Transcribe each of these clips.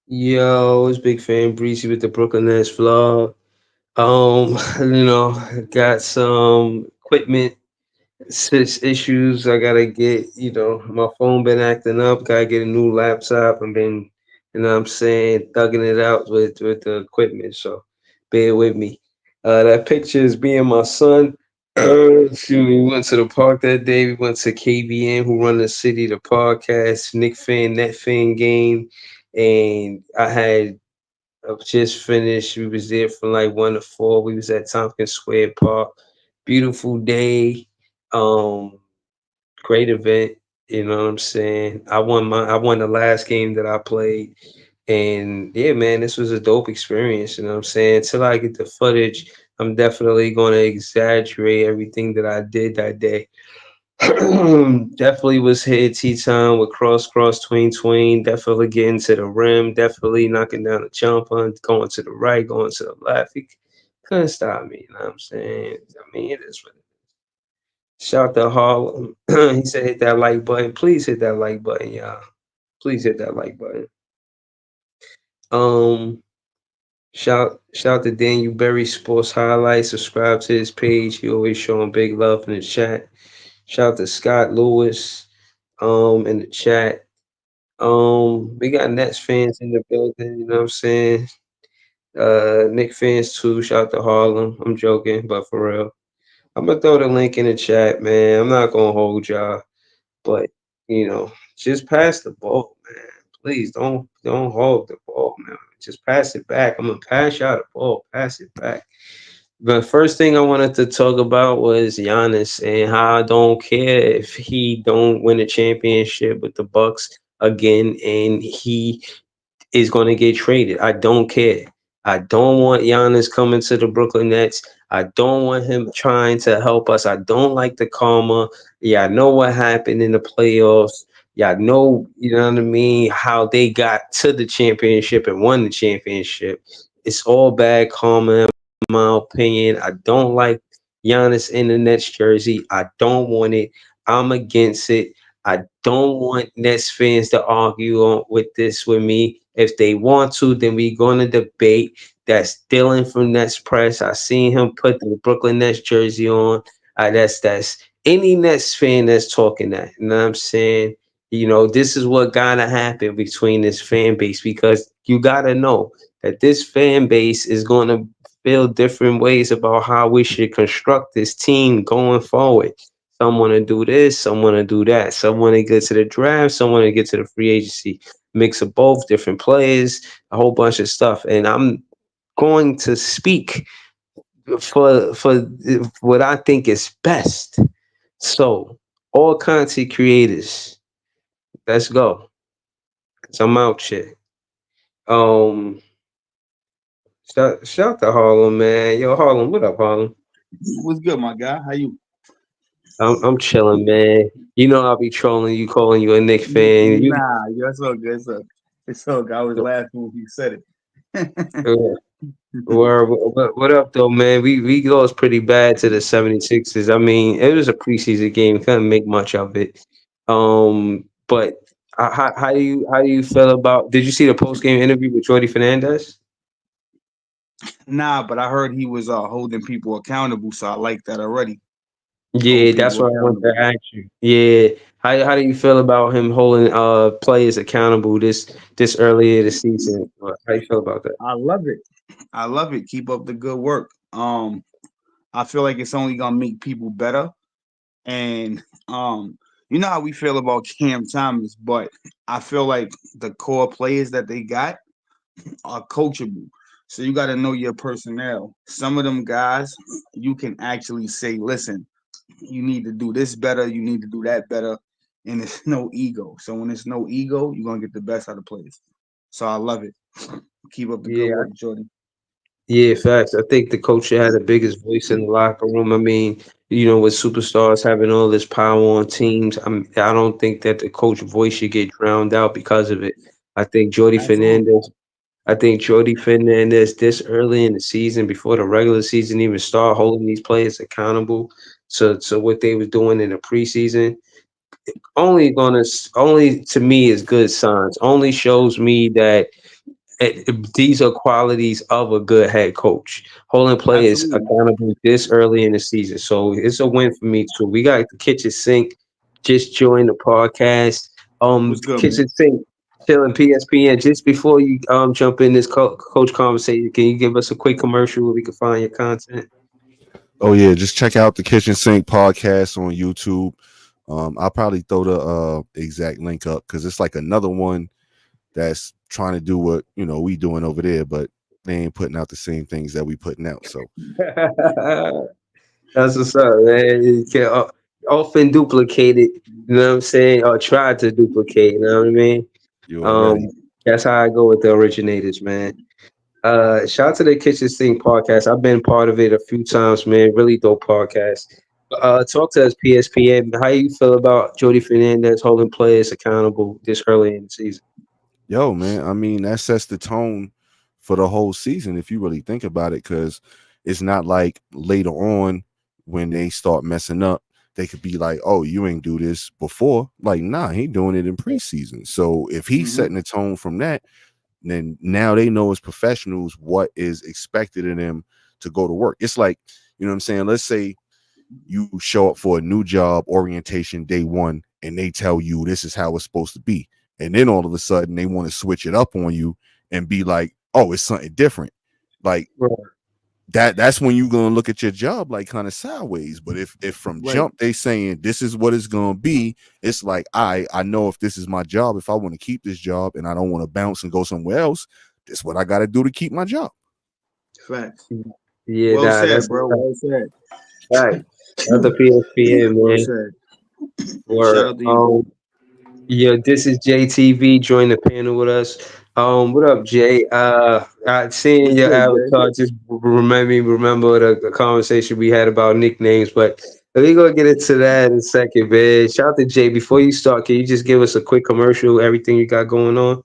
Yo, it's Big Fan Breezy with the Brooklyn Nets vlog. Got some equipment issues. I gotta get, my phone been acting up. Gotta get a new laptop. I've been, what I'm saying, thugging it out with the equipment. So bear with me. That picture is me and my son. We went to the park that day. We went to KBN, who run the city, the podcast, Nick fan, Net fan game, and I just finished. We was there from like 1 to 4. We was at Tompkins Square Park. Beautiful day. Um, Great event. You know what I'm saying? I won the last game that I played. And yeah, man, this was a dope experience. You know what I'm saying? Until I get the footage, I'm definitely gonna exaggerate everything that I did that day. Definitely was hitting tea time with cross tween. Definitely getting to the rim. Definitely knocking down the jumper, going to the right, going to the left. He couldn't stop me. You know what I'm saying? I mean, it is what it is. Shout to Harlem. He said, hit that like button. Please hit that like button, y'all. Please hit that like button. Um, shout to Daniel Berry Sports Highlights. Subscribe to his page. He always showing big love in the chat. Shout to Scott Lewis in the chat. We got Nets fans in the building, you know what I'm saying? Nick fans too. Shout out to Harlem. I'm joking, but for real. I'm gonna throw the link in the chat, man. I'm not gonna hold y'all, but just pass the ball, man. Please don't hold the ball, man. Just pass it back. I'm gonna pass y'all the ball. Pass it back. The first thing I wanted to talk about was Giannis and how I don't care if he don't win a championship with the Bucks again, and he is going to get traded. I don't care. I don't want Giannis coming to the Brooklyn Nets. I don't want him trying to help us. I don't like the karma. Yeah, I know what happened in the playoffs. Yeah, I know, you know what I mean, how they got to the championship and won the championship. It's all bad karma, in my opinion. I don't like Giannis in the Nets jersey. I don't want it. I'm against it. I don't want Nets fans to argue with this with me. If they want to, then we're going to debate. That's stealing from Nets press. I seen him put the Brooklyn Nets jersey on. That's any Nets fan that's talking that. You know what I'm saying? This is what gotta happen between this fan base, because you gotta know that this fan base is gonna feel different ways about how we should construct this team going forward. Some want to do this, some want to do that. Some want to get to the draft, some want to get to the free agency. Mix of both, different players, a whole bunch of stuff. And I'm going to speak for what I think is best. So, all content creators, let's go. 'Cause I'm out here. Um, shout to Harlem, man. Yo, Harlem, what up, Harlem? What's good, my guy? How you? I'm chilling, man. You know I'll be trolling you, calling you a Knicks fan. You Nah, yo, it's all good. It's all good. I was laughing when you said it. uh, what up though, man? We lost pretty bad to the 76ers. I mean, it was a preseason game. Couldn't make much of it. But how do you feel about? Did you see the post game interview with Jordy Fernandez? Nah, but I heard he was holding people accountable, so I like that already. Yeah, Hold that's people what I want to accountable. ask you. Yeah, how do you feel about him holding players accountable this early in the season? How you feel about that? I love it. I love it. Keep up the good work. I feel like it's only gonna make people better. And you know how we feel about Cam Thomas, but I feel like the core players that they got are coachable. So you got to know your personnel. Some of them guys, you can actually say, listen, you need to do this better, you need to do that better, and it's no ego. So when it's no ego, you're gonna get the best out of players. So I love it. Keep up the good Yeah, work, Jordan. yeah, facts. I think the coach had the biggest voice in the locker room. I mean, with superstars having all this power on teams, I don't think that the coach voice should get drowned out because of it. I think Jordy Absolutely. Fernandez. I think Jordy Fernandez this early in the season, before the regular season even start, holding these players accountable to what they was doing in the preseason, only to me is good signs. Only shows me that these are qualities of a good head coach. Holding players Absolutely. accountable this early in the season. So it's a win for me too. We got the kitchen sink. Just joined the podcast. What's good, Kitchen man? sink. Chilling PSPN. Just before you jump in this coach conversation, can you give us a quick commercial where we can find your content? Oh yeah, just check out the Kitchen Sink podcast on YouTube. I'll probably throw the exact link up because it's like another one that's trying to do what we doing over there, but they ain't putting out the same things that we putting out. So That's what's up, man. You can often duplicate it, you know what I'm saying, or try to duplicate, you know what I mean? you already. Um, that's how I go with the originators, man. Shout out to the Kitchen Sink podcast. I've been part of it a few times, man. Really dope podcast. Talk to us, PSPN. How you feel about Jody Fernandez holding players accountable this early in the season? Yo, man, I mean, that sets the tone for the whole season if you really think about it, because it's not like later on when they start messing up, they could be like, oh, you ain't do this before. Like, nah, he doing it in preseason. So if he's Hmm. setting the tone from that, then now they know as professionals what is expected of them to go to work. It's like, you know what I'm saying? Let's say you show up for a new job orientation day one and they tell you this is how it's supposed to be. And then all of a sudden they want to switch it up on you and be like, oh, it's something different. Like Right. that's when you're gonna look at your job like kind of sideways. But if from Right. jump they saying this is what it's gonna be, it's like I know if this is my job, if I want to keep this job and I don't want to bounce and go somewhere else, this is what I gotta do to keep my job. Facts. Yeah, Well nah, said, that's bro. a Well said. fact. That's the PSPN, Well man. said. Shout Or out to you. Yeah, this is JTV. Join the panel with us. What up, Jay? I seeing What's your good, Jay? avatar just remember the conversation we had about nicknames, but we gonna get into that in a second, man. Shout out to Jay. Before you start, can you just give us a quick commercial? Everything you got going on?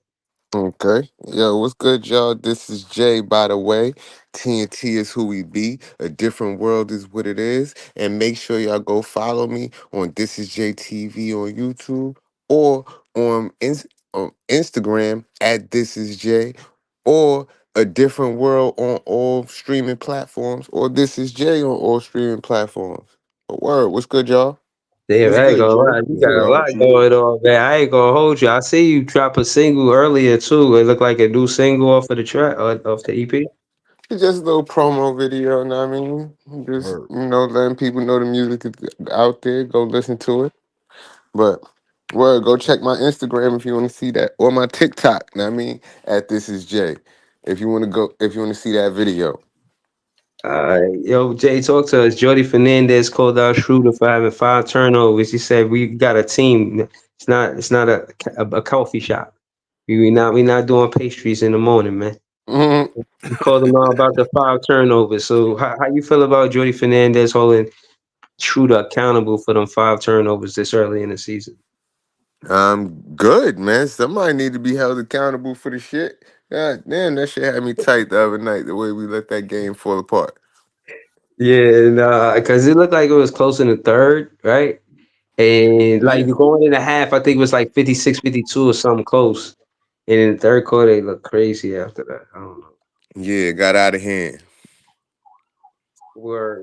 Okay. Yo, what's good, y'all? This is Jay, by the way. TNT is who we be. A different world is what it is. And make sure y'all go follow me on This Is JTV on YouTube or on Instagram at This Is J, or A Different World on all streaming platforms, or This Is J on all streaming platforms. A word. What's good, y'all? Damn, What's I ain't good, gonna Jay? lie. You What's got good a Yo, with lot you? going on, man. I ain't gonna hold you. I see you drop a single earlier too. It looked like a new single off of the track, off the EP. It's just a little promo video, you know what I mean? Just, word. letting people know the music is out there. Go listen to it. But, well, go check my Instagram if you want to see that. Or my TikTok, you know what I mean? At This Is Jay. If you want to see that video. Yo, Jay, talk to us. Jody Fernandez called out Schroeder for having 5 turnovers. He said we got a team. It's not a coffee shop. We not doing pastries in the morning, man. Mhm. He called him out about the 5 turnovers. So how you feel about Jody Fernandez holding Schroeder accountable for them 5 turnovers this early in the season? Good, man. Somebody need to be held accountable for the shit. God damn, that shit had me tight the other night, the way we let that game fall apart. Yeah, nah, because it looked like it was close in the third, right? And like Yeah. going in the half, I think it was like 56-52 or something close. And in the third quarter, they looked crazy after that. I don't know. Yeah, it got out of hand. Where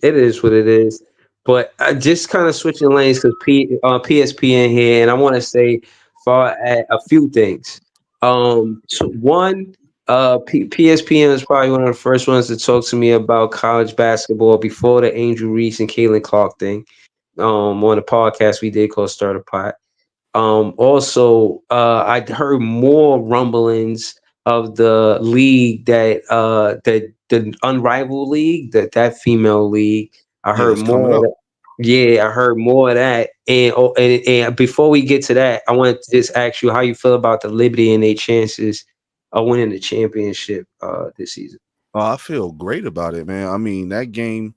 it is what it is. But I just kind of switching lanes because PSP in here, and I want to say far at a few things. So one, PSPN is probably one of the first ones to talk to me about college basketball before the Angel Reese and Caitlin Clark thing. On a podcast we did called Stir the Pot. Also, I'd heard more rumblings of the league that the unrivaled league, that female league. I Yeah, heard that's coming more of up. that. Yeah, I heard more of that. And before we get to that, I want to just ask you how you feel about the Liberty and their chances of winning the championship this season. I feel great about it, man. I mean, that game,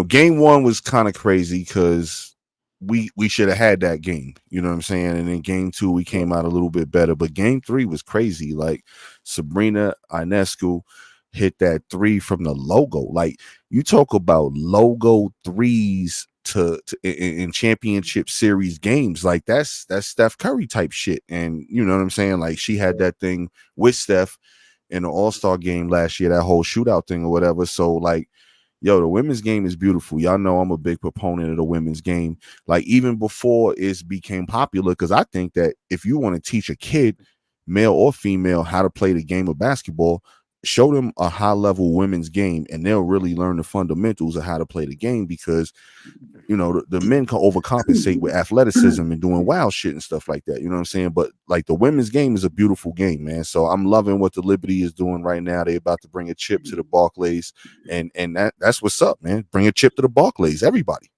game one was kind of crazy because we should have had that game. You know what I'm saying? And then game two, we came out a little bit better. But game three was crazy. Like Sabrina Ionescu hit that three from the logo. Like you talk about logo threes in championship series games. Like that's Steph Curry type shit. And you know what I'm saying? Like she had that thing with Steph in the All-Star game last year, that whole shootout thing or whatever. So like, yo, the women's game is beautiful. Y'all know I'm a big proponent of the women's game. Like even before it became popular, because I think that if you want to teach a kid, male or female, how to play the game of basketball, show them a high level women's game and they'll really learn the fundamentals of how to play the game. Because you know the men can overcompensate with athleticism and doing wild shit and stuff like that, you know what I'm saying? But like the women's game is a beautiful game, man. So I'm loving what the Liberty is doing right now. They about to bring a chip to the Barclays, and that's what's up, man. Bring a chip to the Barclays, everybody.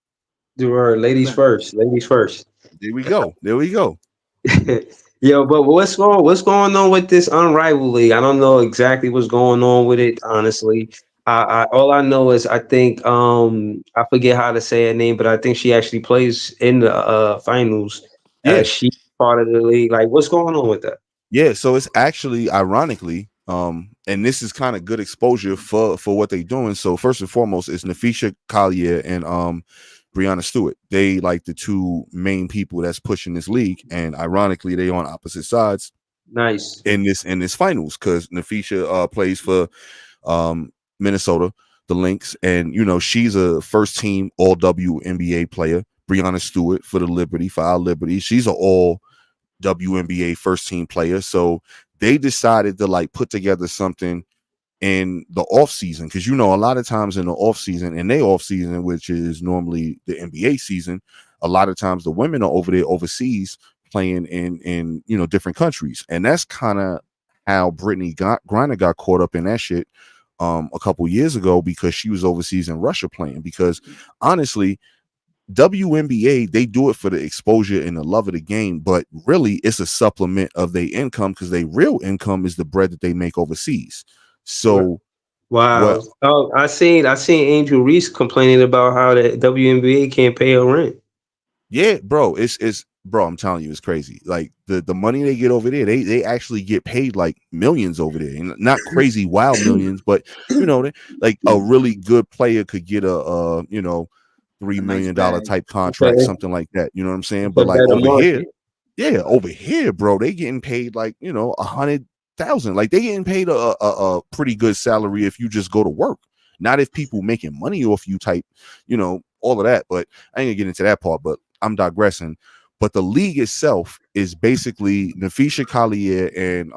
Do her ladies first. Ladies first. There we go, there we go. Yo, but what's going on with this unrivaled league? I don't know exactly what's going on with it, honestly. I all I know is I think I forget how to say her name, but I think she actually plays in the finals. Yeah, She part of the league. Like, what's going on with that? yeah, so it's actually ironically, and this is kind of good exposure for what they're doing. So first and foremost, it's Nafisha Collier and Brianna Stewart. They like the two main people that's pushing this league, and ironically, they on opposite sides Nice, in this finals because Nafisha plays for Minnesota, the Lynx, and you know she's a first team All WNBA player. Brianna Stewart for the Liberty, for our Liberty, she's an All WNBA first team player. So they decided to like put together something in the off season, because you know a lot of times in the off season, in their off season, which is normally the NBA season, a lot of times the women are over there overseas playing in you know different countries, and that's kind of how Brittany Griner got caught up in that shit a couple years ago, because she was overseas in Russia playing. Because honestly, WNBA, they do it for the exposure and the love of the game, but really it's a supplement of their income, because their real income is the bread that they make overseas. right. So what? Wow. Oh, I seen Angel Reese complaining about how the WNBA can't pay her rent. Yeah, bro, it's bro, I'm telling you, it's crazy. Like the money they get over there, they actually get paid like millions over there, and not crazy wild millions, but you know, like a really good player could get a you know three A nice million dollar bag. type contract, Okay, something like that. You know what I'm saying? it's a But like better over here, market. yeah, over here, bro, they getting paid like you know 100,000. Like they getting paid a pretty good salary if you just go to work. Not if people making money off you type, you know, all of that. But I ain't gonna get into that part. But I'm digressing. But the league itself is basically Nafisha Collier and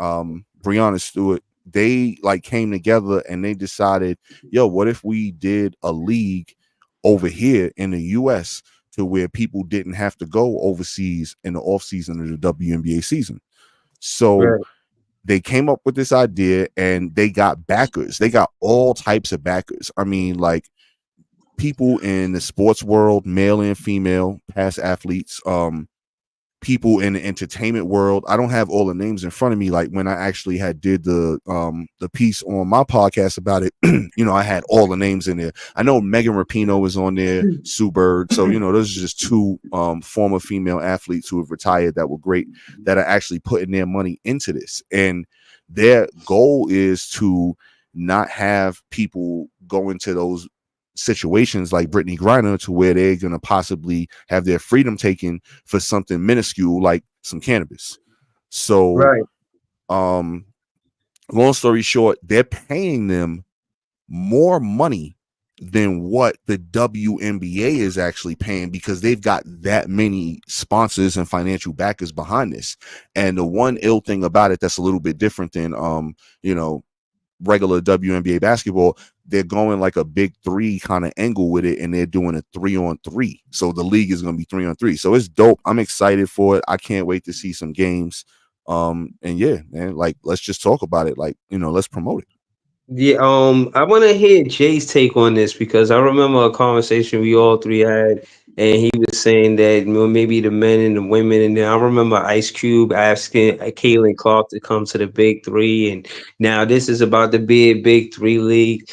Brianna Stewart. They like came together and they decided, yo, what if we did a league over here in the US to where people didn't have to go overseas in the off season of the WNBA season. So Right. they came up with this idea and they got backers. They got all types of backers. I mean, like people in the sports world, male and female, past athletes, people in the entertainment world. I don't have all the names in front of me. Like when I actually had did the piece on my podcast about it, you know, I had all the names in there. I know Megan Rapinoe is on there, Sue Bird. So, you know, those are just two former female athletes who have retired that were great, that are actually putting their money into this. And their goal is to not have people go into those situations like Brittany Griner to where they're going to possibly have their freedom taken for something minuscule like some cannabis. So, Right. um, long story short, they're paying them more money than what the WNBA is actually paying, because they've got that many sponsors and financial backers behind this. And the one ill thing about it that's a little bit different than you know, regular WNBA basketball, they're going like a big three kind of angle with it, and they're doing a 3-on-3. So the league is going to be 3-on-3. So it's dope. I'm excited for it. I can't wait to see some games. And yeah, man, like let's just talk about it. Like, you know, let's promote it. Yeah, I want to hear Jay's take on this because I remember a conversation we all three had, and he was saying that maybe the men and the women, and then I remember Ice Cube asking Caitlin Clark to come to the Big Three, and now this is about to be a Big Three league.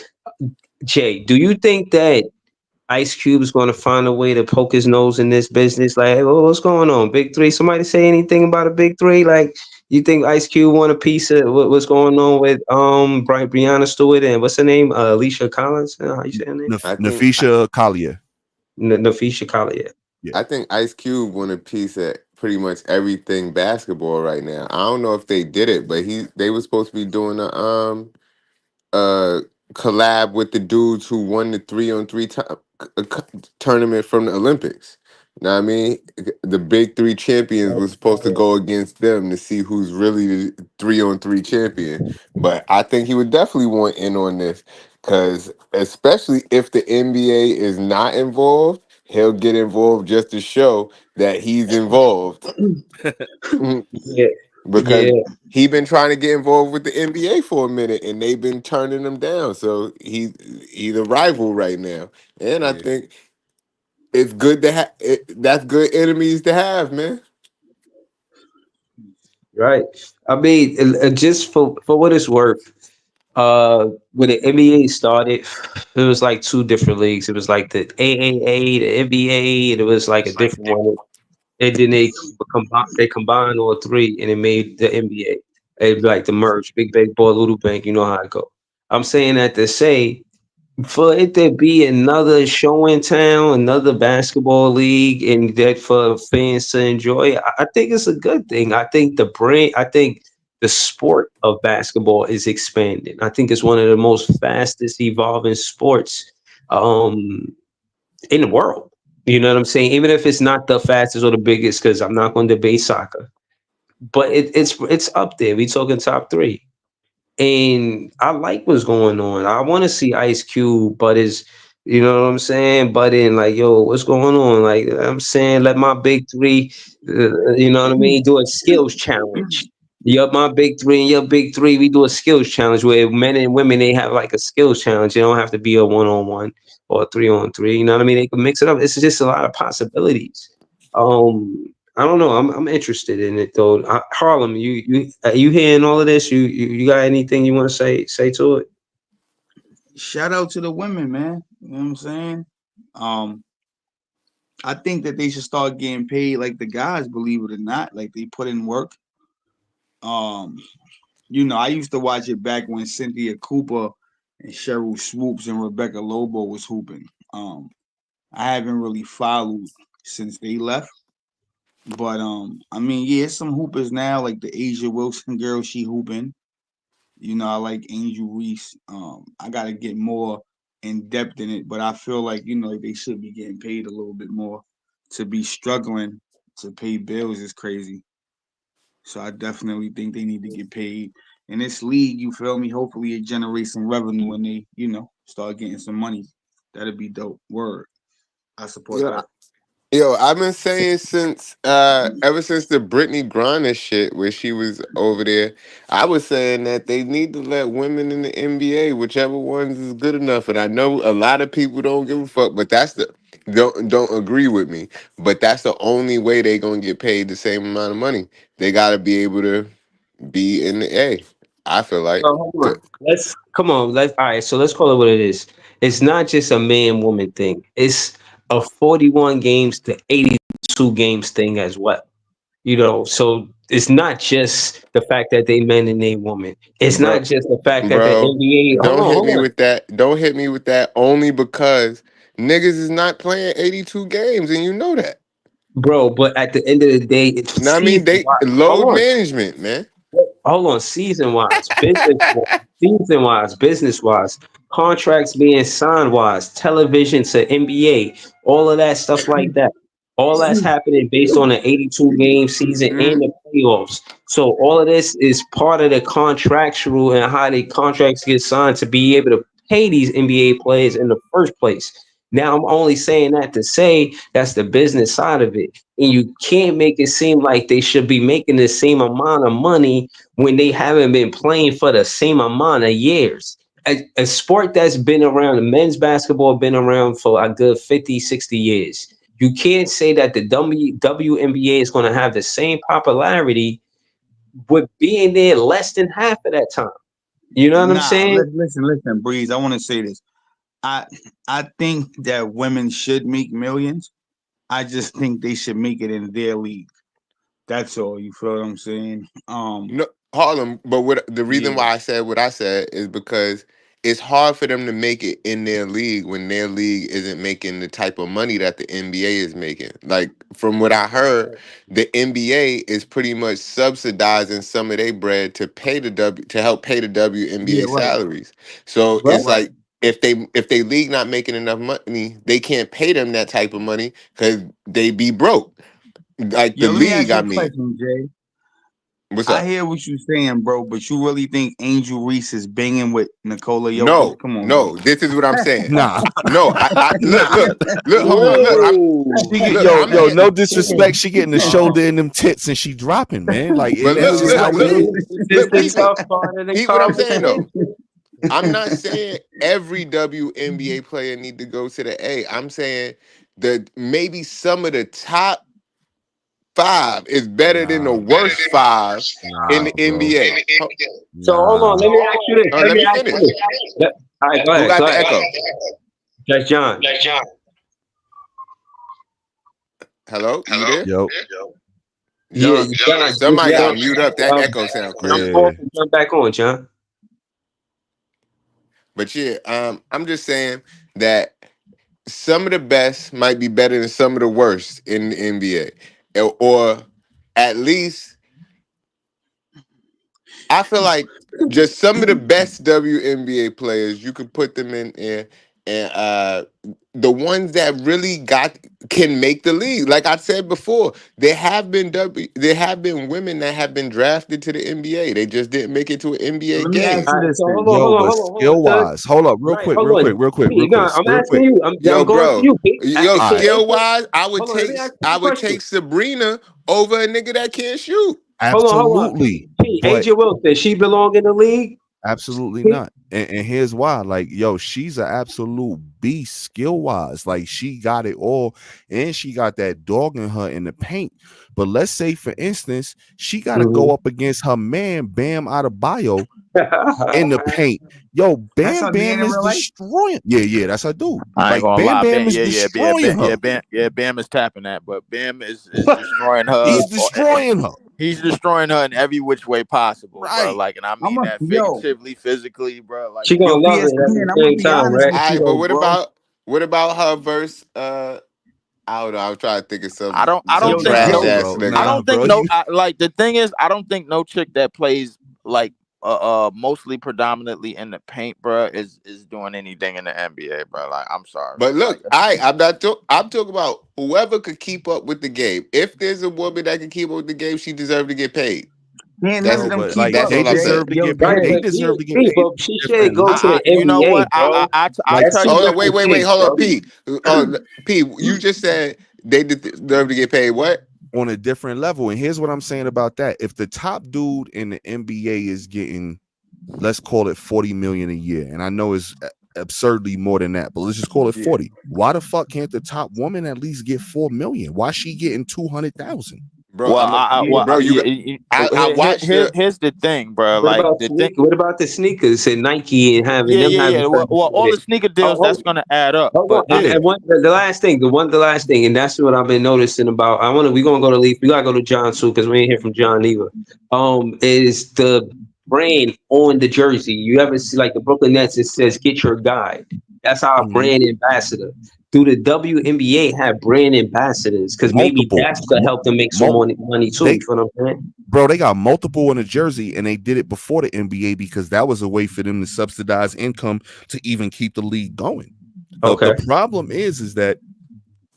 Jay, do you think that Ice Cube is going to find a way to poke his nose in this business? Like, hey, what's going on, Big Three? Somebody say anything about a Big Three? Like, you think Ice Cube want a piece of what's going on with Brianna Stewart and what's her name, Alicia Collins? How you say her name? I think Nafisha Collier. Nafisha Khalid. Yeah. I think Ice Cube won a piece of pretty much everything basketball right now. I don't know if they did it, but they were supposed to be doing a uh collab with the dudes who won the 3-on-3 tournament from the Olympics. You know what I mean? The big three champions was supposed to go against them to see who's really the 3-on-3 champion. But I think he would definitely want in on this because, especially if the NBA is not involved, he'll get involved just to show that he's involved. Yeah, Because yeah, he been trying to get involved with the NBA for a minute, and they've been turning him down. So he's a rival right now, and I Yeah. think it's good to have. That's good enemies to have, man. right. I mean, just for what it's worth, when the NBA started, it was like two different leagues. It was like the AAA, the NBA, and it was like a different one. And then they combined all three, and it made the NBA. It was like the merge, big bank, boy, little bank. You know how it go. I'm saying that to say, for it to be another show in town, another basketball league, and that for fans to enjoy, I think it's a good thing. I think I think the sport of basketball is expanding. I think it's one of the most fastest evolving sports um, in the world. You know what I'm saying? Even if it's not the fastest or the biggest, because I'm not going to debate soccer, but it's up there. We talking top three. And I like what's going on. I want to see Ice Cube, but is you know what I'm saying? But in like, yo, what's going on? Like I'm saying, let my big three, you know what I mean? Do a skills challenge. You're my big three and your big three. We do a skills challenge where men and women they have like a skills challenge. It don't have to be a 1-on-1 or a 3-on-3. You know what I mean? They can mix it up. It's just a lot of possibilities. I don't know. I'm interested in it though. Harlem, you hearing all of this? You got anything you want to say to it? Shout out to the women, man. You know what I'm saying? Um, I think that they should start getting paid like the guys, believe it or not. Like they put in work. Um, I used to watch it back when Cynthia Cooper and Cheryl Swoops and Rebecca Lobo was hooping. Um, I haven't really followed since they left. But I mean, yeah, some hoopers now, like the Asia Wilson girl, she hooping. I like Angel Reese. I gotta get more in depth in it, but I feel like like they should be getting paid a little bit more. To be struggling to pay bills is crazy. So I definitely think they need to get paid. In this league, you feel me? Hopefully it generates some revenue when they, start getting some money. That'd be dope. Word. I support Yeah, that. yo, I've been saying since ever since the Brittany Griner shit where she was over there, I was saying that they need to let women in the NBA, whichever ones is good enough. And I know a lot of people don't give a fuck, but that's the don't agree with me. But that's the only way they gonna get paid the same amount of money. They gotta be able to be in the A. I feel like. No, hold on. Let's come on. Let's all right. So let's call it what it is. It's not just a man woman thing. It's a 41 games to 82 games thing as well. So it's not just the fact that they men and they woman. It's Bro, not just the fact that the bro, NBA. don't hit Hold me on. with that. Don't hit me with that only because niggas is not playing 82 games and you know that. Bro, but at the end of the day, it's Now I mean season they wise. load Hold on. management, man. Hold on, season wise, business wise, contracts being signed wise, television to NBA, all of that stuff like that. All that's happening based on an 82 game season Mhm. and the playoffs. So all of this is part of the contractual and how the contracts get signed to be able to pay these NBA players in the first place. Now I'm only saying that to say that's the business side of it. And you can't make it seem like they should be making the same amount of money when they haven't been playing for the same amount of years. A sport that's been around, men's basketball been around for a good 50, 60 years. You can't say that the WNBA is going to have the same popularity with being there less than half of that time. You know what I'm Nah, saying? listen, Breeze. I want to say this. I I think that women should make millions. I just think they should make it in their league. That's all. You feel what I'm saying? No, Harlem, but what the reason Yeah. why I said what I said is because it's hard for them to make it in their league when their league isn't making the type of money that the NBA is making. Like from what I heard, the NBA is pretty much subsidizing some of their bread to pay the W to help pay the Yeah, WNBA right, salaries. So it's What? right. like if they league not making enough money, they can't pay them that type of money because they be broke. Like the Yo, let me league, ask you I a mean. question, Jay. What's I up? hear what you're saying, bro, but you really think Angel Reese is banging with Nikola Jokic? No, Come on, no. This is what I'm saying. Nah, No, I look, nah. look. Hold on, look. she get Look. yo I'm yo being, no disrespect. She getting the Oh, shoulder in them tits and she dropping, man. Like, but and that's just how it is. it's look. the Peep it. tough part of the Peep what I'm saying though. conversation. I'm not saying every WNBA player need to go to the A. I'm saying that maybe some of the top five is better than the Nah, worst five in nah, the bro. NBA. So hold on, Nah. let me ask you this. Oh, Let let me me ask you finish. this. All right, go Who ahead. got Go the ahead. echo? That's John. Hello, you there? Yo, Yeah, John, John. somebody got to John, mute up. That um, echo sound jump crazy. yeah. off and jump back on, John. But yeah, I'm just saying that some of the best might be better than some of the worst in the NBA, or at least I feel like just some of the best WNBA players you could put them in there, and the ones that really got can make the league. Like I said before, there have been women that have been drafted to the NBA. They just didn't make it to an NBA Let me ask game. you All right, this so hold then. on, Yo, hold on, but hold on, hold on, skill cuz. wise, hold up, real Right, quick, hold real quick, on. real quick, Pete, real you quick, got, I'm real asking quick. you. Yo, I'm going to bro. you, Pete. Yo, All right, skill wise, Hold on, let me ask you I a would question. take Sabrina over a nigga that can't shoot. Hold on. absolutely. Pete, But AJ Wilson, she belong in the league? absolutely Pete? not. And here's why. Like, yo, she's an absolute beast skill wise. Like, she got it all, and she got that dog in her in the paint. But let's say, for instance, she got to go Mhm. up against her man Bam Adebayo in the paint. Yo, That's Bam how Dan Bam in is real life. destroying. Yeah, yeah, that's her dude. I ain't Like, gonna Bam lie, Bam Bam. is Yeah, yeah, yeah, destroying Bam, her. yeah, Bam, yeah, Bam is tapping that, but Bam is destroying her. He's destroying her. He's destroying her in every which way possible, bro. Right. Like, and I I'm mean a that yo, figuratively, physically, bro. Like, She gonna yo, love it at the PSPN. I'm gonna same be time, honest right? with All you right, but though, bro. what about her verse? I don't know. I was trying to think of I some don't Yo, think trash Nah, no, ass bro. I nigga. Nah, don't think bro. no. You Like the thing is, I don't think no chick that plays like mostly predominantly in the paint, bro, is doing anything in the NBA, bro. Like, I'm sorry, But like. look, I'm talking about whoever could keep up with the game. If there's a woman that can keep up with the game, she deserves to get paid. Can't none That's of yo, them but keep like up, that's they all I'm Jay. saying. deserve to Yo, get Right, paid. They Jay. but deserve to get Pete, paid but she should different go to levels. the You know NBA, what? bro. I That's tell two you. Hold on, wait, different wait, wait, things, hold on, bro. P. P, you just said they deserve to get paid. What? On a different level. And here's what I'm saying about that. If the top dude in the NBA is getting, let's call it 40 million a year, and I know it's absurdly more than that, but let's just call it Yeah. 40. Why the fuck can't the top woman at least get 4 million? Why she getting 200,000? Bro, Well, Yeah. bro, I watched the here's the thing, bro. What Like about the thing. What about the sneakers and Nike and having Yeah, them yeah, having yeah. something Well, to do with all it? the sneaker Oh, deals that's gonna add up. hold on. But Yeah. And the last thing, the last thing, and that's what I've been noticing about. We're gonna go to Leaf. We gotta go to John too because we ain't hear from John either. Is the brand on the jersey? You ever see like the Brooklyn Nets? It says "Get Your Guide." That's our Mhm. brand ambassador. Do the WNBA have brand ambassadors? Because maybe Multiple. that's gonna help them make some Mul- money too. they You feel what I'm saying? bro, they got multiple in a jersey, and they did it before the NBA because that was a way for them to subsidize income to even keep the league going. The Okay. problem is that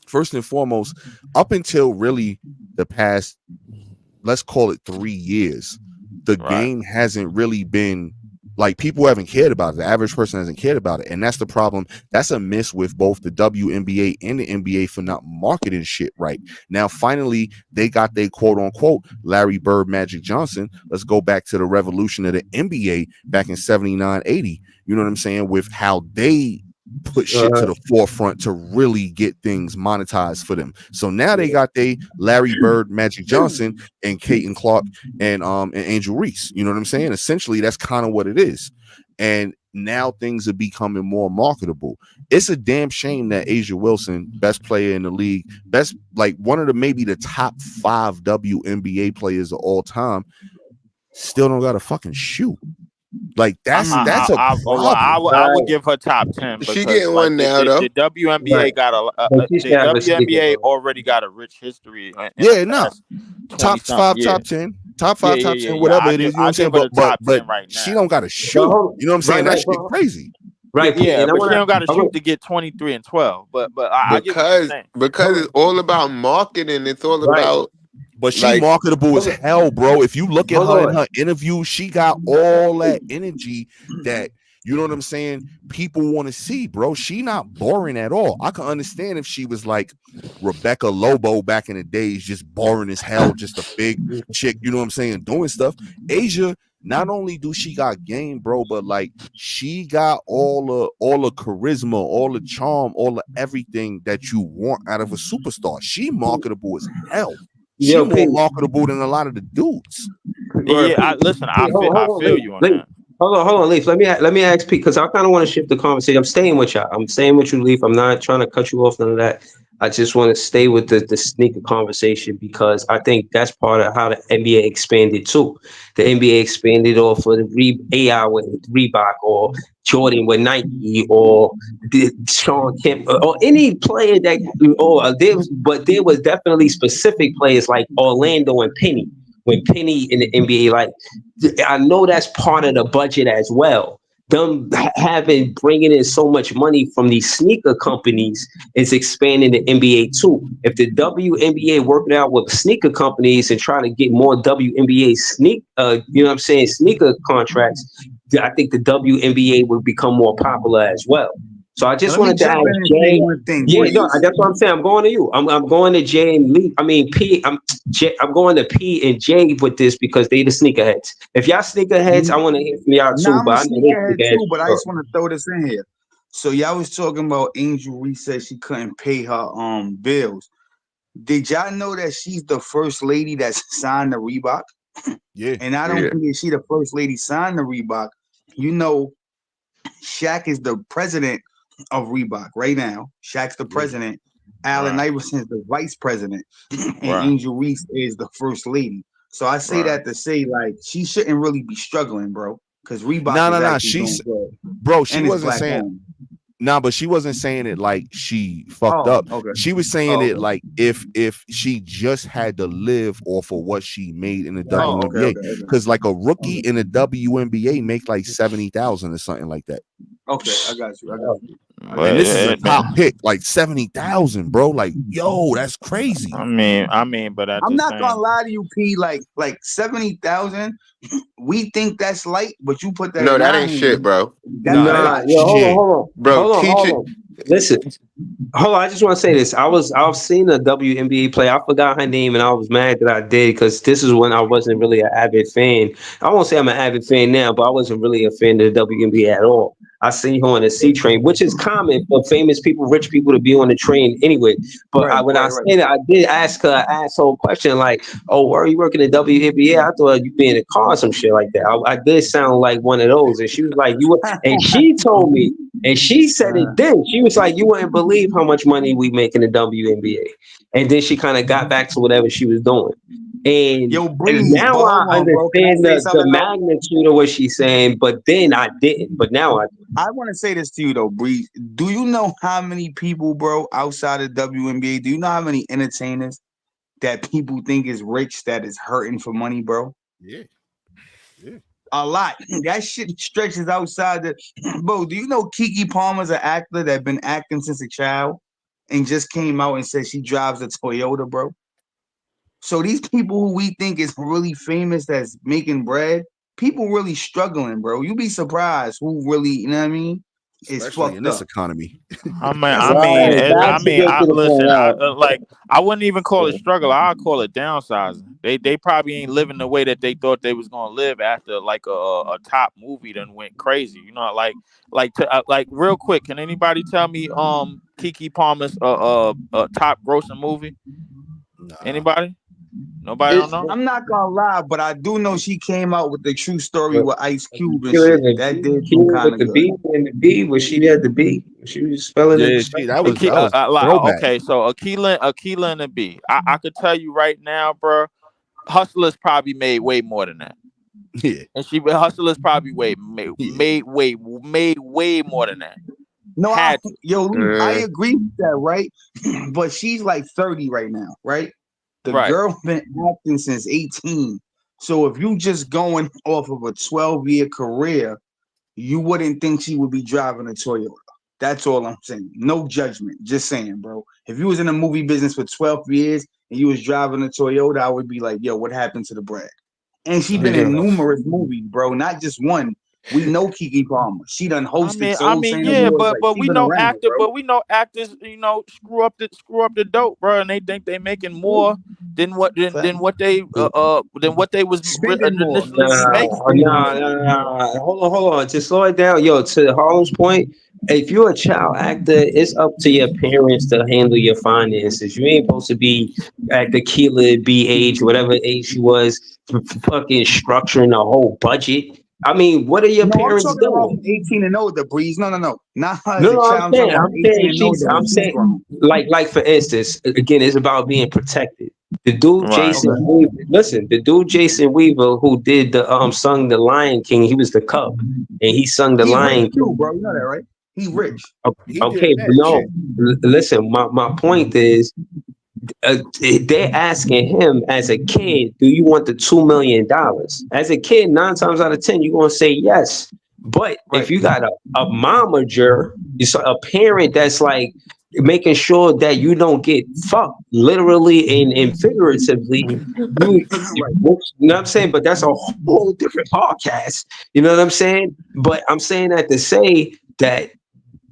first and foremost, up until really the past, let's call it 3 years, the right, game hasn't really been like people haven't cared about it. The average person hasn't cared about it. And that's the problem. That's a miss with both the WNBA and the NBA for not marketing shit right. Now, finally, they got their quote unquote Larry Bird Magic Johnson. Let's go back to the revolution of the NBA back in 79, 80. You know what I'm saying? With how they put shit to the forefront to really get things monetized for them. So now they got they Larry Bird, Magic Johnson, and Kate and Clark and Angel Reese. You know what I'm saying? Essentially, that's kind of what it is. And now things are becoming more marketable. It's a damn shame that Asia Wilson, best player in the league, best like one of the maybe the top 5 WNBA players of all time, still don't got a fucking shoe. Like Mm. that's a Well, problem. I would Right, give her top 10 She because getting like one now though. the WNBA right. got But she should the have a sneaker, WNBA bro. already got a rich history in the Yeah, no. past 20 Top something five, top years. 10, top Yeah, five, yeah, top yeah, 10, yeah. whatever it is. You know what I I'm saying? give her the top But 10 right she now. don't got to But shoot. hold, You know what I'm saying? right, That right, shit crazy. right, Pete. Yeah, And I but she wanna, don't got to I shoot want, to get 23 and 12. But I get what you're Because saying. because hold, it's all about marketing. It's all right, about But she like marketable as hold, hell, bro. If you look at hold her in on. her interview, she got all that energy that you know what I'm saying. People want to see, bro. She not boring at all. I can understand if she was like Rebecca Lobo back in the days, just boring as hell, just a big chick. You know what I'm saying, doing stuff. Asia, not only do she got game, bro, but like she got all the charisma, all the charm, all the everything that you want out of a superstar. She marketable as hell. She Yo, more Pete. marketable than a lot of the dudes. Or Yeah, Pete, listen, Pete, I hold on, feel Leaf. you on Leaf. that. Hold on, Leaf. Let me ask Pete because I kind of want to shift the conversation. I'm staying with y'all. I'm staying with you, Leaf. I'm not trying to cut you off, none of that. I just want to stay with the sneaker conversation because I think that's part of how the NBA expanded too. The NBA expanded off of the AI with Reebok or Jordan with Nike or Sean Kemp or any player that or but there was definitely specific players like Orlando and Penny when Penny in the NBA, like I know that's part of the budget as well. Them having bringing in so much money from these sneaker companies is expanding the NBA too. If the WNBA working out with sneaker companies and trying to get more WNBA you know what I'm saying, sneaker contracts, I think the WNBA would become more popular as well. So I Now, just let me wanted to jump ask in and say Jay. one thing, Yeah, no, Breeze. that's what I'm saying. I'm going to you. I'm going to Jay and Lee. I mean P. I'm going to P and J with this because they the sneakerheads. If y'all sneakerheads, I want to hear from y'all Now too. I'm But a I know they sneakerhead sneakerheads too, but I for just want to throw this in here. So y'all was talking about Angel Reese said she couldn't pay her bills. Did y'all know that she's the first lady that's signed the Reebok? Yeah. And I don't yeah, think that she the first lady signed the Reebok. You know, Shaq is the president of Reebok right now. Shaq's the Yeah. president. Allen Right, Iverson is the vice president, and right, Angel Reese is the first lady. So I say right. that to say like she shouldn't really be struggling, bro, because Reebok No, is no, no. actually She's doing good, bro, she and it's wasn't black saying owned. nah, but she wasn't saying it like she fucked Oh, up. okay. She was saying Oh, it okay. like if she just had to live off of what she made in the Oh, okay, WNBA. okay, okay, Because like a rookie okay. in the WNBA make like 70,000 or something like that. Okay, I got you. I got you. I And got But this you. is a top man, pick, like 70,000, bro. Like, yo, that's crazy. but at I'm the not gonna same, lie to you, P. Like 70,000. We think that's light, but you put that no, in that our ain't shit, hand. bro. That's a Nah, that nah. lot. ain't Yo, shit. Bro, teach hold it. on. Listen, hold on. I just want to say this. I've seen a WNBA play. I forgot her name, and I was mad that I did because this is when I wasn't really an avid fan. I won't say I'm an avid fan now, but I wasn't really a fan of the WNBA at all. I seen her on the C train, which is common for famous people, rich people to be on the train anyway. But Right, when I right, right. say that, I did ask her an asshole question like, "Oh, where are you working at WNBA? I thought you'd be in a car or some shit like that." I did sound like one of those, and she was like, "You," and she told me. And she said Uh, it then. She was like, "You wouldn't believe how much money we make in the WNBA." And then she kind of got back to whatever she was doing. Yo, And Breeze, now but I hold on, bro. Can I understand say the something though? magnitude of what she's saying, but then I didn't. But now I do. I want to say this to you though, Breeze. Do you know how many people, bro, outside of WNBA? Do you know how many entertainers that people think is rich that is hurting for money, bro? Yeah, yeah. A lot. That shit stretches outside the bro. Do you know Kiki Palmer's an actor that been acting since a child and just came out and said she drives a Toyota, bro? So these people who we think is really famous that's making bread, people really struggling, bro. You be surprised who really, you know what I mean, is Especially in fucked this up. economy. That's a Right. fact. That's a good I thing to listen. point out. I wouldn't even call it struggle. I call it downsizing. They probably ain't living the way that they thought they was gonna live after like a top movie done went crazy. You know, like real quick. Can anybody tell me Kiki Palmer's top grossing movie? Nah. Anybody? Nobody It, don't know. I'm not gonna lie, but I do know she came out with the true story but with Ice Cube and Killer shit. the That did seem Killer kind with of the good. B and the B was she had the B. She was spelling it. Yeah, she Spelling that was it. that was throwback. Okay, so Aquila and a B. I could tell you right now, bro. Hustlers probably made way more than that. Yeah, and Hustlers probably yeah. made way more than that. No, Had to. Lee, I agree with that, right? But she's like 30 right now, right? The Right. girl been acting since 18. So if you just going off of a 12-year career, you wouldn't think she would be driving a Toyota. That's all I'm saying. No judgment. Just saying, bro. If you was in the movie business for 12 years and you was driving a Toyota, I would be like, yo, what happened to the bread? And she been in Yeah. numerous movies, bro, not just one. We know Kiki Palmer. She done hosted I Soul mean, Train yeah, Awards. Like but she we been know around, bro. actors, screw up the dope, bro, and they think they making more Fact. than what they was Spending more. initially making. Spending more. Hold on. Just slow it down. Yo, to Harlem's point, if you're a child actor, it's up to your parents to handle your finances. You ain't supposed to be at the Keela B age, whatever age she was, fucking structuring a whole budget. I mean, what are your No, I'm parents talking about doing? from 18 and older, Breeze. No, no, no. Not her as No, a no, child. I'm talking about 18 and older when I'm she's saying, grown. like for instance, again, it's about being protected. The dude Right. Jason Okay. Weaver, listen, the dude Jason Weaver who did the sung the Lion King, he was the Cub, and he sung the He rich Lion too, King. bro. You know that, right? He rich. He did Okay, but mad no, shit. listen, my point is they're asking him as a kid, do you want the $2 million? As a kid, 9 times out of 10, you're gonna say yes. But Right. if you got a momager, it's a parent that's like making sure that you don't get fucked literally and figuratively, you Right. know what I'm saying? But that's a whole different podcast. You know what I'm saying? But I'm saying that to say that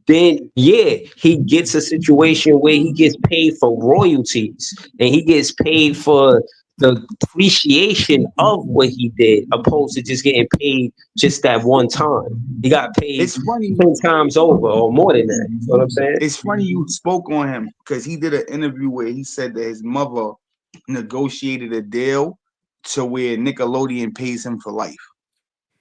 then yeah, he gets a situation where he gets paid for royalties and he gets paid for the appreciation of what he did, opposed to just getting paid just that one time. He got paid It's funny. 10 times over or more than that. You know what I'm saying? It's funny you spoke on him because he did an interview where he said that his mother negotiated a deal to where Nickelodeon pays him for life.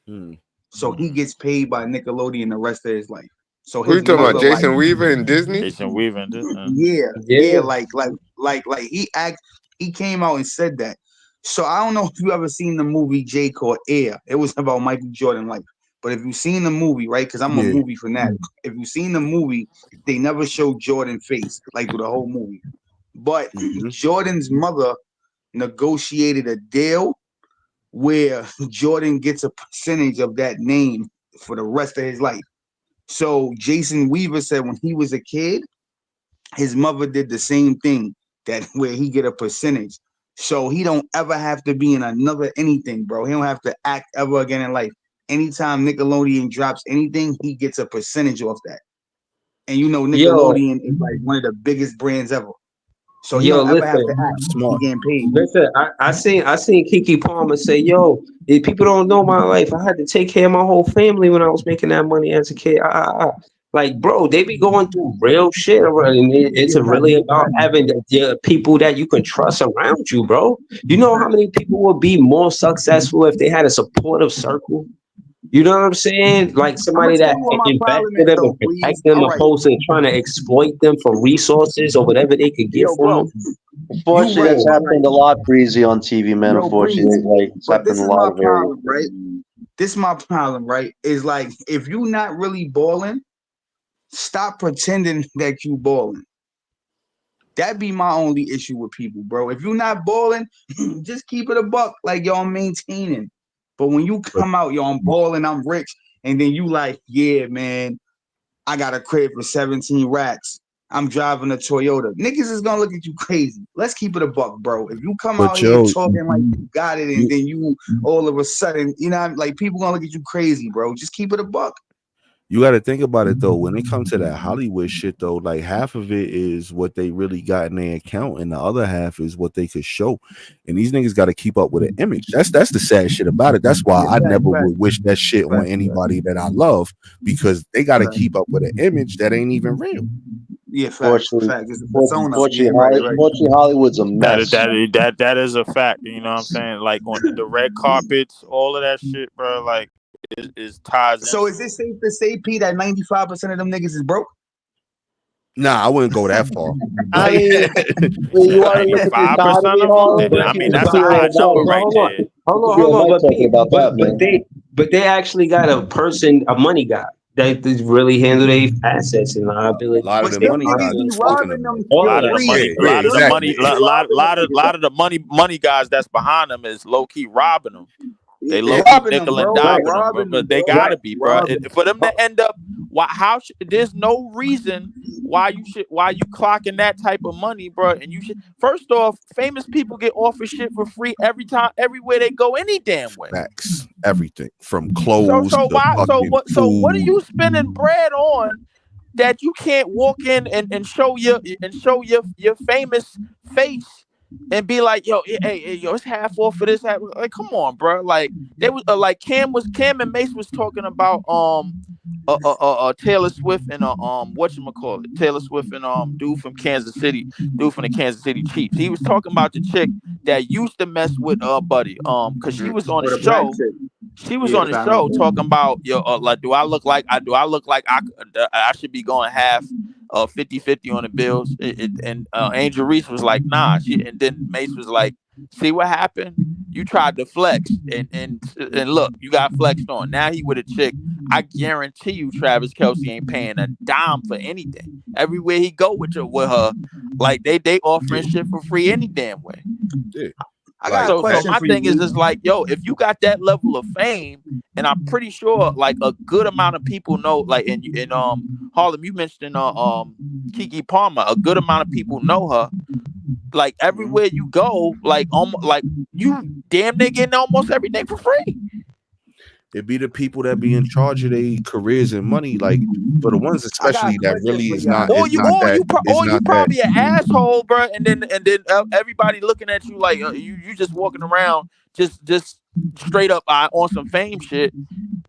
Hmm. So he gets paid by Nickelodeon the rest of his life. So Who you his talking about? mother, like, Jason Weaver and Disney? Jason Weaver. yeah, yeah, Yeah. like he came out and said that. So I don't know if you ever seen the movie J called Air. It was about Michael Jordan life. But if you've seen the movie, right? Because I'm a Yeah. movie fanatic. If you've seen the movie, they never show Jordan face like through the whole movie. But Hmm. Jordan's mother negotiated a deal where Jordan gets a percentage of that name for the rest of his life. So Jason Weaver said when he was a kid, his mother did the same thing that where he get a percentage. So he don't ever have to be in another anything, bro. He don't have to act ever again in life. Anytime Nickelodeon drops anything, he gets a percentage off that. And you know Yo, Nickelodeon is like one of the biggest brands ever. So he yo, don't ever have to listen. act. He Smart. getting paid. Listen, I seen Kiki Palmer say, "Yo, if people don't know my life. I had to take care of my whole family when I was making that money as a kid." Like, bro, they be going through real shit, and it's Yeah, fact, really about fact, having the people that you can trust around you, bro. You know how fact. many people would be more successful if they had a supportive circle? You know what I'm saying? Like I'm gonna somebody tell that you what my invest problem in is them though, and please. protect them, All right, opposed to trying to exploit them for resources or whatever they could get yo, from bro, them. you Unfortunately, right, that's but like, happened a lot, Breezy, on TV, man. yo, Unfortunately, Breeze. like it's But happened this in a is lot my of areas. problem, right? This is my problem, right? Is like if you not really balling, stop pretending that you balling. That be my only issue with people, bro. If you're not balling, just keep it a buck, like y'all maintaining. But when you But come out, yo, I'm balling, I'm rich, and then you like, yeah, man, I got a crib for 17 racks. I'm driving a Toyota. Niggas is gonna look at you crazy. Let's keep it a buck, bro. If you come out but here yo, talking like you got it, and you then you all of a sudden, you know, like people gonna look at you crazy, bro. Just keep it a buck. you got to think about it though. When it comes to that Hollywood shit though, like half of it is what they really got in their account, and the other half is what they could show. And these niggas got to keep up with an image. That's the sad shit about it. That's why Yeah, I fact, never fact, would wish that shit on fact, anybody that I love, because they got to fact. keep up with an image that ain't even real. Yeah, facts, Unfortunately, facts. It's a persona. Yeah, unfortunately, you're right, you're right. Unfortunately, Hollywood's a That is mess. that is that is a fact. You know what I'm saying? Like on the red carpets, all of that shit, bro. Like is ties So into is it it. safe to say, P, that 95% of them niggas is broke? Nah, I wouldn't go that far. I Like, mean, when you want to look at the 95% economy, of them. Harlem, I mean, you that's could a be high on number Mike. right hold on, there. You could be on Mike talking about that, man. but they actually got a person, a money guy that really handle their assets and a liabilities lot of But the and them money niggas guys be be finances, fucking robbing them them though. A all for of lot of that. the free. money, Yeah, yeah, Them exactly. niggas be robbing them niggas. a lot of the money guys that's behind them is low key robbing them. They Yeah, low Yeah, key robbing them, nickel and bro. Right, dime them, Robbing them, but they bro. gotta right. be, bro. Robbing For them. them to end up, why? How should? There's no reason why you clocking that type of money, bro. And you should first off, famous people get offered shit for free every time, everywhere they go, any damn way. facts. Everything from So clothes so to why fucking so what are food. you spending bread on that you can't walk in and show your famous face and be like, yo, hey, yo, it's half off for this. Half. Like, come on, bro. Like they was like Cam and Mace was talking about Taylor Swift and whatchamacallit, Taylor Swift and dude from the Kansas City Chiefs. He was talking about the chick that used to mess with Buddy because she was on the Or the black show. chick. She was Yeah, on the Fallon show Sherman. talking about yo like do I look like I should be going half 50-50 on the Bills. And Angel Reese was like, nah. And then Mace was like, see what happened? You tried to flex and look, you got flexed on. Now he with a chick. I guarantee you Travis Kelce ain't paying a dime for anything. Everywhere he go with her, like they offering Yeah, shit for free any damn way. yeah. I got a Like So that. question my for you, thing is E. just like, yo, if you got that level of fame, and I'm pretty sure like a good amount of people know, like in Harlem, you mentioned Kiki Palmer, a good amount of people know her. Like Mhm. everywhere you go, like you damn near getting almost everything for free. It be the people that be in charge of their careers and money. Like for the ones I got a especially that question really for is y'all. not is not that is Or you not that. probably an asshole, bro. And then everybody looking at you like you just walking around just straight up on some fame shit,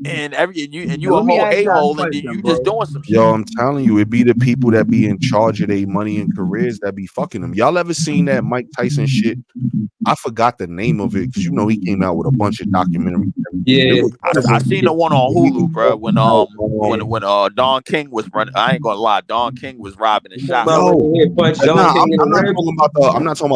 and Now, you a let me whole ask a y'all a hole, and question, you just bro. doing some Yo, shit. I'm telling you, it be the people that be in charge of their money and careers that be fucking them. Y'all ever seen that Mike Tyson shit? I forgot the name of it because you know he came out with a bunch of documentaries and everything. It Yeah, was one of I them seen yeah, the one on where he was Hulu, bro. talking about When Don King was running, I ain't gonna lie, Don King was robbing the you talking shop. about when yo. they hit punch Don Nah, King in the I'm not ribs? talking about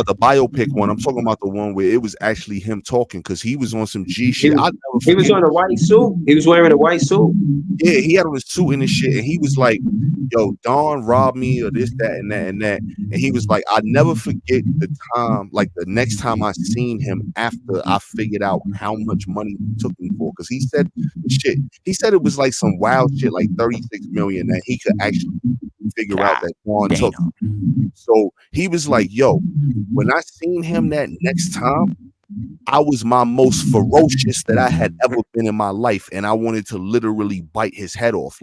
the biopic one. I'm talking about the one where it was actually him talking because he was on some G He shit. was I'll never he was forget. on a white suit. He was wearing a white suit. Yeah, he had on his suit and his shit, and he was like, "Yo, Don robbed me or this, that, and that, and that." And he was like, "I never forget the time, like the next time I seen him after I figured out how much money he took me for." Because he said the shit. He said it was like some wild shit, like 36 million that he could actually figure out God that Don damn. took. So he was like, "Yo, when I seen him that next time." I was my most ferocious that I had ever been in my life, and I wanted to literally bite his head off.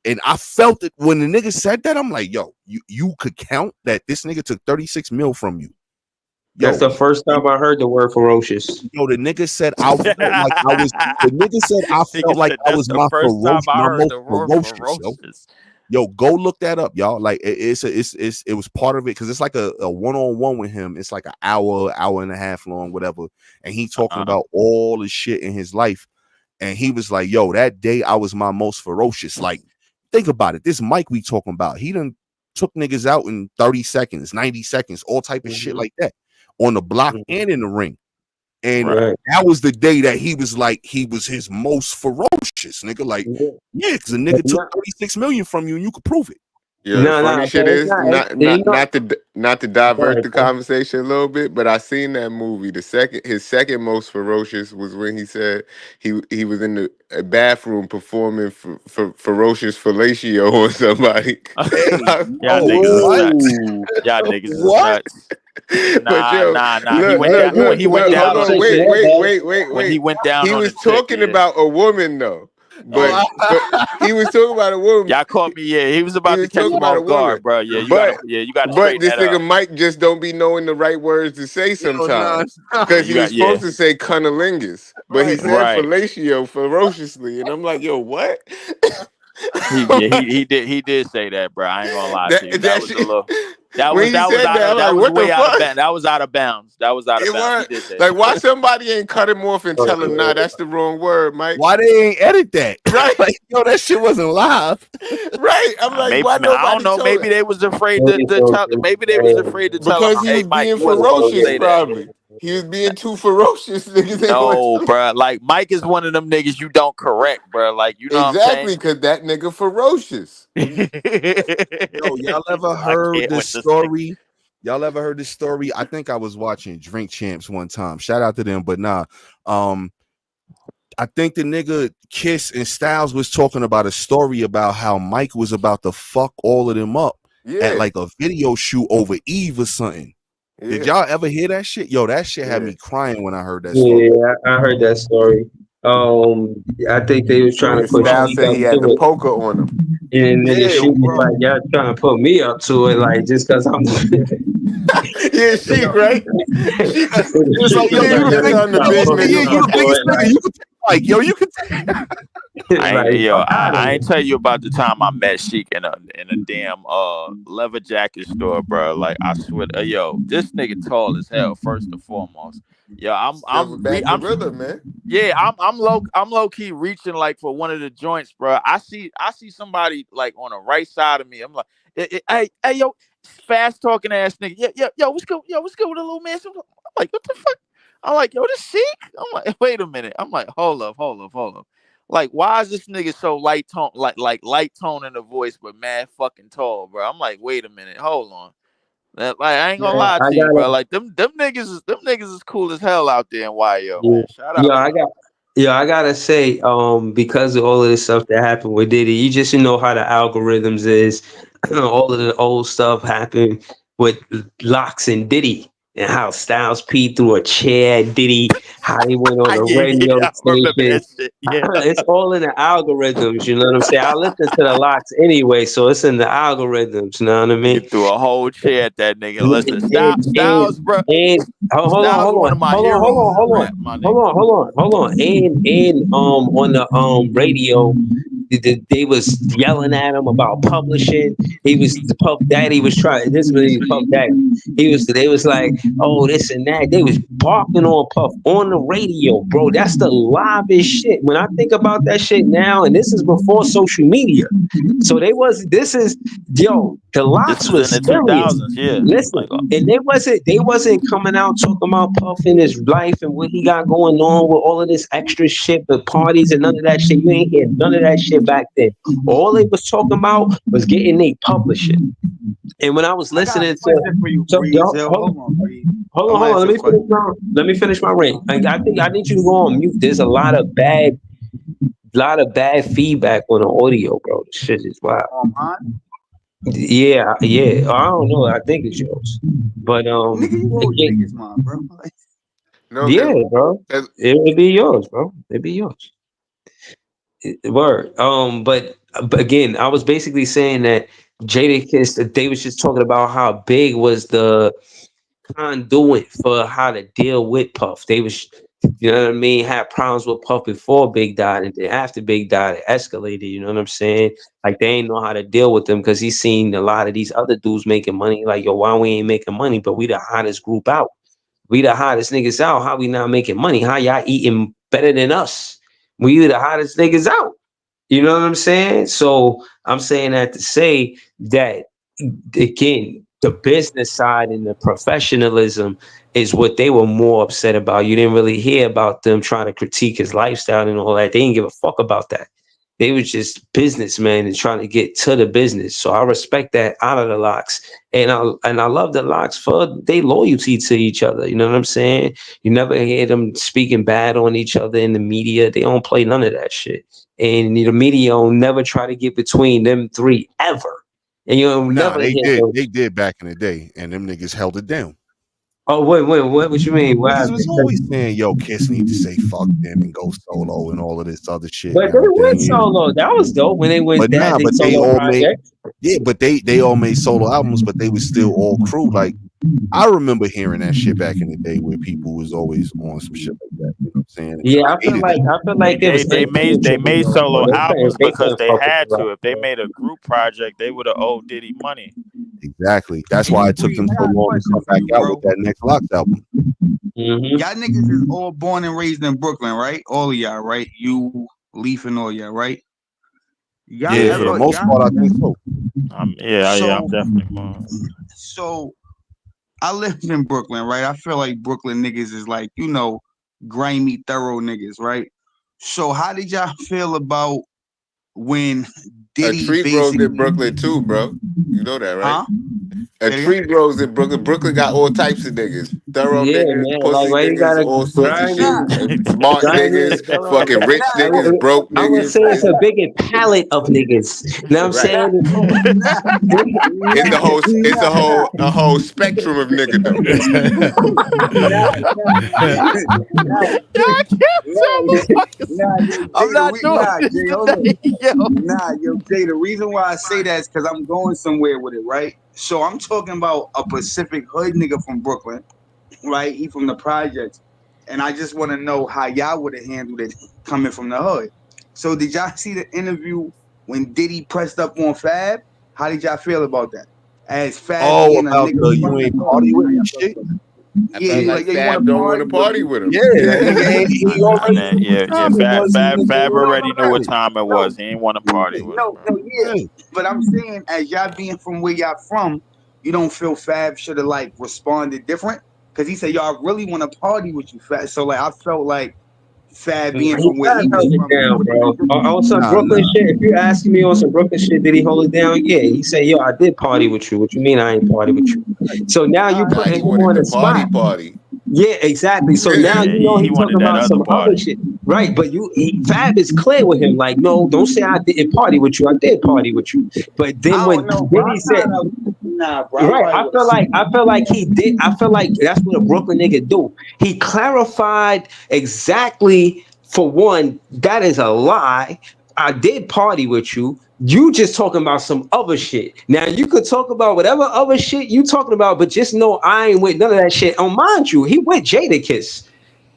And I felt it when the nigga said that. I'm like, yo, you could count that this nigga took 36 mil from you. That's Yo, the first time I heard the word ferocious. the nigga said I felt like I was the nigga said I felt Nigga like said I that's was the first time I my heard most the word ferocious, yo. ferocious. Yo, go look that up, y'all. Like it was part of it because it's like a one-on-one with him. It's like an hour and a half long, whatever. And he talking Uh-uh. about all the shit in his life. And he was like, yo, that day I was my most ferocious. Like, think about it. This Mike we talking about, he done took niggas out in 30 seconds, 90 seconds, all type of shit Mhm, like that on the block mhm. and in the ring. And Right. Right. that was the day that he was like, he was his most ferocious, nigga. Like, Yeah. yeah, because a nigga took No, 36 million from you and you could prove it. Yo, the no, funny no, but shit it's is not. You not know, not to go divert ahead, the bro. conversation a little bit, but I seen that movie. His second most ferocious was when he said he was in the bathroom performing for ferocious fellatio on somebody. Hey, Y'all yo, niggas is what? nuts. Whoa. Y'all niggas is What? nuts. But yo, Nah. He went down Hey, when he went the hold down on on, the conversation wait, chick. there, wait, man. wait, wait, When he wait. went down He on was the chick, talking yeah. about a woman though, but Oh, but he was talking about a woman. Y'all caught me. Yeah, he was He about to was catch talking him about a off woman, guard, bro. Yeah, but you gotta but straighten this that nigga up. Mike just don't be knowing the right words to say yo, nah. sometimes because he was supposed Yeah. to say cunnilingus, but he Right. said Right. fellatio ferociously, and I'm like, yo, what? He did say that, bro. I ain't gonna lie to you. That that was a shit little. That When was he that was said out that, of I'm like, that was what the way out of fuck? bounds. That was out of bounds. That was out of It bounds. He was did say like, that. why somebody ain't cut him off and tell him, nah, that's the wrong word, Mike. Why they ain't edit that? Right, Like, yo, that shit wasn't live. right. I'm like, Maybe why I don't nobody know. told Maybe him? they was afraid Maybe to so, tell. Maybe they was afraid to tell him, Because he "Hey, was Mike, being you wasn't supposed to ferocious, say that." probably. He was being too ferocious. Niggas ain't want No, to. bro. Like Mike is one of them niggas you don't correct, bro. Like you know what I'm Exactly, saying? because that nigga ferocious. Yo, y'all He ever said, I heard can't the with this nigga. story? Y'all ever heard this story? I think I was watching Drink Champs one time. Shout out to them, but nah. Um, I think the nigga Kiss and Styles was talking about a story about how Mike was about to fuck all of them up at Yeah, like a video shoot over Eve or something. Did yeah, y'all ever hear that shit? Yo, that shit had yeah. me crying when I heard that story. yeah, I heard that story. I think they was trying to When push Styles Sheik said up he had the to it, poker on him. and then Yeah, Sheik Yo, was bro. like, "Y'all trying to put me up to it, like just because I'm." Yeah, Sheik, right? Sheik, it's like, yo, Sheik was you Sheik like, the just "Y'all biggest on the trying to nigga. put business me Yeah, up you shit. the to biggest it, nigga. You can take like, yo, you can take like Yo, fuck out of I here. ain't tell you about the time I met Sheik in a damn leather jacket store, bro. Like I swear, yo, this nigga tall as hell. First and foremost, yo, Silverback I'm gorilla, man. yeah, I'm low key reaching like for one of the joints, bro. I see somebody like on the right side of me. I'm like, hey, yo, fast talking ass nigga. Yeah, yo, what's good? Yo, what's good with the little man? I'm like, what the fuck? I'm like, yo, this Sheik? I'm like, wait a minute. I'm like, hold up. Like, why is this nigga so light tone, like light tone in the voice, but mad fucking tall, bro? I'm like, wait a minute, hold on. Like, I ain't gonna Yeah, lie I to you, gotta. bro. Like them niggas is cool as hell out there in YO, Yeah, man. Shout out yeah, to I them. got. Yeah, I gotta say, because of all of this stuff that happened with Diddy, you just know how the algorithms is. All of the old stuff happened with Locks and Diddy, and how Styles peed through a chair at Diddy, how he went on the Yeah, radio I remember station. that shit. Yeah, It's all in the algorithms, you know what I'm saying? I listen to the Locks anyway, so it's in the algorithms, you know what I nigga mean? threw a whole chair at that nigga. And Listen, Styles, bro. hold on, Styles, hold one on, of my hold on, hold heroes on, in hold on, rap, my hold nigga. on, hold on, hold on. And on the radio, they was yelling at him about publishing. He was the Puff Daddy was trying. This was Puff Daddy. They was like, oh, this and that. They was barking on Puff on the radio, bro. That's the livest shit. When I think about that shit now, and this is before social media. So they was this is yo, the This locks is in was the serious. 2000s. Yeah, Listen, like and they wasn't coming out talking about Puff and his life and what he got going on with all of this extra shit, the parties and none of that shit. You ain't hear none of that shit back then. All they was talking about was getting they publishing. And when I was I got a listening question for you, to yo, Breeze Hill. Hold on, Breeze. I'm gonna hold on, ask you a question. let me finish my ring. I think I need you to go on mute. There's a lot of bad feedback on the audio, bro. This shit is wild. Mine? Yeah, yeah. I don't know. I think it's yours, but Nigga, you always again, think it's mine, bro. Like, No, yeah, bro. cause It would be yours, bro. It'd be yours. Word. But again, I was basically saying that Jadakiss, that they was just talking about how big was the conduit for how to deal with Puff. They was, you know what I mean, had problems with Puff before Big died, and then after Big died, it escalated. You know what I'm saying? Like they ain't know how to deal with them because he's seen a lot of these other dudes making money. Like, yo, why we ain't making money? But we the hottest group out. We the hottest niggas out. How we not making money? How y'all eating better than us? We the hottest niggas out. You know what I'm saying? So I'm saying that to say that again, the business side and the professionalism is what they were more upset about. You didn't really hear about them trying to critique his lifestyle and all that. They didn't give a fuck about that. They were just businessmen and trying to get to the business. So I respect that out of the locks. And I love the locks for their loyalty to each other. You know what I'm saying? You never hear them speaking bad on each other in the media. They don't play none of that shit. And the media will never try to get between them three ever. And you'll Nah, never they hear did. them. They did back in the day, and them niggas held it down. Oh, wait, what you mean? What Niggas happened? was always saying, "Yo, Kiss need to say fuck them and go solo and all of this other shit But and they everything." went solo. That was dope when they But went nah, that they but they solo all made project. yeah, but they all made solo albums, but they was still all crew. Like I remember hearing that shit back in the day where people was always on some shit like that. You know what I'm saying? And Yeah, I hated it. I feel like it was They impenetrable made though, bro. solo albums They because couldn't they fuck with the had rock, to. If they bro. made a group project, they would have owed Diddy money. Exactly. That's why it took Breeze, them I so got a long to question come for back you, out with bro. that next Locks album. Mm-hmm. Y'all niggas is all born and raised in Brooklyn, right? All of y'all, right? You, Leaf, and all y'all, right? Y'all Yeah, for the ever, Yeah. most y'all, part, I think so. Yeah, I'm so, definitely more. so I live in Brooklyn, right? I feel like Brooklyn niggas is like, grimy, thorough niggas, right? So how did y'all feel about when A Diddy tree grows in basically, Brooklyn too, bro. You know that, right? huh? A Say it again? tree grows in Brooklyn. Brooklyn got all types of niggas. Thorough Yeah, niggas, man. Like, pussy why you niggas, gotta all sorts of grimy, shit. Nah, Smart grimy niggas, and thorough? fucking rich nah, niggas, broke I would niggas. say it's a bigger palette of niggas. You know what I'm Right. nah, saying? nah, It's nah, a whole it's nah, a nah, whole a whole spectrum of niggadom. nah, nah, Y'all can't tell nah, motherfuckers. nah, yo, I'm Jay, not doing nah, this Jay, hold on. today, yo. Nah, yo, Jay, the reason why I say that is because I'm going somewhere with it, right? So I'm talking about a Pacific Hood nigga from Brooklyn, right? He from the projects. And I just want to know how y'all would have handled it coming from the hood. So did y'all see the interview when Diddy pressed up on Fab? How did y'all feel about that? As Fab Oh, being a about nigga the from you the ain't hood, party with how me y'all feel shit. about that? I Yeah, felt he was like like, "Yo, you want Fab to don't want to party with party me?" with him. Yeah, that nigga ain't he already Nah, knew what yeah. time it was. He was Fab No, already no, knew what no, ready. time it was. no. He didn't want to party with him, No, bro. no, yeah. Yeah. But I'm saying, as y'all being from where y'all from, you don't feel Fab should have like responded different? Because he said, y'all really want to party with you, Fab. So like I felt like Fab being He from where Fab he was held it from, he down, put bro. niggas on. On some Nah, Brooklyn shit, if you asking me on some Brooklyn shit, did he hold it down? Yeah. He said, yo, I did party with you. What you mean I ain't party with you? So now All you right. Nah, putting he him wanted on the the spot. party. Yeah, exactly. So now Yeah, you know he he talking wanted that about other some other party. shit. Right, but Fab is clear with him, like, no, don't say I didn't party with you. I did party with you. But then I when don't know, bro. Diddy said, Nah, bro. I right, probably I would have feel said like I feel like he did. I feel like that's what a Brooklyn nigga do. He clarified exactly for one, that is a lie. I did party with you. You just talking about some other shit. Now you could talk about whatever other shit you talking about, but just know I ain't with none of that shit. Oh, mind you, he with Jadakiss.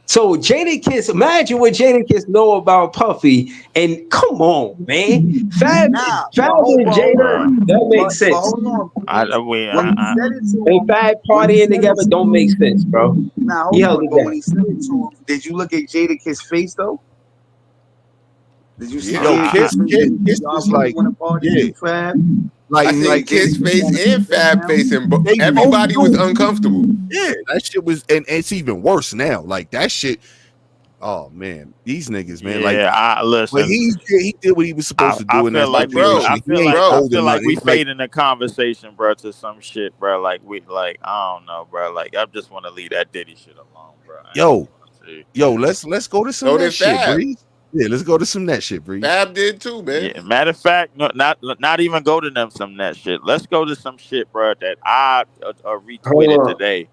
So Jadakiss, imagine what Jadakiss know about Puffy, and come on, man, nah, Fab and but hold Jada, Bruh. on. that makes But sense. hold on, I, please. I, we, When he I, said it to They him, Fab when he partying said it together to don't him, make sense, bro. nah, He hold held on. it But when he down. said it to him, did you look at Jadakiss' face though? Did you see Yeah. Yo, Jadakiss' Kiss, face Kiss, when he said, Kiss "Y'all was really like, want to party with yeah, you, Fab?" I like, And seen then like Kiss Jadakiss face kind of and put that Fab down. face, and they both everybody was do. uncomfortable. Yeah, that shit was, and it's even worse now. Like that shit. Oh man, these niggas, man. Like, yeah. I but listen. he did what he was supposed to I do in that feel But like we, situation. bro, He ain't I bro, holding feel like we nothing. Like, fade in the conversation, bro, to some shit, bro. Like we, like I don't know, bro. Like I just want to leave that Diddy shit alone, bro. I ain't yo, gonna say, yo, let's go to some so net did shit, Fab. Breeze. Yeah, let's go to some net shit, Breeze. Fab did too, man. yeah. Matter of fact, no, not even go to them some that shit. Let's go to some shit, bro, that I retweeted Hold on. today.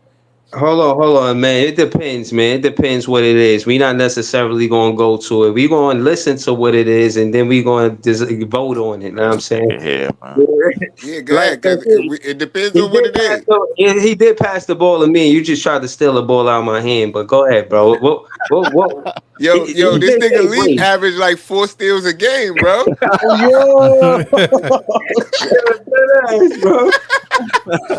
Hold on, man. It depends, man. It depends what it is. We not necessarily gonna go to it. We gonna listen to what it is, and then we gonna just vote on it. Know what I'm This saying? nigga here, man. Yeah, go Like, ahead, because it depends he on what did it pass is. he did pass the ball to me. You just tried to steal the ball out of my hand. But go ahead, bro. What? Yo, He this did nigga say Leaf wait. averaged like 4 steals a game, bro. Yo, Yeah, that ass, bro.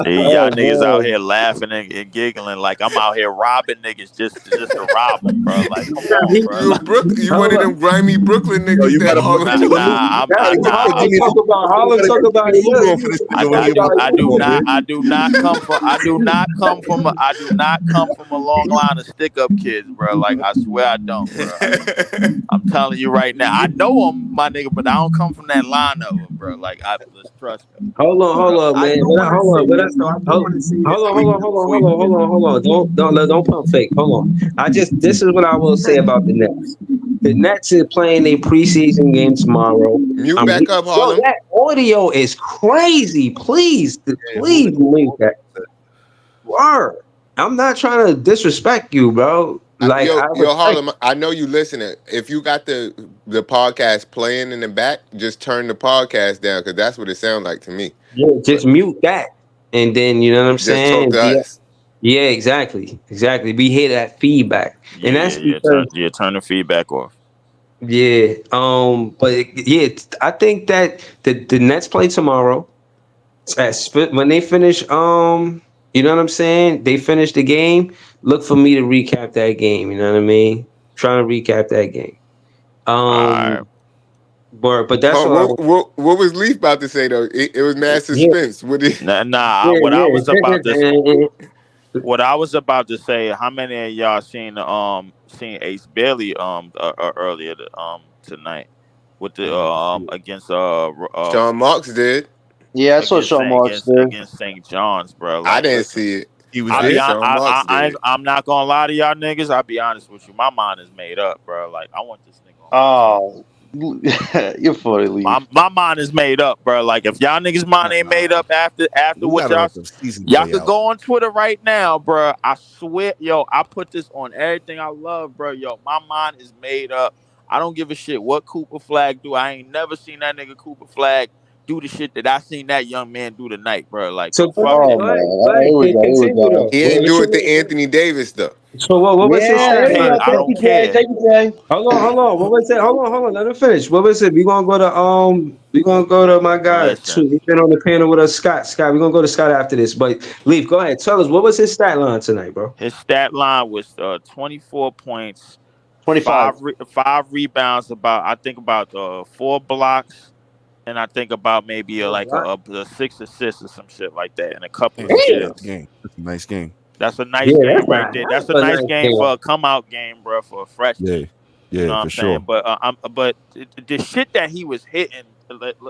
See, y'all Oh niggas out man. here laughing and giggling like I'm out here robbing niggas just to rob them, bro. Like, come on, bro. You a Like, You one Hold of on. them grimy Brooklyn yo, niggas you that gotta put, Harlem nah, yo, took let me, over. nah, you gotta, Harlem give me talk about you gotta give me the mood on for this nigga when we get more comfortable, man. I do not come from a long line of stick up kids, bro. Like, I swear I don't, bro. I'm telling you right now. I know them, my nigga, but I don't come from that line of them, bro. Like, let's trust me. Hold on, I man. do want to Hold say on, this, though. I do want to say this, Breezy, before you get. hold on. Don't pump fake. Hold on. This is what I will say about the Nets. The Nets is playing a preseason game tomorrow. Mute back up, Yo, Harlem. that audio is crazy. Yeah, move Please it. mute that. Word. I'm not trying to disrespect you, bro. Like I Yo, respect. Harlem. I know you listening. If you got the podcast playing in the back, just turn the podcast down because that's what it sounds like to me. Yeah, But just mute that, and then you know what I'm just talk saying. to Yeah, us. yeah, exactly. We hear that feedback, and that's because Turn the feedback off. yeah. But yeah, I think that the Nets play tomorrow. When they finish, you know what I'm saying? They finish the game. Look for me to recap that game. You know what I mean? Trying to recap that game. All right. Um, but that's Huh, all I what, want. what what was Leaf about to say though? It was mad Yeah, suspense. What did Nah. yeah, yeah. What I was about to say. How many of y'all seen Ace Bailey earlier tonight with the I didn't see it. against Sean Marks did? Yeah, I saw Sean Marks there. against St. John's, bro. I Like, didn't listen. see it, He was I'll but be there. on. Sean Marks did. I'm not gonna lie to y'all niggas. I'll be honest with you. My mind is made up, bro. Like, I want this nigga on my team. Oh, you're funny, Leaf. My mind is made up, bro. Like, if y'all niggas mind ain't Nah, made up after we what gotta y'all let the season y'all play could out. go on Twitter right now, bro. I swear, yo, I put this on everything I love, bro. Yo, my mind is made up. I don't give a shit what Cooper Flag do. I ain't never seen that nigga Cooper Flag do the shit that I seen that young man do tonight, bro. Like, So fuck Oh it. man, go ahead, here we go. Here we continue go. though. He ain't do it to Anthony Davis though. So what was his I Yeah, don't stat there we care. line? go. I Thank don't you, Jay. care. Thank you, Jay. Hold on. What was it? Hold on. Let him finish. What was it? We gonna go to my guy Listen, too. He's been on the panel with us, Scott. Scott, we're gonna go to Scott after this. But Leaf, go ahead. Tell us what was his stat line tonight, bro? his stat line was 24 points, 25. five rebounds, about 4 blocks, and I think about maybe Four like blocks. a 6 assists or some shit like that, and a couple of Damn, that's a Damn. nice steals. game. That's a nice game. That's a Yeah, nice game that's a right there. hell That's a of a nice nice game game. for a come out game, bro, for a freshman. Yeah, You know yeah, what for I'm saying? sure. But the shit that he was hitting,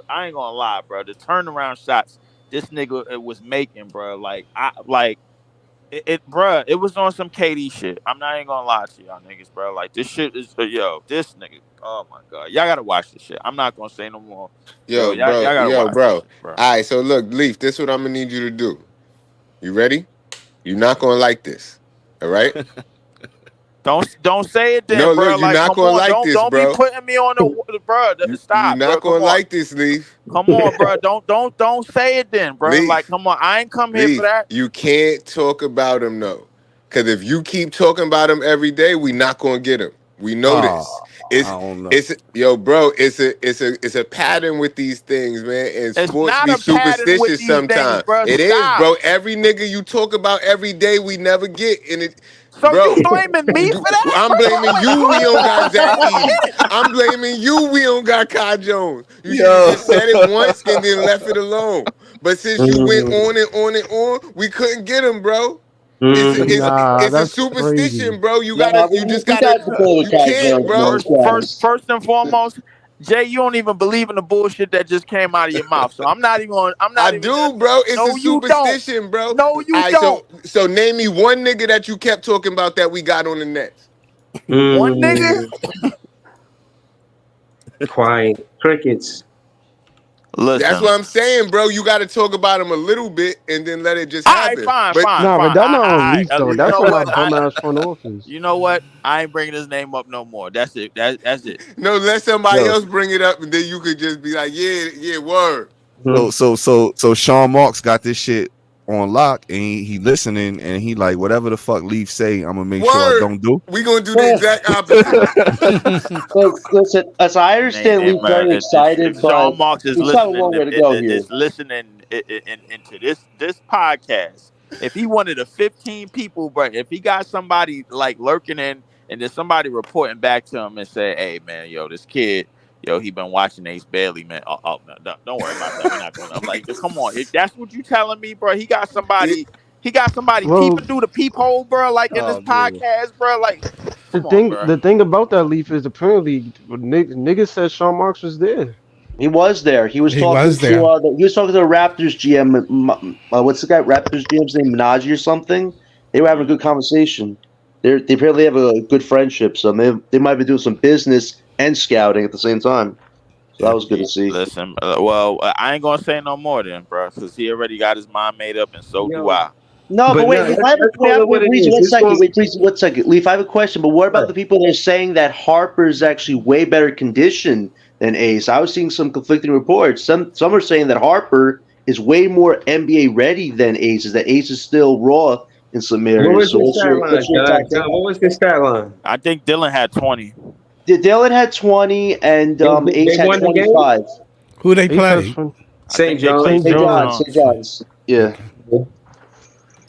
I ain't gonna lie, bro. The turnaround shots this nigga was making, bro. Like bruh, it was on some KD shit. I'm not even gonna lie to y'all niggas, bro. Like, this shit is, this nigga. Oh my god, y'all gotta watch this shit. I'm not gonna say no more. Yo, y'all gotta Yo, watch this bro. shit, bro. All right, so look, Leaf, this is what I'm gonna need you to do. You ready? You're not gonna like this. All right? Don't say it No, then, look, bro. you're Like, not come gonna on, like this, don't be bro. putting me on the bro. You're Stop, bro. not Come gonna on, like this, Leaf. come on, bro. Don't say it then, bro. Like, Leaf. come on. I ain't come here for Leaf. that. You can't talk about him though. Cause if you keep talking about him every day, we not gonna get him. We know this. Oh, It's I don't know. it's yo, bro. It's a pattern with these things, man. And It's sports not be a pattern with superstitious these things, sometimes. bro. It is, Stop. bro. Every nigga you talk about every day, we never get. And it, So you bro. blaming me for that, I'm bro? blaming Wait, you. We hold don't on. got Zach Let me Edey. get it. I'm blaming you. We don't got Kai Jones. You should have Yo, just said it once and then left it alone. But since you went Mm, on and on and on, we couldn't get him, bro. It's mm, it's Nah, it's a that's crazy. superstition, bro. Nah, You just we got gotta, to play with you Kai can't, Jones, man. bro. Travis. First and foremost, Jay, you don't even believe in the bullshit that just came out of your mouth. So I'm I not even gonna. do, bro. It's a No, you don't. superstition, bro. All No, you right, don't. so name me one nigga that you kept talking about that we got on the Nets. One nigga. mm. Quiet crickets. That's Listen. what I'm saying, bro. You got to talk about him a little bit and then let it just All right, happen. fine, But fine, Nah, but fine. that's not on Leaf though. You That's know on my what? bum ass front office. You know what? I ain't bringing his name up no more. That's it. That's it. no, let somebody Yo. else bring it up, and then you could just be like, yeah, yeah, word, so Mm. so so so Sean Marks got this shit on lock, and he listening, and he like whatever the fuck Leaf say, I'm gonna make sure I word. don't do. We gonna do the exact opposite. But listen, as I understand, Name, Lee's very if excited, but Sean Marks is we still have a listening, long way to go here. is listening into this podcast. If he one of the 15 people, but if he got somebody like lurking in, and there's somebody reporting back to him and say, "Hey, man, yo, this kid, yo, he been watching Ace Bailey, man." Oh, no, don't worry about that. We're not gonna like. Come on, if that's what you telling me, bro. He got It- somebody. He got somebody Well, peeping through the peephole, bro. Like in this Oh man, podcast, bro. Like, the come on, thing bro. the thing about that Leaf is apparently niggas said Sean Marks was there. He was there. He was He talking was to there. he was talking to the Raptors GM. What's the guy? Raptors GM's name, Minaj or something. They were having a Mm. good conversation. They apparently have a good friendship, so they might be doing some business and scouting at the same time. So that yeah. was good to see. Listen, well, I ain't gonna say no more then, bro, because he already got his mind made up, and so do Yo. I. No, but But wait, no, Leaf, I have a, let's wait, call it what it Breezy, is. one It's second. going to Wait, Breezy, one second. Leaf, I have a question, but what about the people that are saying that Harper's actually way better condition than Ace? I was seeing some conflicting reports. Some are saying that Harper is way more NBA ready than Ace, is that Ace is still raw in some what areas. was So his stat line, what's your John? attack take? John, what was his stat line? I think Dylan had 20. Dylan had 20 and They Ace had won the game? 25. Who they Ace has play? fun. I St. think they John. play St. St. St. John's, John's. St. John's. John's. Yeah. Okay. Yeah.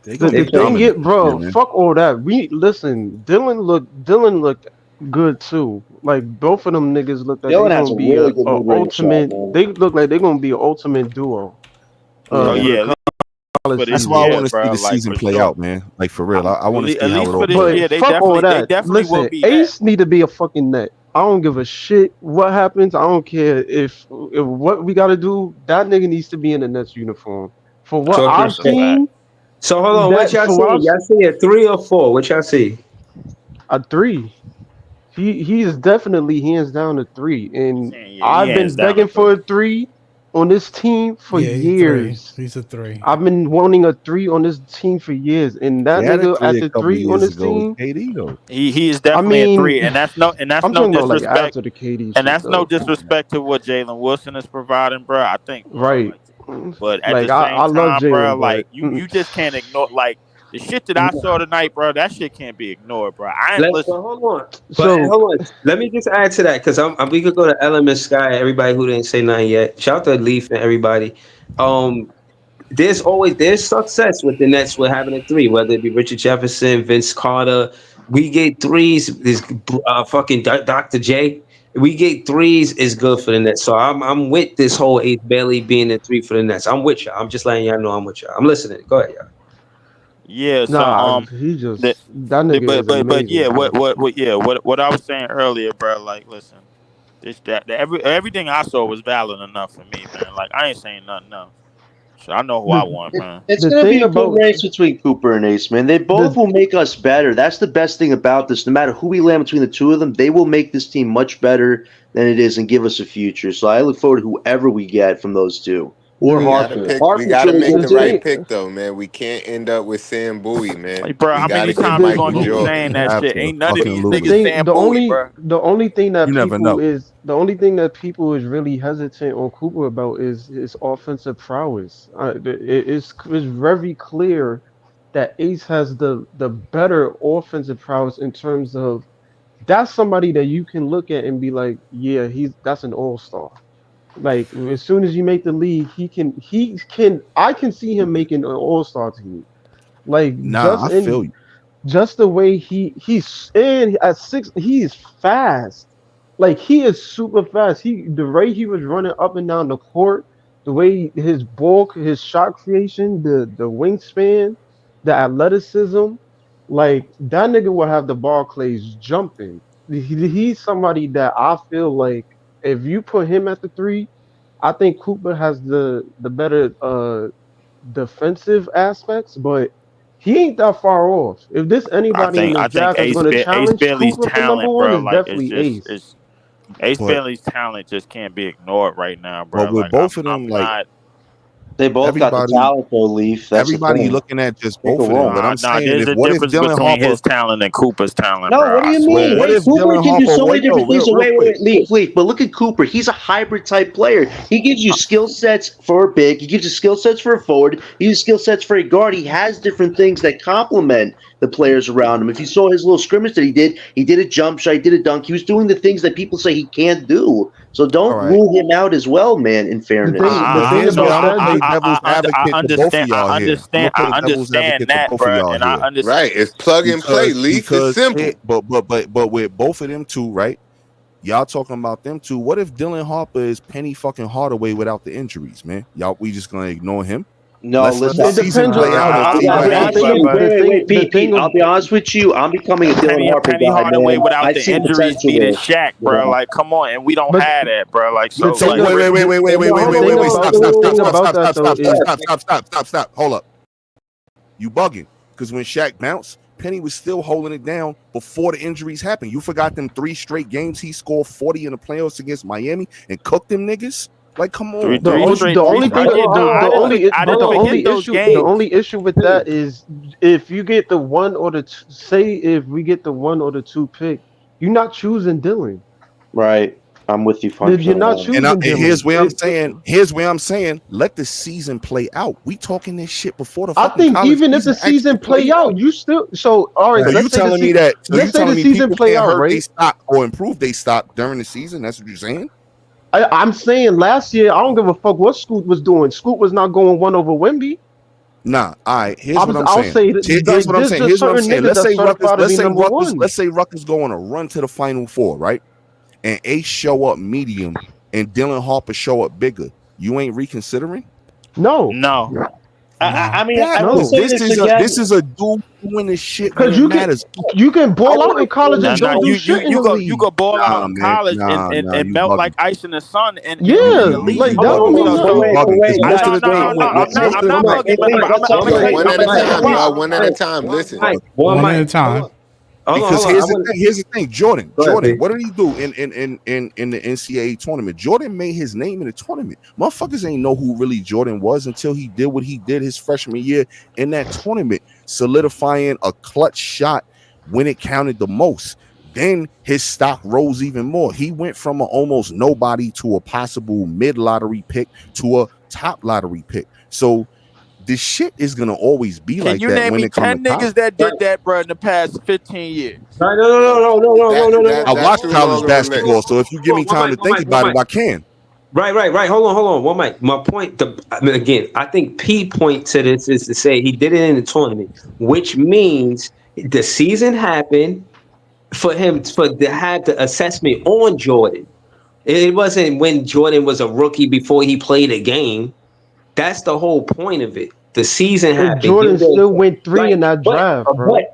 They The gonna They the be play. thing is, dominant this year, bro, man. fuck all that. We listen. Dylan looked good too. Like both of them niggas look like they Dylan has gonna a be really a good mid-range shot, ultimate. man. They look like they're gonna be an ultimate duo. Oh Yeah. For the yeah, at least college for That's this why I season. year, want to see bro. the Like season for play sure. out, man. Like for real, I want to see At how it least all for this plays. But year, fuck all they that. definitely will Listen, be that. Ace need to be a fucking net. I don't give a shit what happens. I don't care if what we gotta do. That nigga needs to be in the Nets uniform. For what Talking I've That's a shit. fact. seen, So hold on, what that y'all for what see? Y'all see a 3 or 4? What y'all see? a three. He is definitely hands down a three, He's and saying, yeah, he I've hands been down a begging three. for a three on this team for Yeah, he's three. years. He's a three. I've been wanting a three on this team for years, and They that had a nigga three at a the couple of three on years this ago with team. KD though. He is I definitely a mean, three, and that's I'm no talking about like disrespect, after the KD and shit that's no though. disrespect to what Jalen Wilson is providing, bro. I think, bro, Right. like, but at the Like same I love time, bro, Jalen, like but you just can't ignore like the shit that I saw tonight, bro. That shit can't be ignored, bro. I ain't But listen. hold on. But so hold on. Let me just add to that because we could go to Element Sky. Everybody who didn't say nothing yet. Shout out to Leaf and everybody. Um, there's success with the Nets with having a three, whether it be Richard Jefferson, Vince Carter. We get threes. This fucking Dr. J. We get threes is good for the Nets. So I'm with this whole Ace Bailey being a three for the Nets. I'm with y'all. I'm just letting y'all know I'm with y'all. I'm listening. Go ahead, y'all. Yeah, so nah, he the, just that nigga is but amazing, yeah, bro. what I was saying earlier, bro. Like, listen, everything I saw was valid enough for me, man. Like, I ain't saying nothing else. So I know who I The want, man. It's the gonna be thing a good about race between Cooper and Ace, man. They both the will make us better. That's the best thing about this. No matter who we land between the two of them, they will make this team much better than it is and give us a future. So I look forward to whoever we get from those two. Or We the gotta Harper. pick. We Harper's gotta really make good the the too. right thing pick, though, man. We can't end up with Sam Bowie, man. Like, bro, We how many gotta get times we But Michael gonna you keep you Jordan. saying that have shit? to Ain't none of fucking these the lose. niggas thing Sam Bowie, bro. the only thing that You never know. people is really hesitant on Cooper about is his offensive prowess. It's very clear that Ace has the better offensive prowess in terms of that's somebody that you can look at and be like, yeah, that's an all-star. Like as soon as you make the league, he can I can see him making an all-star team. Like Nah, I feel you. just the way he's and at six he is fast. Like he is super fast. The way he was running up and down the court, the way his bulk, his shot creation, the wingspan, the athleticism, like that nigga will have the ball plays jumping. He's somebody that I feel like if you put him at the three, I think Cooper has the better defensive aspects, but he ain't that far off. If there's anybody in I this think draft that's going to Ace challenge Bailey's Cooper for number talent, one, bro. is Like, definitely Ace. it's Ace But Bailey's talent just can't be ignored right now, but bro. with Like, both of them, I'm like not. They both got the everybody talent though, Leaf. That's the everybody thing. looking at just Can't go both of them. wrong. But I'm Nah. saying There's if a what if difference Dylan between Harper his talent and Cooper's talent, No, bro. what do I you but mean? swear. what Wait, if Cooper Dylan can do Harper so many wait no different things. So real quick. wait, Leaf, Leaf. But look at Cooper. He's a hybrid type player. He gives you skill sets for a big. He gives you skill sets for a forward. He gives skill sets for a guard. He has different things that complement the players around him. If you saw his little scrimmage that he did a jump shot, he did a dunk. He was doing the things that people say he can't do. So All don't right. rule him out as well, man. In fairness. But The thing here's No, where about I'm gonna that, play devil's I advocate to both of understand. y'all here. I'm gonna I play devil's understand advocate to that, both of bro. y'all And I here. understand. Right. It's plug and play. Leaf is Because simple. but with both of them two, right? Y'all talking about them two. What if Dylan Harper is Penny fucking Hardaway without the injuries, man? Y'all, we just gonna ignore him? No, Let's let listen. the it season depends play on. out and I'll see be, I, I'll what be the honest with happens. you. thing, Wait, the wait, thing, wait, the Pete, thing Pete. of I'll be honest with you. I'm becoming a Dylan Harper Penny guy, Hardaway man. without I the see injuries potential needed there. Shaq, bro. Yeah. Like, come on, and we don't but have that, bro. Like, the so, thing like, of So No, hold on, thing wait, wait, about wait, the wait, wait, thing wait. about that though is stop. Hold up. You bugging. Because when Shaq bounced, Penny was still holding it down before the injuries happened. You forgot them 3 straight games he scored 40 in the playoffs against Miami and cooked them niggas? Like, come three, on, the three bro. only straight, the three. only thing I Hold did on, no, hold on, I hold didn't on. forget. I the didn't Hold on. forget only those issue the games. only issue with that is if you get the one or the two, say if we get the one or the two pick, you're not choosing Dylan. Right. I'm with you You're 100% not on And, choosing here's Dylan. where I'm saying, let the season play out. We talking this shit before the I fucking think college even if the season actually season play play out, out. you still so all right. So you telling me Let's say the people season play can't out, hurt they right? stock or improve they stock during the season? That's what you're saying? I'm saying last year, I don't give a fuck what Scoot was doing. Scoot was not going one over Wimby. Nah, all right. Here's what I'm I'll saying. say that Here's what I'm there's saying. just Here's what I'm certain saying. niggas Let's that's say Ruckus. certified to be number one. Let's say Ruckus go on a run to the Final Four, right? And Ace show up medium, and Dylan Harper show up bigger. You ain't reconsidering? No, No, I No. mean, I That will no, say this this is again. a dude doing this shit when because it matters. you can I ball out in like college nah, and Dylan nah. don't do You you shit in you the go you league. go ball out Nah, in man. college and, Nah, and, nah, and you melt bugging. like ice in the sun in Yeah, the like league. that Hold on, don't hold mean on, But nothing. You wait, but bugging. Because wait, most of Doc. the No, time, no, no. I'm not. most I'm of the not one time, mic, bugging. one But mic, I'm one gonna tell mic, you. One I'm at gonna a one tell mic, you time, one mic, why. y'all. One at a time. Listen. one bugging. One at a mic. time. Hold on, Because hold on. I want. here's the thing, Jordan. Go ahead, Jordan, B. what did he do in the NCAA tournament? Jordan made his name in the tournament. Motherfuckers ain't know who really Jordan was until he did what he did his freshman year in that tournament, solidifying a clutch shot when it counted the most. Then his stock rose even more. He went from an almost nobody to a possible mid lottery pick to a top lottery pick. So this shit is gonna always be Can like you that name when me it comes to 10 college. niggas that Right, did that, bro, in the past 15 years? right. No, no, Yeah, no, no, no, no, no, that no, no, that no. I that's watch too college long of a basketball, list. so if you give Hold me on, one time to mic, one think mic, one about it, mic. I can. Right. Hold on. One mic. My point. I mean, again, I think P point to this is to say he did it in the tournament, which means the season happened for him for to have the assessment on Jordan. It wasn't when Jordan was a rookie before he played a game. That's the whole point of it. The season And happened. Jordan still You went three right, in that but draft, but bro.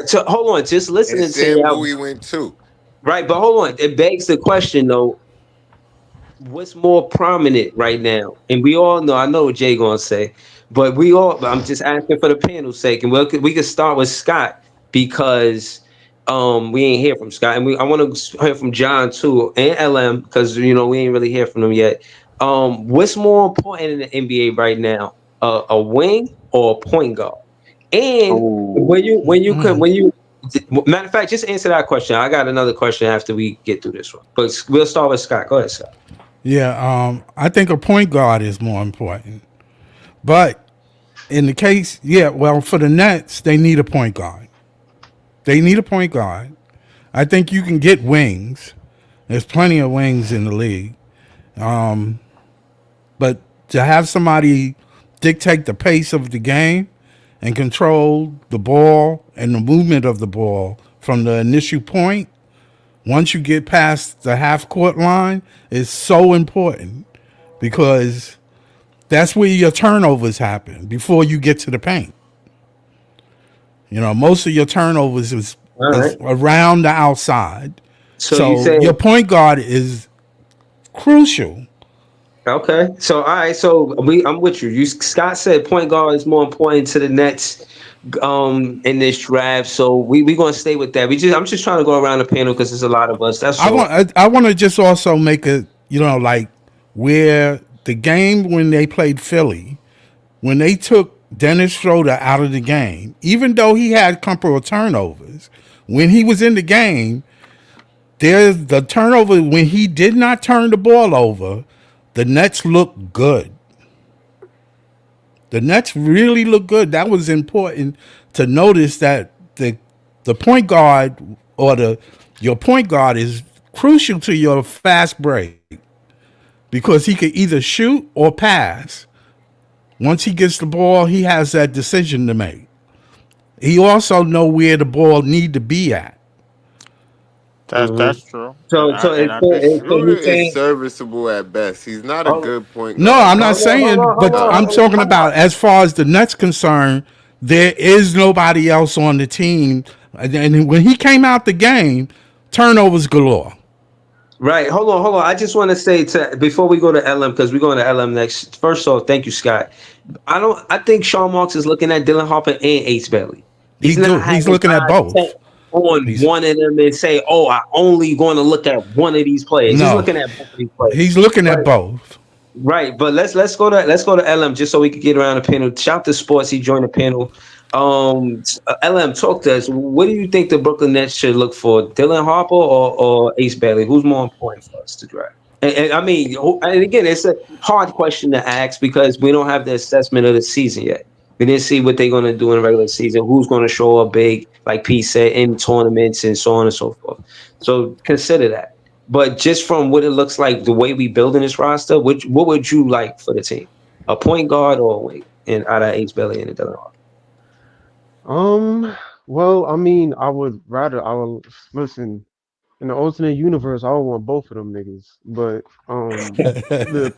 so hold on, just And listening to said you. Bowie went too. Right, but hold on. It begs the question though, what's more prominent right now? And we all know, I know what Jay gonna say, but I'm just asking for the panel's sake, and we could start with Scott because we ain't hear from Scott, and I want to hear from John too and LM because we ain't really hear from them yet. What's more important in the NBA right now, a wing or a point guard? And Oh, when you matter of fact, just answer that question. I got another question after we get through this one, but we'll start with Scott. Go ahead, Scott. Yeah, I think a point guard is more important. But in the case, yeah, well, for the Nets, they need a point guard. They need a point guard. I think you can get wings. There's plenty of wings in the league. But to have somebody dictate the pace of the game and control the ball and the movement of the ball from the initial point, once you get past the half court line, is so important because that's where your turnovers happen before you get to the paint. Most of your turnovers All is right. around the outside. So you So say your point guard is crucial. okay. So all right. So I'm with you. Scott said point guard is more important to the Nets in this draft. So we gonna stay with that. I'm just trying to go around the panel because there's a lot of us. That's all. I want to just also make it, like where the game when they played Philly, when they took Dennis Schroeder out of the game, even though he had a couple of turnovers, when he was in the game, there's the turnover when he did not turn the ball over, the Nets looked good. The Nets really look good. That was important to notice that the point guard or the your point guard is crucial to your fast break because he could either shoot or pass. Once he gets the ball, he has that decision to make. He also know where the ball need to be at. Hmm. That's true, So so and it's I so, so Schroeder he's is saying, serviceable at best. He's not a hold, good point No, guard. I'm not saying, hold but on, I'm Uh, talking time out. about as far as the Nets concerned, there is nobody else on the team. And when he came out the game, turnovers galore. Right. Hold on. I just want to say to before we go to LM because we're going to LM next. First off, thank you, Scott. I think Sean Marks is looking at Dylan Harper and Ace Bailey. He He's not do. He's having looking at eyes set both. on He's one of them and say, "Oh, I only going to look at one of these players." He's no. looking at both of these players. He's looking But at both. right, but let's go to LM just so we could get around the panel. Shout to Sports, he joined the panel. LM, talk to us. What do you think the Brooklyn Nets should look for, Dylan Harper or Ace Bailey? Who's more important for us to draft? And I mean, and again, it's a hard question to ask because we don't have the assessment of the season yet. We didn't see what they're going to do in the regular season. Who's going to show up big, like P said, in tournaments and so on and so forth. So consider that. But just from what it looks like, the way we building this roster, what would you like for the team? A point guard or a wing? And out of Ace Bailey and Dylan Harper. Um, well, I mean, I would listen. In the alternate universe, I would want both of them niggas, but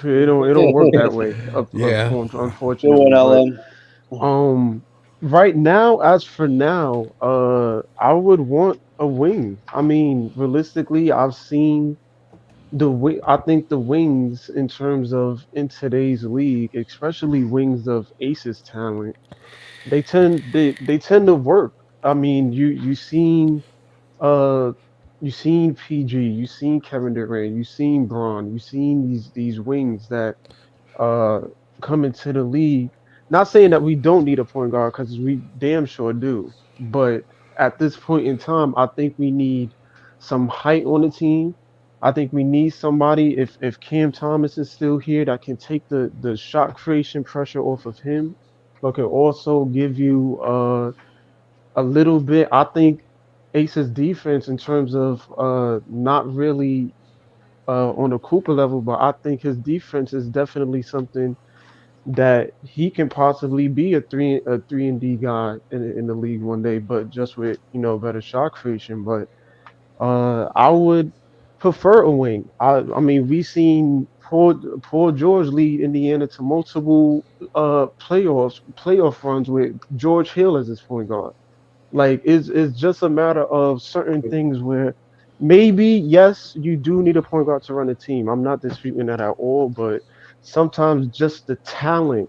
it don't work that way, Yeah. Good one, unfortunately. But LM. right now, as for now, I would want a wing. I mean, realistically, I've seen the wing. I think the wings, in terms of in today's league, especially wings of Aces talent, they tend to work. I mean, uh you seen PG, you seen Kevin Durant, you seen Braun, you seen these wings that uh come into the league. Not saying that we don't need a point guard because we damn sure do, but at this point in time, I think we need some height on the team. I think we need somebody if Cam Thomas is still here that can take the shot creation pressure off of him, but can also give you a little bit. I think Ace's defense in terms of not really on a Cooper level, but I think his defense is definitely something that he can possibly be a three and D guy in the league one day, but just with better shot creation. But I would prefer a wing. I mean we seen Paul George lead Indiana to multiple playoff runs with George Hill as his point guard. Like it's just a matter of certain things where maybe yes, you do need a point guard to run a team. I'm not disputing that at all, but sometimes just the talent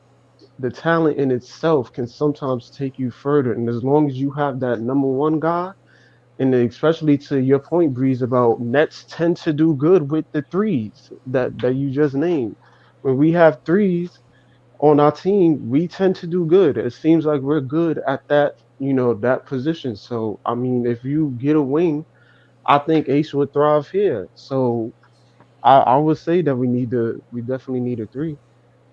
in itself can sometimes take you further. And as long as you have that number one guy, and especially to your point, Breeze, about Nets tend to do good with the threes that you just named. When we have threes on our team, we tend to do good. It seems like we're good at that position. So, I mean, if you get a wing, I think Ace would thrive here. So, I would say that we definitely need a three.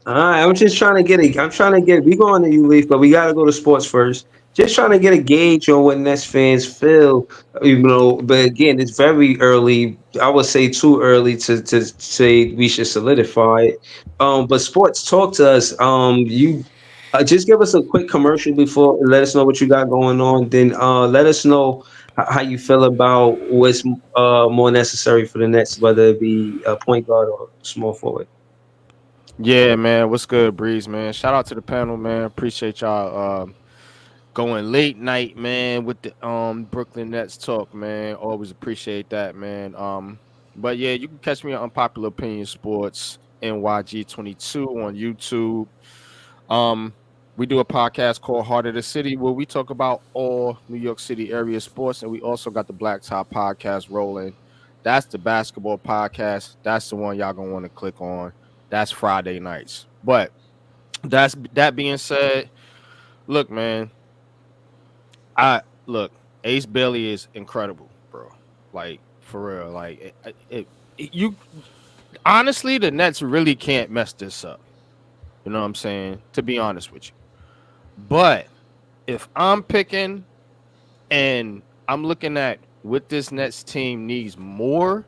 All right, I'm just trying to get a. I'm trying to get. We going to you, Leaf, but we got to go to sports first. Just trying to get a gauge on what Nets fans feel. But again, it's very early. I would say too early to say we should solidify it. But sports, talk to us. You just give us a quick commercial before. Let us know what you got going on. Then let us know how you feel about what's more necessary for the Nets, whether it be a point guard or small forward. Yeah, man. What's good, Breeze, man? Shout out to the panel, man. Appreciate y'all going late night, man, with the Brooklyn Nets talk, man. Always appreciate that, man. But yeah, you can catch me on Unpopular Opinion Sports NYG22 on YouTube. Um, we do a podcast called Heart of the City where we talk about all New York City area sports, and we also got the Black Top podcast rolling. That's the basketball podcast. That's the one y'all gonna want to click on. That's Friday nights. But that being said, look, man, I look, Ace Bailey is incredible, bro. Like for real. Like you honestly, the Nets really can't mess this up. You know what I'm saying? To be honest with you. But if I'm picking and I'm looking at what this Nets team needs more,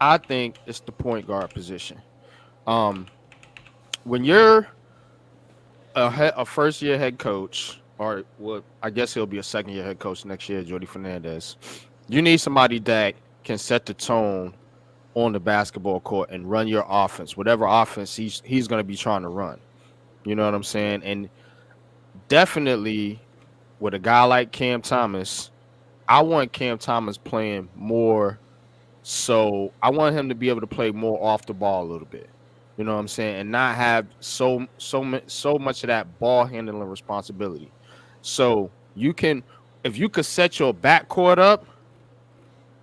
I think it's the point guard position. Um, when you're a first year head coach, or well, I guess he'll be a second year head coach next year, Jordy Fernandez. You need somebody that can set the tone on the basketball court and run your offense, whatever offense he's going to be trying to run. You know what I'm saying? And definitely with a guy like Cam Thomas, I want Cam Thomas playing more. So I want him to be able to play more off the ball a little bit. You know what I'm saying, and not have so much of that ball handling responsibility. So you can, if you could set your back court up,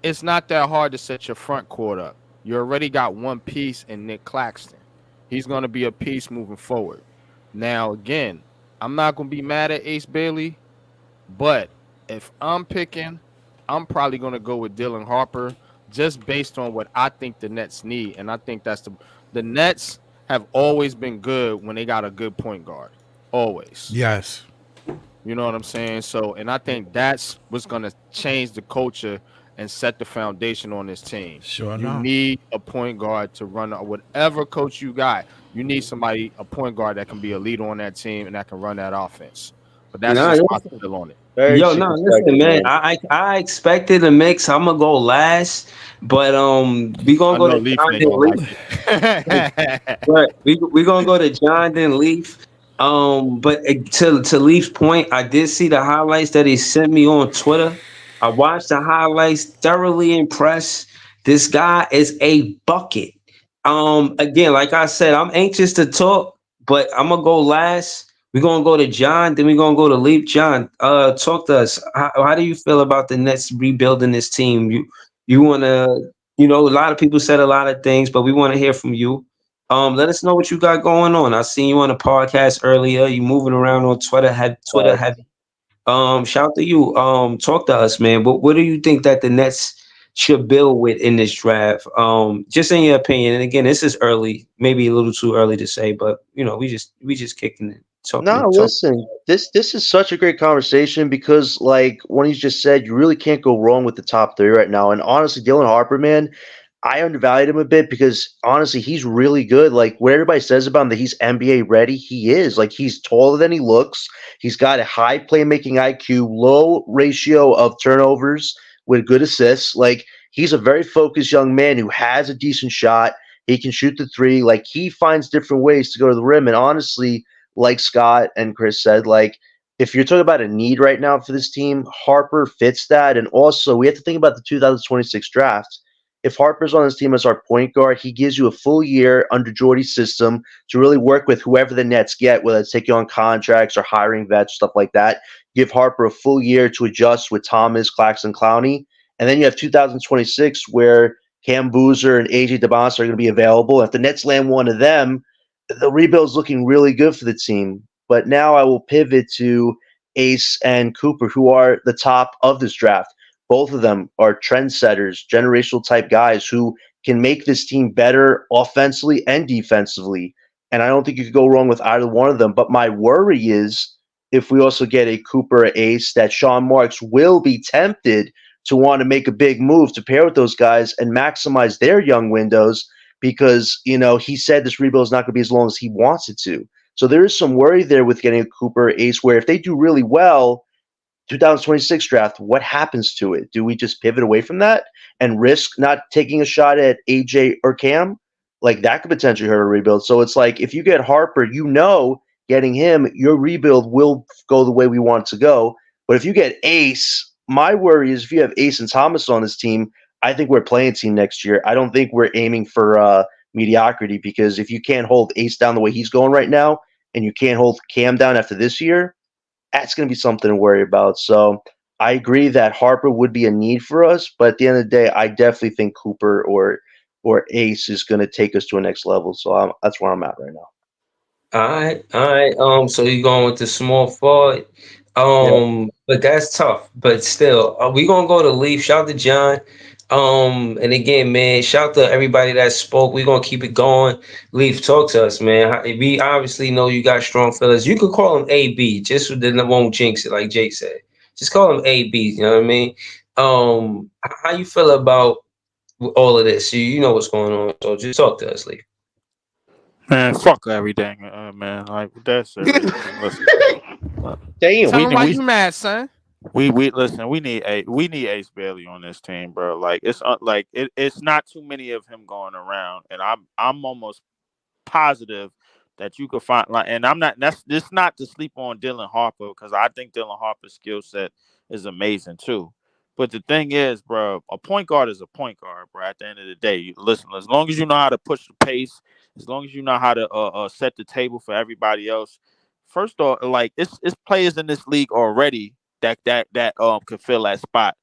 it's not that hard to set your front court up. You already got one piece in Nick Claxton. He's going to be a piece moving forward. Now, again, I'm not going to be mad at Ace Bailey, but if I'm picking, I'm probably going to go with Dylan Harper just based on what I think the Nets need. And I think that's the Nets have always been good when they got a good point guard. Always. Yes. You know what I'm saying? So, and I think that's what's going to change the culture and set the foundation on this team. Sure You enough. need a point guard to run whatever coach you got. You need somebody, a point guard that can be a leader on that team and that can run that offense. But that's Nah, just my spill on it. Very yo, no, listen, circumspect, man. man. I expected a mix. I'm gonna go last, but we gonna I go know to Leaf John ain't then gonna Leaf. like it. Right, we gonna go to John then Leaf. But to Leaf's point, I did see the highlights that he sent me on Twitter. I watched the highlights, thoroughly impressed. This guy is a bucket. Again, like I said, I'm anxious to talk, but I'm gonna go last. We're gonna go to John, then we're gonna go to Leaf. John, talk to us. How do you feel about the Nets rebuilding this team? You wanna, a lot of people said a lot of things, but we want to hear from you. Let us know what you got going on. I seen you on a podcast earlier. You moving around on Twitter, Twitter Facts. heavy. Shout to you. Talk to us, man. What do you think that the Nets should build with in this draft? Just in your opinion. And again, this is early, maybe a little too early to say, but we just kicking it, talking No, it, talk. listen, this is such a great conversation because, like what you just said, you really can't go wrong with the top three right now. And honestly, Dylan Harper, man, I undervalued him a bit because honestly, he's really good. Like what everybody says about him that he's NBA ready, he is. Like he's taller than he looks. He's got a high playmaking IQ, low ratio of turnovers with good assists. Like he's a very focused young man who has a decent shot. He can shoot the three. Like he finds different ways to go to the rim. And honestly, like Scott and Chris said, like if you're talking about a need right now for this team, Harper fits that. And also, we have to think about the 2026 draft. If Harper's on this team as our point guard, he gives you a full year under Jordy's system to really work with whoever the Nets get, whether it's taking on contracts or hiring vets, stuff like that. Give Harper a full year to adjust with Thomas, Claxton, Clowney. And then you have 2026 where Cam Boozer and AJ DeBonis are going to be available. If the Nets land one of them, the rebuild's looking really good for the team. But now I will pivot to Ace and Cooper, who are the top of this draft. Both of them are trendsetters, generational type guys who can make this team better offensively and defensively. And I don't think you could go wrong with either one of them. But my worry is if we also get a Cooper or Ace, that Sean Marks will be tempted to want to make a big move to pair with those guys and maximize their young windows because he said this rebuild is not going to be as long as he wants it to. So there is some worry there with getting a Cooper Ace, where if they do really well, 2026 draft, what happens to it? Do we just pivot away from that and risk not taking a shot at AJ or Cam? Like that could potentially hurt a rebuild. So it's like if you get Harper, getting him, your rebuild will go the way we want it to go. But if you get Ace, my worry is if you have Ace and Thomas on this team, I think we're a playing team next year. I don't think we're aiming for mediocrity because if you can't hold Ace down the way he's going right now, and you can't hold Cam down after this year, that's going to be something to worry about. So I agree that Harper would be a need for us, but at the end of the day, I definitely think Cooper or Ace is going to take us to a next level. So that's where I'm at right now. All right, all right. So you going with the small forward. Yep. But that's tough. But still, we gonna go to Leaf. Shout to John. And again, man, shout to everybody that spoke. We gonna keep it going. Leaf, talk to us, man. We obviously know you got strong feelings. You could call him AB, just so that won't jinx it, like Jake said. Just call him AB. You know what I mean? How you feel about all of this? You know what's going on. So just talk to us, Leaf. Man, fuck everything, man. Like that's serious, man. Listen, uh, Damn. Tell we him why we you mad, son. we listen. We need Ace Bailey on this team, bro. Like it's not too many of him going around, and I'm almost positive that you could find like, and I'm not. That's this not to sleep on Dylan Harper because I think Dylan Harper's skill set is amazing too. But the thing is, bro, a point guard is a point guard, bro. At the end of the day, listen. As long as you know how to push the pace, as long as you know how to set the table for everybody else. First off, like it's players in this league already that could fill that spot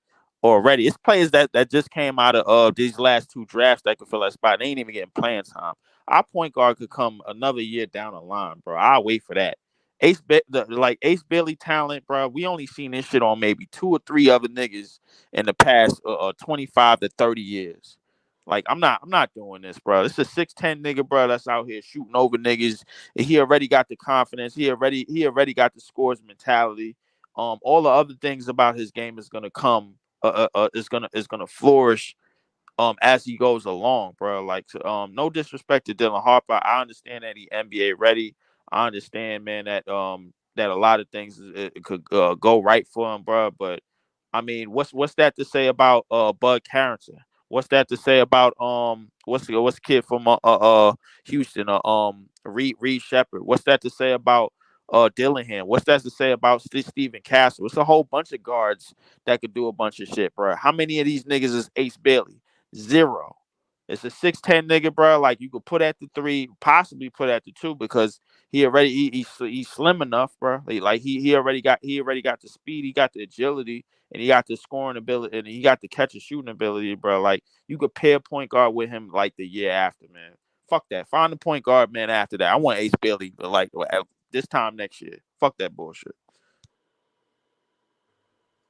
already. It's players that just came out of these last two drafts that could fill that spot. They ain't even getting playing time. Our point guard could come another year down the line, bro. I'll wait for that. Like Ace Bailey talent, bro. We only seen this shit on maybe two or three other niggas in the past 25 to 30 years. Like I'm not doing this, bro. This is a 6'10" nigga, bro. That's out here shooting over niggas. And he already got the confidence. He already got the scores mentality. All the other things about his game is gonna come is gonna flourish as he goes along, bro. Like no disrespect to Dylan Harper. I understand that he NBA ready. I understand, man, that a lot of things it could go right for him, bro. But I mean, what's that to say about Bud Carrington? What's that to say about what's the kid from Houston, Reed Shepard? What's that to say about Dillingham? What's that to say about Stephen Castle? It's a whole bunch of guards that could do a bunch of shit, bro. How many of these niggas is Ace Bailey? Zero. It's a 6'10" nigga, bro. Like you could put at the three, possibly put at the two, because he's slim enough, bro. Like he already got the speed, he got the agility, and he got the scoring ability, and he got the catch and shooting ability, bro. Like you could pair point guard with him like the year after, man. Fuck that. Find the point guard, man. After that, I want Ace Bailey, but like at this time next year. Fuck that bullshit.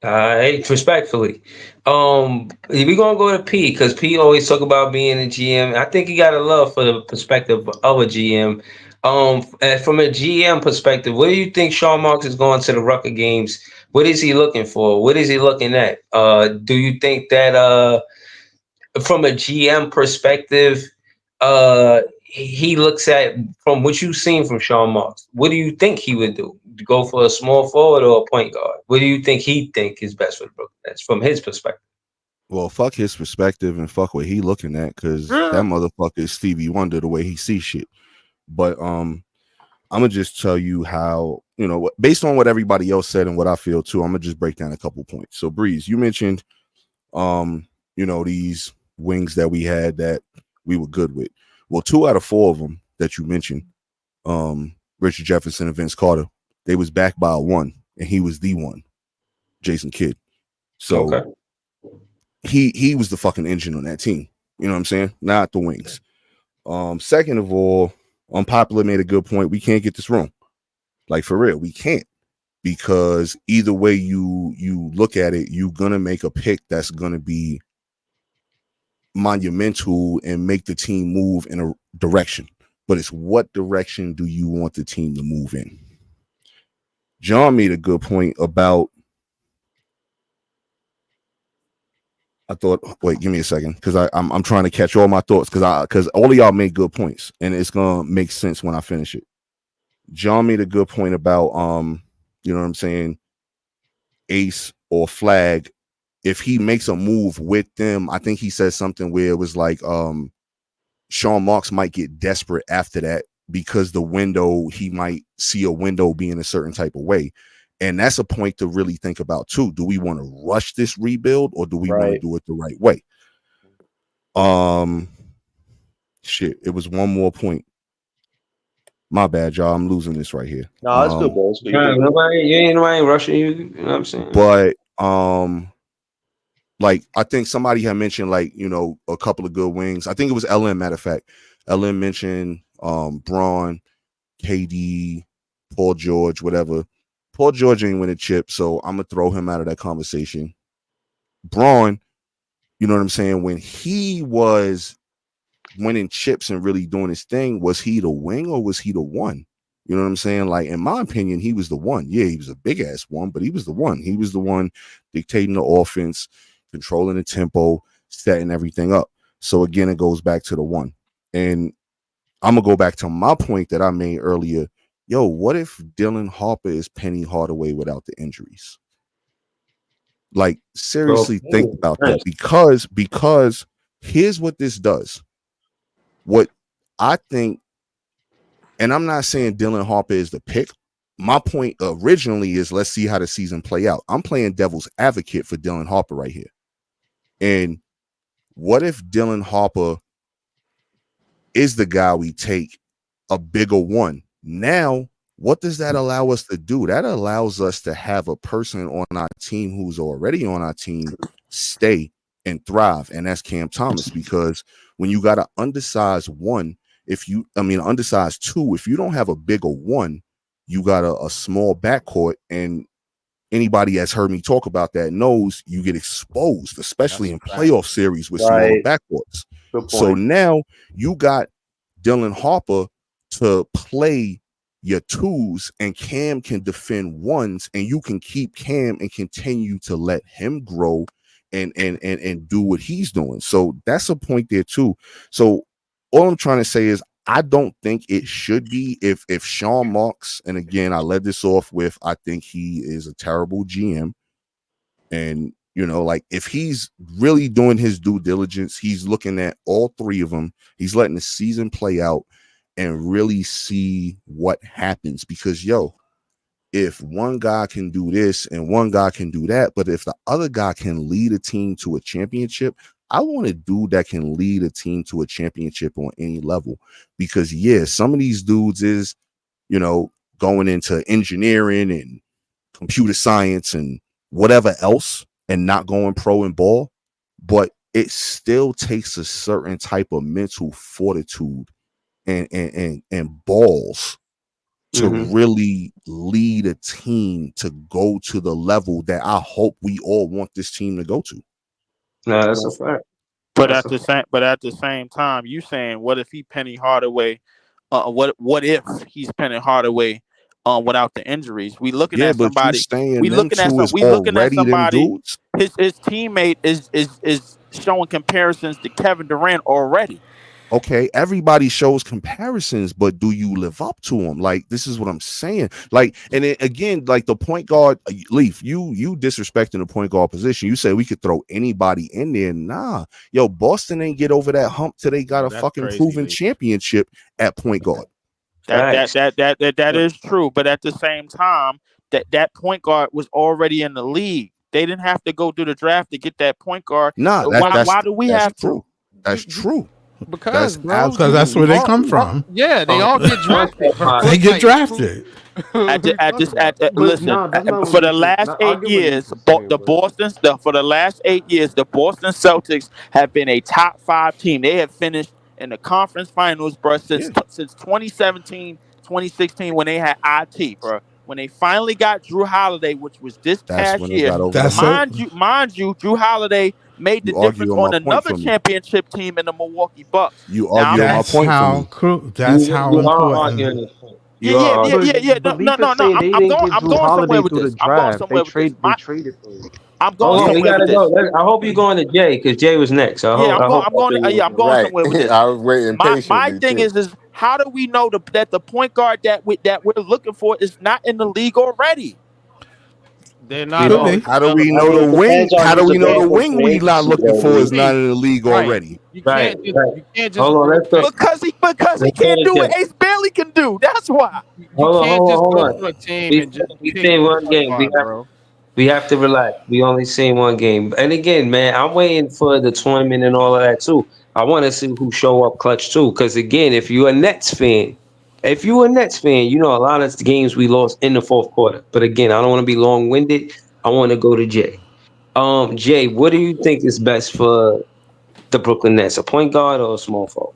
Hey, respectfully, we gonna go to P because P always talk about being a GM. I think he got a love for the perspective of a GM. And from a GM perspective, what do you think Sean Marks is going to the Rucker games? What is he looking for? What is he looking at? Do you think that from a GM perspective, he looks at from what you've seen from Sean Marks. What do you think he would do? Go for a small forward or a point guard? What do you think he think is best for the Brooklyn Nets from his perspective? Well, fuck his perspective and fuck what he looking at, because that motherfucker is Stevie Wonder the way he sees shit. But I'm gonna just tell you how, based on what everybody else said and what I feel too. I'm gonna just break down a couple points. So Breeze, you mentioned these wings that we had that we were good with. Well, 2 out of 4 of them that you mentioned, Richard Jefferson and Vince Carter, they was backed by a one, and he was the one, Jason Kidd. So Okay. he was the fucking engine on that team. You know what I'm saying? Not the wings. Second of all, Unpopular made a good point. We can't get this wrong. Like, for real, we can't. Because either way you look at it, you're gonna make a pick that's gonna be monumental and make the team move in a direction. But it's what direction do you want the team to move in? John made a good point about, I thought, wait, give me a second, because I'm trying to catch all my thoughts, because all of y'all made good points, and it's gonna make sense when I finish it. John made a good point about you know what I'm saying, Ace or Flag. If he makes a move with them, I think he said something where it was like Sean Marks might get desperate after that, because the window, he might see a window being a certain type of way. And that's a point to really think about too. Do we want to rush this rebuild, or do we want to do it the right way? Shit, it was one more point. My bad, y'all. I'm losing this right here. No, that's good, bro. You ain't nobody rushing you. You know what I'm saying? But like, I think somebody had mentioned, like, a couple of good wings. I think it was LM, matter of fact. LM mentioned Braun, KD, Paul George, whatever. Paul George ain't win a chip, so I'm gonna throw him out of that conversation. Braun, you know what I'm saying? When he was winning chips and really doing his thing, was he the wing or was he the one? You know what I'm saying? Like, in my opinion, he was the one. Yeah, he was a big ass one, but he was the one. He was the one dictating the offense, controlling the tempo, setting everything up. So again, it goes back to the one. And I'm gonna go back to my point that I made earlier. Yo, what if Dylan Harper is Penny Hardaway without the injuries? Like, seriously, think about that. Because here's what this does. What I think, and I'm not saying Dylan Harper is the pick. My point originally is, let's see how the season play out. I'm playing devil's advocate for Dylan Harper right here. And what if Dylan Harper is the guy we take, a bigger one? Now, what does that allow us to do? That allows us to have a person on our team who's already on our team stay and thrive, and that's Cam Thomas. Because when you got an undersized one, undersized two, if you don't have a bigger one, you got a small backcourt, and anybody that's heard me talk about that knows you get exposed, especially in playoff series with smaller backcourts. So now you got Dylan Harper to play your twos, and Cam can defend ones, and you can keep Cam and continue to let him grow and do what he's doing. So that's a point there too. So all I'm trying to say is I don't think it should be if Sean Marks, and again I led this off with I think he is a terrible GM. And like if he's really doing his due diligence, he's looking at all three of them. He's letting the season play out and really see what happens. Because if one guy can do this and one guy can do that, but if the other guy can lead a team to a championship, I want a dude that can lead a team to a championship on any level. Because some of these dudes is, going into engineering and computer science and whatever else and not going pro in ball, but it still takes a certain type of mental fortitude and balls to Hmm. really lead a team to go to the level that I hope we all want this team to go to. No, that's a fact. But That's at a the fact. same time, you saying what if he Penny Hardaway? What if he's Penny Hardaway? Without the injuries, we looking Yeah, at but you somebody. saying We them looking at two some. is We looking at already them somebody. dudes? His teammate is showing comparisons to Kevin Durant already. Okay, everybody shows comparisons, but do you live up to them? Like, this is what I'm saying. Like, and then again, like the point guard, Leaf, you disrespecting the point guard position. You say we could throw anybody in there. Nah, Boston ain't get over that hump till they got Oh, a that's fucking crazy, proven Lee. championship at point guard. Facts. That is true. But at the same time, that point guard was already in the league. They didn't have to go through the draft to get that point guard. Nah, So that's why Because that's why do we that's have true. to? That's you, true. because That's bro, Because you that's absolutely where they all, come true. from. yeah, they Um, all get one drafted, bro. second, They It's get like drafted. what are you talking about? But Listen, nah, that's not what for the Leaf is. last Nah, I eight get what Leaf years, is saying, but for the last 8 years, the Boston Celtics have been a top five team. They have finished in the conference finals, bro, Yeah, since 2017, 2016, when they had IT, bro. When they finally got Drew Holiday, which was this that's past when they year, got over the That's hump. it. mind you, Drew Holiday made the You difference arguing on my point another for me. championship team in the Milwaukee Bucks. You Now I'm arguing my asking. That's point for me. how that's how you are important. arguing this point. Yeah, You yeah, are yeah, arguing. yeah, yeah. No, but no, Leaf no, is no. saying they didn't get I'm Drew going somewhere Holiday with through the this. I'm going draft. somewhere with this. They traded for him. I'm going Hold on, Yeah, we somewhere with gotta go. this. I hope you're going to Jay because Jay was next. Yeah, I hope I'm that's going. where you Yeah, I'm was going Right. somewhere with this. I was waiting My patiently thing too. is how do we know that the point guard that we're looking for is not in the league already? They're going. We not Could all don't. be. how do we I know available. mean, the it wing? depends on How do who's we know the available wing for we not agency, looking though, for is Leaf. not Lee, in the league right? already? You Right, can't just right. you can't just Hold on, let's go. rotate. Because he Let's go can't to do what Jay. Ace Bailey can do. That's why. You Hold on, can't hold on, just hold go on. to a team We and just we pick seen the one point game. guard, bro. We have to relax. We only seen one game. And again, man, I'm waiting for the tournament and all of that too. I want to see who show up clutch too. Because again, if you a Nets fan, you know a lot of the games we lost in the fourth quarter. But again, I don't want to be long winded. I want to go to Jay. Jay, what do you think is best for the Brooklyn Nets? A point guard or a small forward?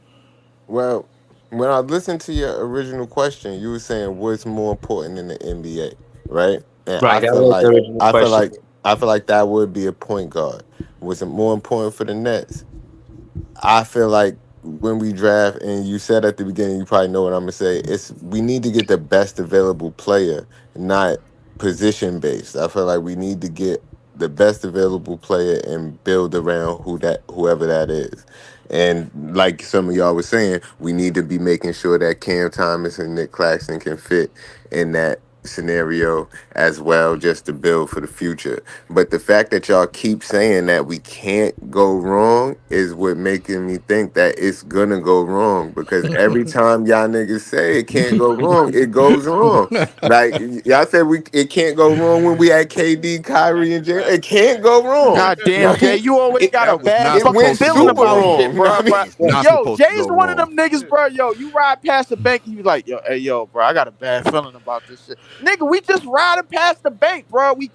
Well, when I listened to your original question, you were saying what's more important in the NBA, right? And Right, that was the original I feel question. like I feel like that would be a point guard. Was it more important for the Nets? I feel like when we draft, and you said at the beginning, you probably know what I'm gonna say. It's we need to get the best available player, not position based. I feel like we need to get the best available player and build around whoever that is. And like some of y'all was saying, we need to be making sure that Cam Thomas and Nick Claxton can fit in that scenario as well, just to build for the future. But the fact that y'all keep saying that we can't go wrong is what making me think that it's gonna go wrong, because every time y'all niggas say it can't go wrong, it goes wrong. Like y'all said, it can't go wrong when we had KD, Kyrie, and Jay. It can't go wrong. God damn, Know what I Jay, mean? you always It got a That was bad not it fucking went supposed to go feeling super about this wrong. shit, wrong. Know bro. what I mean? But It's not yo, supposed to Jay's go one of wrong. them niggas, bro. Yo, you ride past the bank, you like, yo, hey, yo, bro, I got a bad feeling about this shit, nigga. We just riding past the bank, bro. We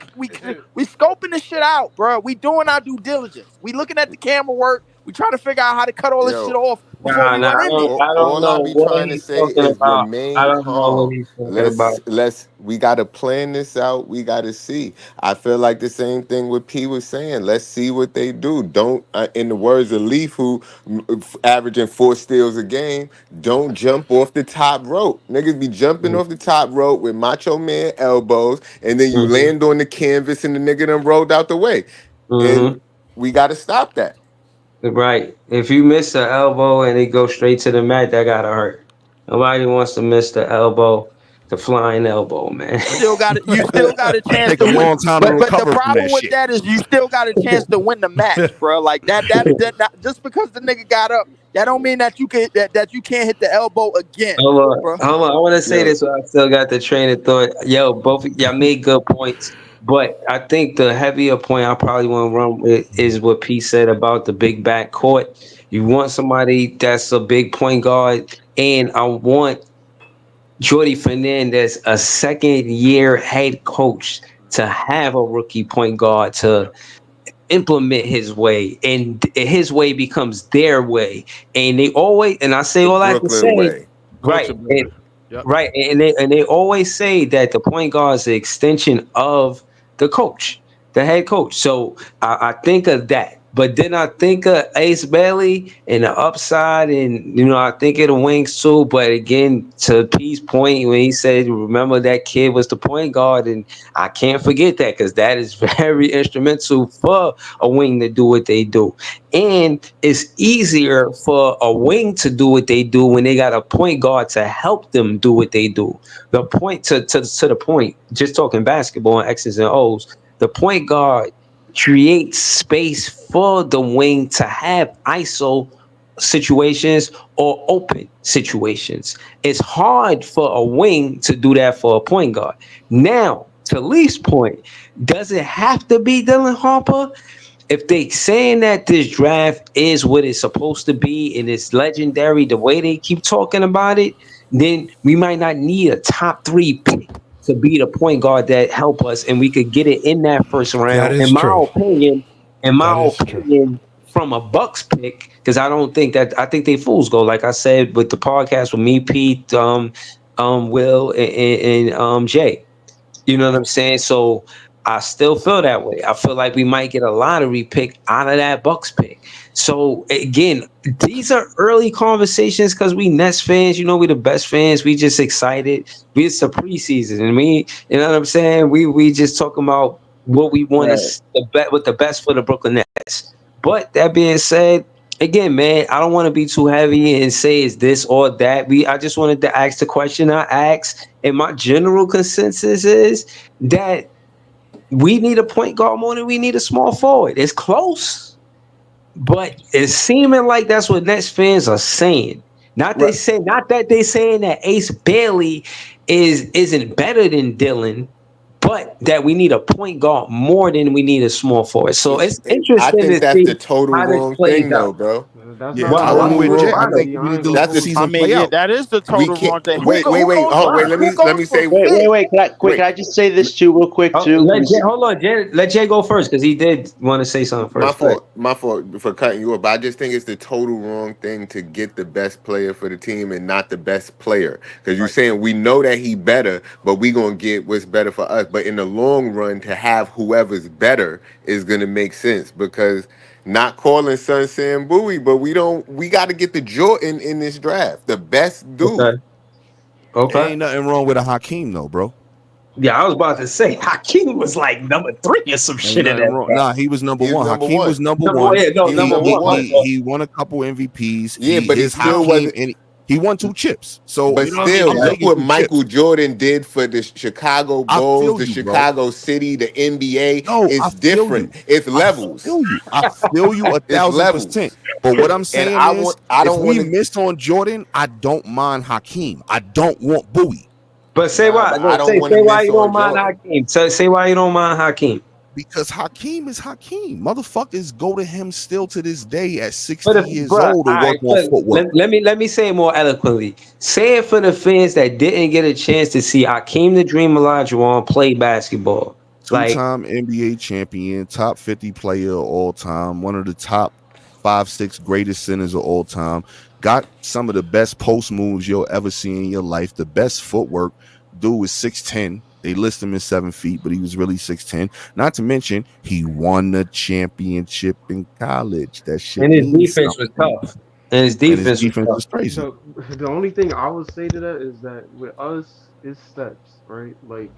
scoping the shit out, bro. We doing our due diligence. We looking at the camera work. We trying to figure out how to cut all this shit Yo, off before Nah, we nah, run in there. I don't all I know be what trying to he's say talking is about. I remain don't know what calm. he's talking about. Let's we gotta plan this out. We gotta see. I feel like the same thing what P was saying. Let's see what they do. Don't, in the words of Leaf, who averaging 4 steals a game, don't jump off the top rope. Niggas be jumping off the top rope with Macho Man elbows, and then you Mm-hmm. land on the canvas, and the nigga done rolled out the way. And Mm-hmm. We got to stop that. Right. If you miss the elbow and it goes straight to the mat, that gotta hurt. Nobody wants to miss the elbow, the flying elbow, man. You still got a chance Take a to win. long time to But the recover from problem that with shit. that is you still got a chance to win the match, bro. Like that not, just because the nigga got up, that don't mean that that you can't hit the elbow again, Hold on, bro. hold on. I want to say Yo, this, but I still got the train of thought. Yo, both of y'all made good points, but I think the heavier point I probably want to run with is what Pete said about the big back court. You want somebody that's a big point guard, and I want Jordy Fernandez, a second year head coach, to have a rookie point guard to implement his way, and his way becomes their way. And they always, and I say the all I have to Brooklyn say, way. right. Coachability. Yep. Right, and they always say that the point guard is the extension of the coach, the head coach. So I think of that, but then I think of Ace Bailey and the upside, and I think of the wings too. But again, to P's point, when he said, "Remember that kid was the point guard," and I can't forget that because that is very instrumental for a wing to do what they do. And it's easier for a wing to do what they do when they got a point guard to help them do what they do. The point to the point, just talking basketball and X's and O's, the point guard creates space for the wing to have ISO situations or open situations. It's hard for a wing to do that for a point guard. Now, to Lee's point, does it have to be Dylan Harper? If they saying that this draft is what it's supposed to be and it's legendary the way they keep talking about it, then we might not need a top three pick to be the point guard that help us, and we could get it in that first That round. is true. In my That is true. opinion, from a Bucks pick, because I don't think that I think they fools go like I said with the podcast with me, Pete, Will, and Jay. You know what I'm saying? So I still feel that way. I feel like we might get a lottery pick out of that Bucks pick. So again, these are early conversations because we Nets fans. We the best fans. We just excited. It's the preseason, and you know what I'm saying. We just talking about what we want Right. to the bet with the best for the Brooklyn Nets. But that being said, again, man, I don't want to be too heavy and say it's this or that. I just wanted to ask the question I asked, and my general consensus is that we need a point guard more than we need a small forward. It's close, but it's seeming like that's what Nets fans are saying. Right. Not that they saying that Ace Bailey isn't better than Dylan, but that we need a point guard more than we need a small forward. So it's I interesting think to that's see the total how this wrong plays thing, out. though, bro. That's Yeah, not the Why? I'm total with Why? Jay. wrong I Why thing, though? think D. we I need ain't to gonna let the That's hold the. I season you. mean, play yeah, out. that is the We total can't. wrong thing. Wait, wait, wait. Oh, wait. Who Let me goes say. for Wait, fifth? wait, wait. Can Wait. I just say this too, real quick Oh, too? hold on, Jay. Let Jay go first because he did want to say something My first. Go ahead. fault. My fault for cutting you up. But I just think it's the total wrong thing to get the best player for the team and not the best player. Because you're Right. saying we know that he better, but we gonna get what's better for us. But in the long run, to have whoever's better is gonna make sense because not calling Sun Sam Bowie, but we don't. We got to get the Jordan in this draft, the best dude. Okay. Okay. Ain't nothing wrong with a Hakeem though, bro. Yeah, I was about to say Hakeem was like number three or some Ain't shit in nothing that wrong. draft. Nah, he was number He's one. number Hakeem was one. number Number one, one. yeah, no, He was number number He one. he one. he won a couple MVPs. Yeah, but he His still Hakeem wasn't. and he won 2 chips. So But you know what I mean. still, I'm Yeah. look taking what 2 chips. Michael Jordan did for the Chicago I Bulls, feel the you, bro. Chicago City, the NBA. No, I It's feel different. you. It's I levels. feel you. I feel you a It's thousand percent. levels. But what I'm And saying is, I if don't we want to. missed on Jordan, I don't mind Hakeem. I don't want Bowie But say Nah, why? but No, I don't want to say why miss you on don't mind Jordan. Hakeem. Say why you don't mind Hakeem. because Hakeem is Hakeem. Motherfuckers go to him still to this day at But 60 if, years bruh, old to all work right, on but footwork. let me say it more eloquently. Say it for the fans that didn't get a chance to see Hakeem the Dream Olajuwon play basketball. Like, Two-time NBA champion, top 50 player of all time, one of the top 5, 6 greatest centers of all time. Got some of the best post moves you'll ever see in your life. The best footwork. Dude was 6'10. They list him as 7 feet, but he was really 6'10. Not to mention, he won the championship in college. That shit and his means defense was something. tough. And his And his defense was defense tough. was crazy. the the only thing I would say to that is that with us, it's steps, right? Like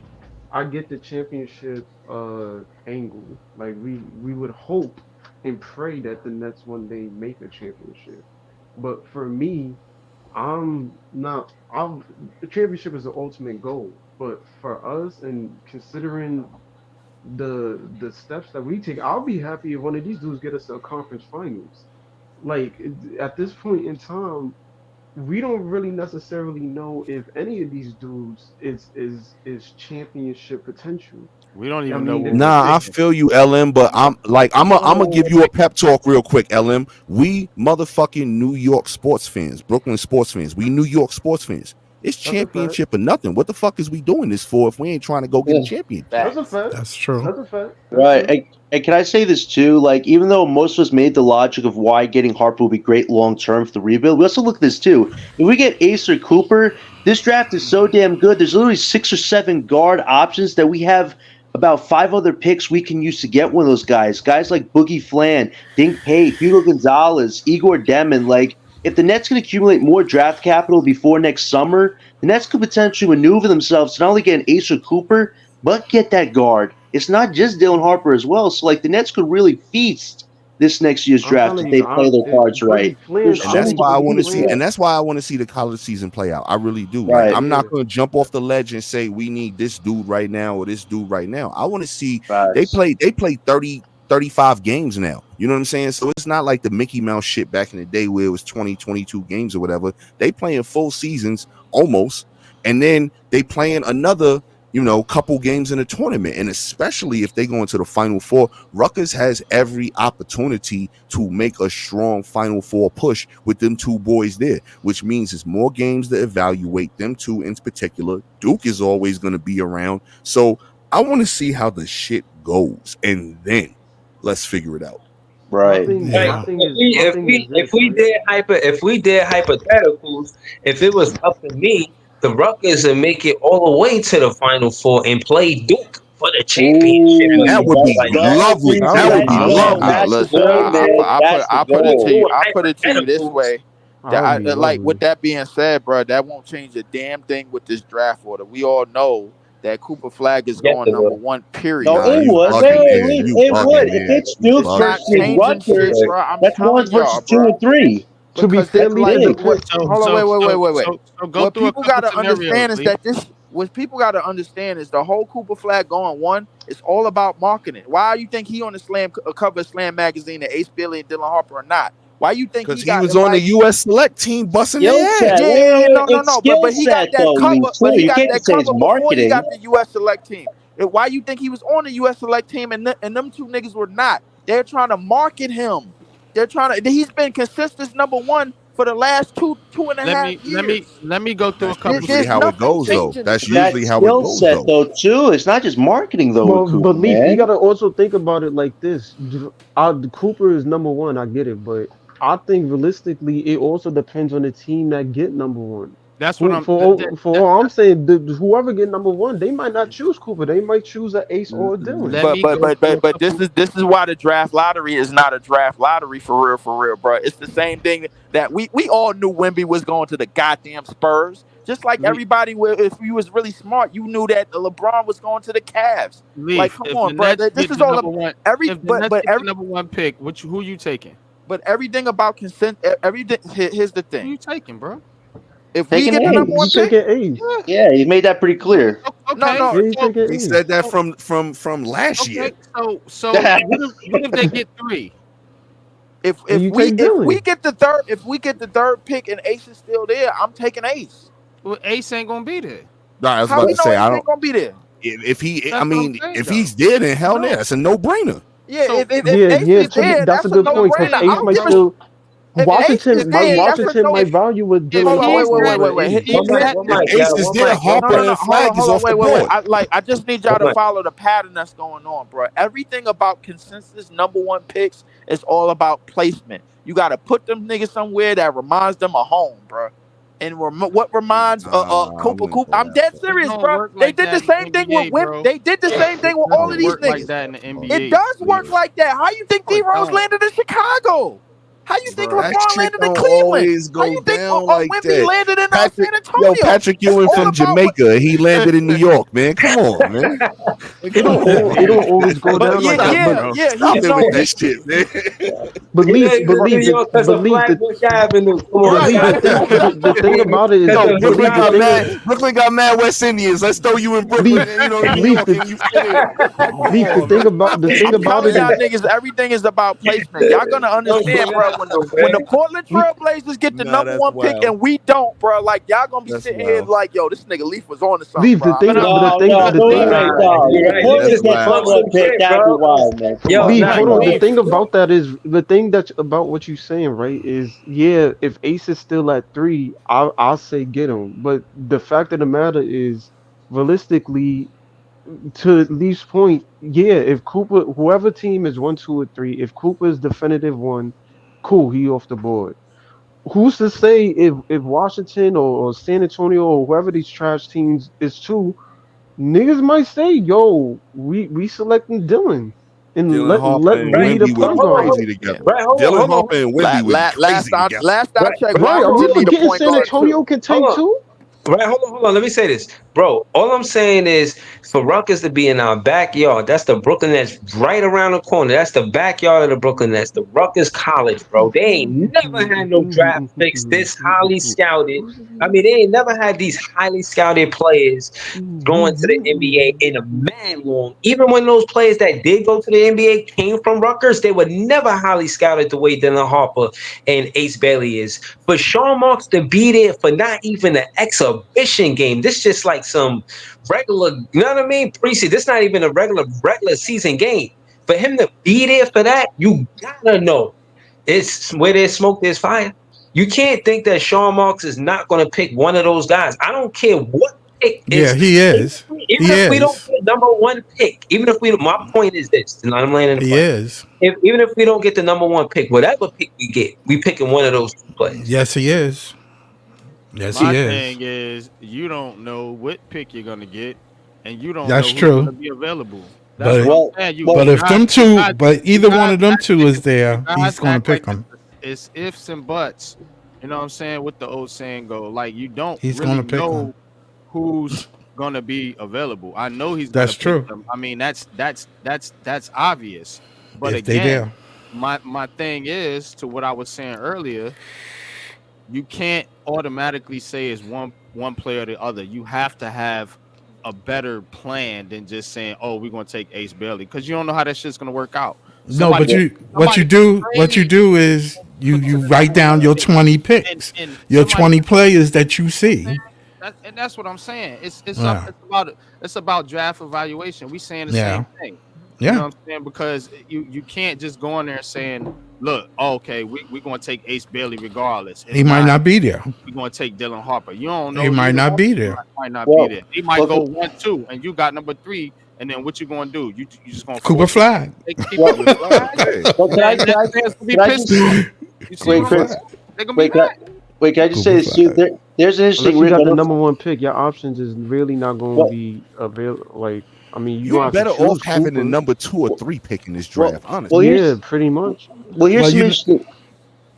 I get the championship angle. Like we would hope and pray that the Nets one day make a championship. But for me, I'm not. I'm the championship is the ultimate goal. But for us, and considering the steps that we take, I'll be happy if one of these dudes get us to a conference finals. Like at this point in time, we don't really necessarily know if any of these dudes is championship potential. We don't I even know mean, what we're Nah, I taking. feel you, LM, but I'm gonna give well, you a pep talk real quick, LM. We motherfucking New York sports fans, Brooklyn sports fans, we New York sports fans. It's that's a fact. championship or nothing. What the fuck is we doing this for if we ain't trying to go get a Yeah, champion? facts. That's a fact. That's true. That's a fact. That's Right. true. And can I say this too? Like, even though most of us made the logic of why getting Harper will be great long term for the rebuild, we also look at this too. If we get Ace or Cooper, this draft is so damn good. There's literally 6 or 7 guard options that we have about 5 other picks we can use to get one of those guys. Guys like Boogie Flan, Dink Pate, Hugo Gonzalez, Igor Demon. Like, if the Nets can accumulate more draft capital before next summer, the Nets could potentially maneuver themselves to not only get an Ace or Cooper, but get that guard. It's not just Dylan Harper as well. So like the Nets could really feast this next year's I'm draft telling if you, they play their cards right. Boogie Flan. There's And so I that's many think why I different want to Boogie pieces see, there. Flan. and that's why I want to see the college season play out. I really do. Like, Right. I'm not Yeah, gonna jump off the ledge and say we need this dude right now or this dude right now. I want to see Facts. they play 30, 35 games now. You know what I'm saying? So it's not like the Mickey Mouse shit back in the day where it was 20, 22 games or whatever. They playing full seasons almost, and then they playing another, couple games in a tournament. And especially if they go into the final four, Rutgers has every opportunity to make a strong final four push with them two boys there, which means it's more games to evaluate them two in particular. Duke is always going to be around. So I want to see how the shit goes, and then let's figure it out. Right. Right. Yeah. my thing is If this, we right? did hypotheticals, if it was up to me, the Rutgers would make it all the way to the Final Four and play Duke for the championship or That Ooh, would something let's be like that. go, lovely. That Breezy. would That would be Let's be go. lovely. lovely. That's the Listen, goal, man. I That's the put it to goal. you. Doing I put it to you this hypotheticals, way. That would be Like with lovely. that being said, bro, that won't change a damn thing with this draft order. We all know that Cooper Flag is yes, going it number will. one. No, Period. Nah, it you would. Wait, bugging, wait, man. wait. You It bugging, would. If man. it's You Duke It's bugging. not versus changing shit, Rutgers, But bro. I'm that's telling ones y'all, versus 2 and 3. To be because fair, that Lee, like in the what? pit, Hold on, wait. So go What through a people couple got to understand scenarios, is Lee. that this. What people got to understand is the whole Cooper Flag going one. It's all about marketing. Why you think he on the cover of Slam magazine and Ace Bailey and Dylan Harper or not? Why you think Because he he got was on the invited? U.S. select team busting Skill their set. ass. Wait. No. It's skill But he got set that though, Lee, cover. But too. he You got can't that just say it's cover before he marketing. got the U.S. Select team. Why you think he was on the U.S. Select team and them two niggas were not? They're trying to market him. They're trying to. He's been consistent number one for the last two and a Let half me let me years. let me go through a That's couple usually There's how it nothing goes, though. changing That's this. That usually how it skill goes, set though. though, too. It's not just marketing though with Cooper, but Leaf, you man. gotta also think about it like this. Cooper is number one. I get it, but I think realistically, it also depends on the team that get number one. That's what For I'm for for all I'm saying, whoever get number one, they might not choose Cooper. They might choose an Ace or a Dylan. let But me but go but through a but but couple. this is why the draft lottery is not a draft lottery for real, bro. It's the same thing that we all knew Wemby was going to the goddamn Spurs. Just like Le- everybody, if you was really smart, you knew that LeBron was going to the Cavs. Like, Leaf. come If the on, bro. Nets This get is the all number one, every if the Nets but get the every number one pick, who you taking? but everything about consent. Everything. Here's the Who thing: you taking, bro? if we Taking get the number He one Ace. pick, taking Ace. Yeah. Yeah, he made that pretty clear. no, Okay. no. Yeah, he So taking He said Ace. that so from last year. okay. So what if they get three? And you take If we Dylan. get the third pick and Ace is still there, I'm taking Ace. Well, Ace ain't gonna be there. Nah, I was How about we to know say I Ace don't. ain't gonna be there? If he, I That's what I'm mean, saying if though. he's dead, then hell yeah, No. it's a no brainer. Yeah, So if Yeah, Ace yeah. is there, That's a that's a good what no I'm point because brainer. saying, I Ace don't might give a still. if Ace is Washington, there, that's a Washington no. might value what if Dylan Hold on, Harper he's over that an Ace. if that One If mic, Ace y'all. is One there, mic. One Harper mic. No, and Flag is hold on, off the wait. board. I just need y'all One to mic. follow the pattern that's going on, bro. Everything about consensus number one picks is all about placement. You got to put them niggas somewhere that reminds them of home, bro. And what reminds I Cooper wouldn't Cooper? go I'm that dead far. it serious, don't bro. work They like did the that in the same thing with NBA, bro. They did the same thing It with all of doesn't these work like niggas. that in the It NBA. does work Leaf. like that. How you think No, D it Rose don't. landed in Chicago? How you think That LeBron shit landed in don't Cleveland? always How go you think down like Wemby that. landed in Patrick, San yo, Antonio? Patrick It's Ewing all from about what. Jamaica. He landed in New York, man. Come on, man. Like, It come don't on, all, it man. don't always go But down yeah, like that. Stop But it. yeah, bro. yeah. Stop He it with no. that shit, man. but It Leaf, ain't but just Leaf, New York the, because but of Leaf, the, Flatbush Avenue. Come but on, Leaf, guys. the thing about it is, Because Yo, of but Brooklyn Leaf, the got thing mad. is, Brooklyn got mad West Indians. Let's throw you in Brooklyn, Leaf, and New Leaf, York, and you fit in. Come Leaf, on, man. Stop the it. thing I'm about telling it y'all is, niggas, everything is about placement. Y'all gonna don't do understand, bro. that, When the though, when the man. Portland Leaf, Trailblazers get the Nah, number that's one pick wild. and we don't, bro, like y'all gonna be That's sitting here wild. like, yo, this nigga Leaf was on to something, Leaf, bro. I'm not. but the No, thing, no, But the but thing, wait, Nah, dog. you're If the right. Leave Portland That's just get wild. number talk one some pick, shit, that'd be bro. wild, man. Come Yo, on, Leaf, nah, man. hold right, on. yo, The Leaf. thing yo. about that is the thing that's about what you're saying, right? Is yeah, if Ace is still at three, I'll say get him. But the fact of the matter is, realistically, to Leaf's point, yeah, if Cooper, whoever team is 1, 2, or 3, if Cooper is definitive one, cool, he off the board. Who's to say if Washington or San Antonio or whoever these trash teams is two, niggas might say, yo, we selecting Dylan and Dylan Harper let and we Right. need a Wemby would point be Hold on, guard. crazy hold Yeah. together. Right, Dylan hold Harper on. and Wemby would be Last crazy I together. checked, Right, Right, are hold we Washington on. need a forgetting point San guard Antonio too. can Hold take on. two? Right, hold on. Let me say this, bro. All I'm saying is for Rutgers to be in our backyard. That's the Brooklyn Nets right around the corner. That's the backyard of the Brooklyn Nets, the Rutgers College, bro. They ain't never had no draft picks this highly scouted. I mean, they ain't never had these highly scouted players going to the NBA in a man long. Even when those players that did go to the NBA came from Rutgers, they were never highly scouted the way Dylan Harper and Ace Bailey is. For Sean Marks to be there for not even an exhibition game, this just like some regular, you know what I mean? Preseason. This not even a regular season game. For him to be there for that, you gotta know it's where there's smoke, there's fire. You can't think that Sean Marks is not going to pick one of those guys. I don't care what pick Yeah, is. he is. Even He if we don't is. get number one pick, even if we, my point is this, and I'm laying in the He play. is. Even if we don't get the number one pick, whatever pick we get, we picking one of those two players. Yes, he is. Yes, he See, My is. thing is, you don't know what pick you're gonna get, and you don't That's know who's true. gonna be available. That's what But I'm Well, saying. well, but if them You two, guys, but you either one guys of them act two like is you there, guys he's going to act pick like him. it's ifs and buts. You know what I'm saying? What the old saying go, like you don't He's going really to pick him. know who's gonna be available. I know he's gonna That's pick true. them. I mean, that's obvious. But If they again, there, my thing is to what I was saying earlier. You can't automatically say it's one player or the other. You have to have a better plan than just saying, "Oh, we're gonna take Ace Bailey," because you don't know how that shit's gonna work out. no. But you, what you Somebody could do, trade what you you do is for you the write number one down your pick, 20 and picks, your somebody 20 could players that you trade. see. And that's what I'm saying. Yeah, It's about draft evaluation. We saying the same yeah, thing. You know yeah. what I'm saying? Because you can't just go in there and saying, "Look, okay, we're gonna take Ace Bailey regardless. He If might not, not be there. we're gonna take Dylan Harper." You don't He know might neither not one be of them there. might not be well, there. They might well, go 1, 2, and you got number 3, and then what you gonna do? You just gonna Cooper force them Flag. to keep well, up with Flag, Okay. well, and then that man's gonna be can I pissed just off. You see wait, what Cooper I'm Chris? saying? Flag. They're gonna be Wait, mad. can I just say Cooper this too? Flag. There's an interesting Unless you got the remember. number one pick, your options is really not going to Well, be available. Like, I mean, you're You're going to have to better off choose having the Cooper. number 2 or 3 well, pick in this well, draft, honestly. well, Yeah, pretty much. here's Well, some you interesting.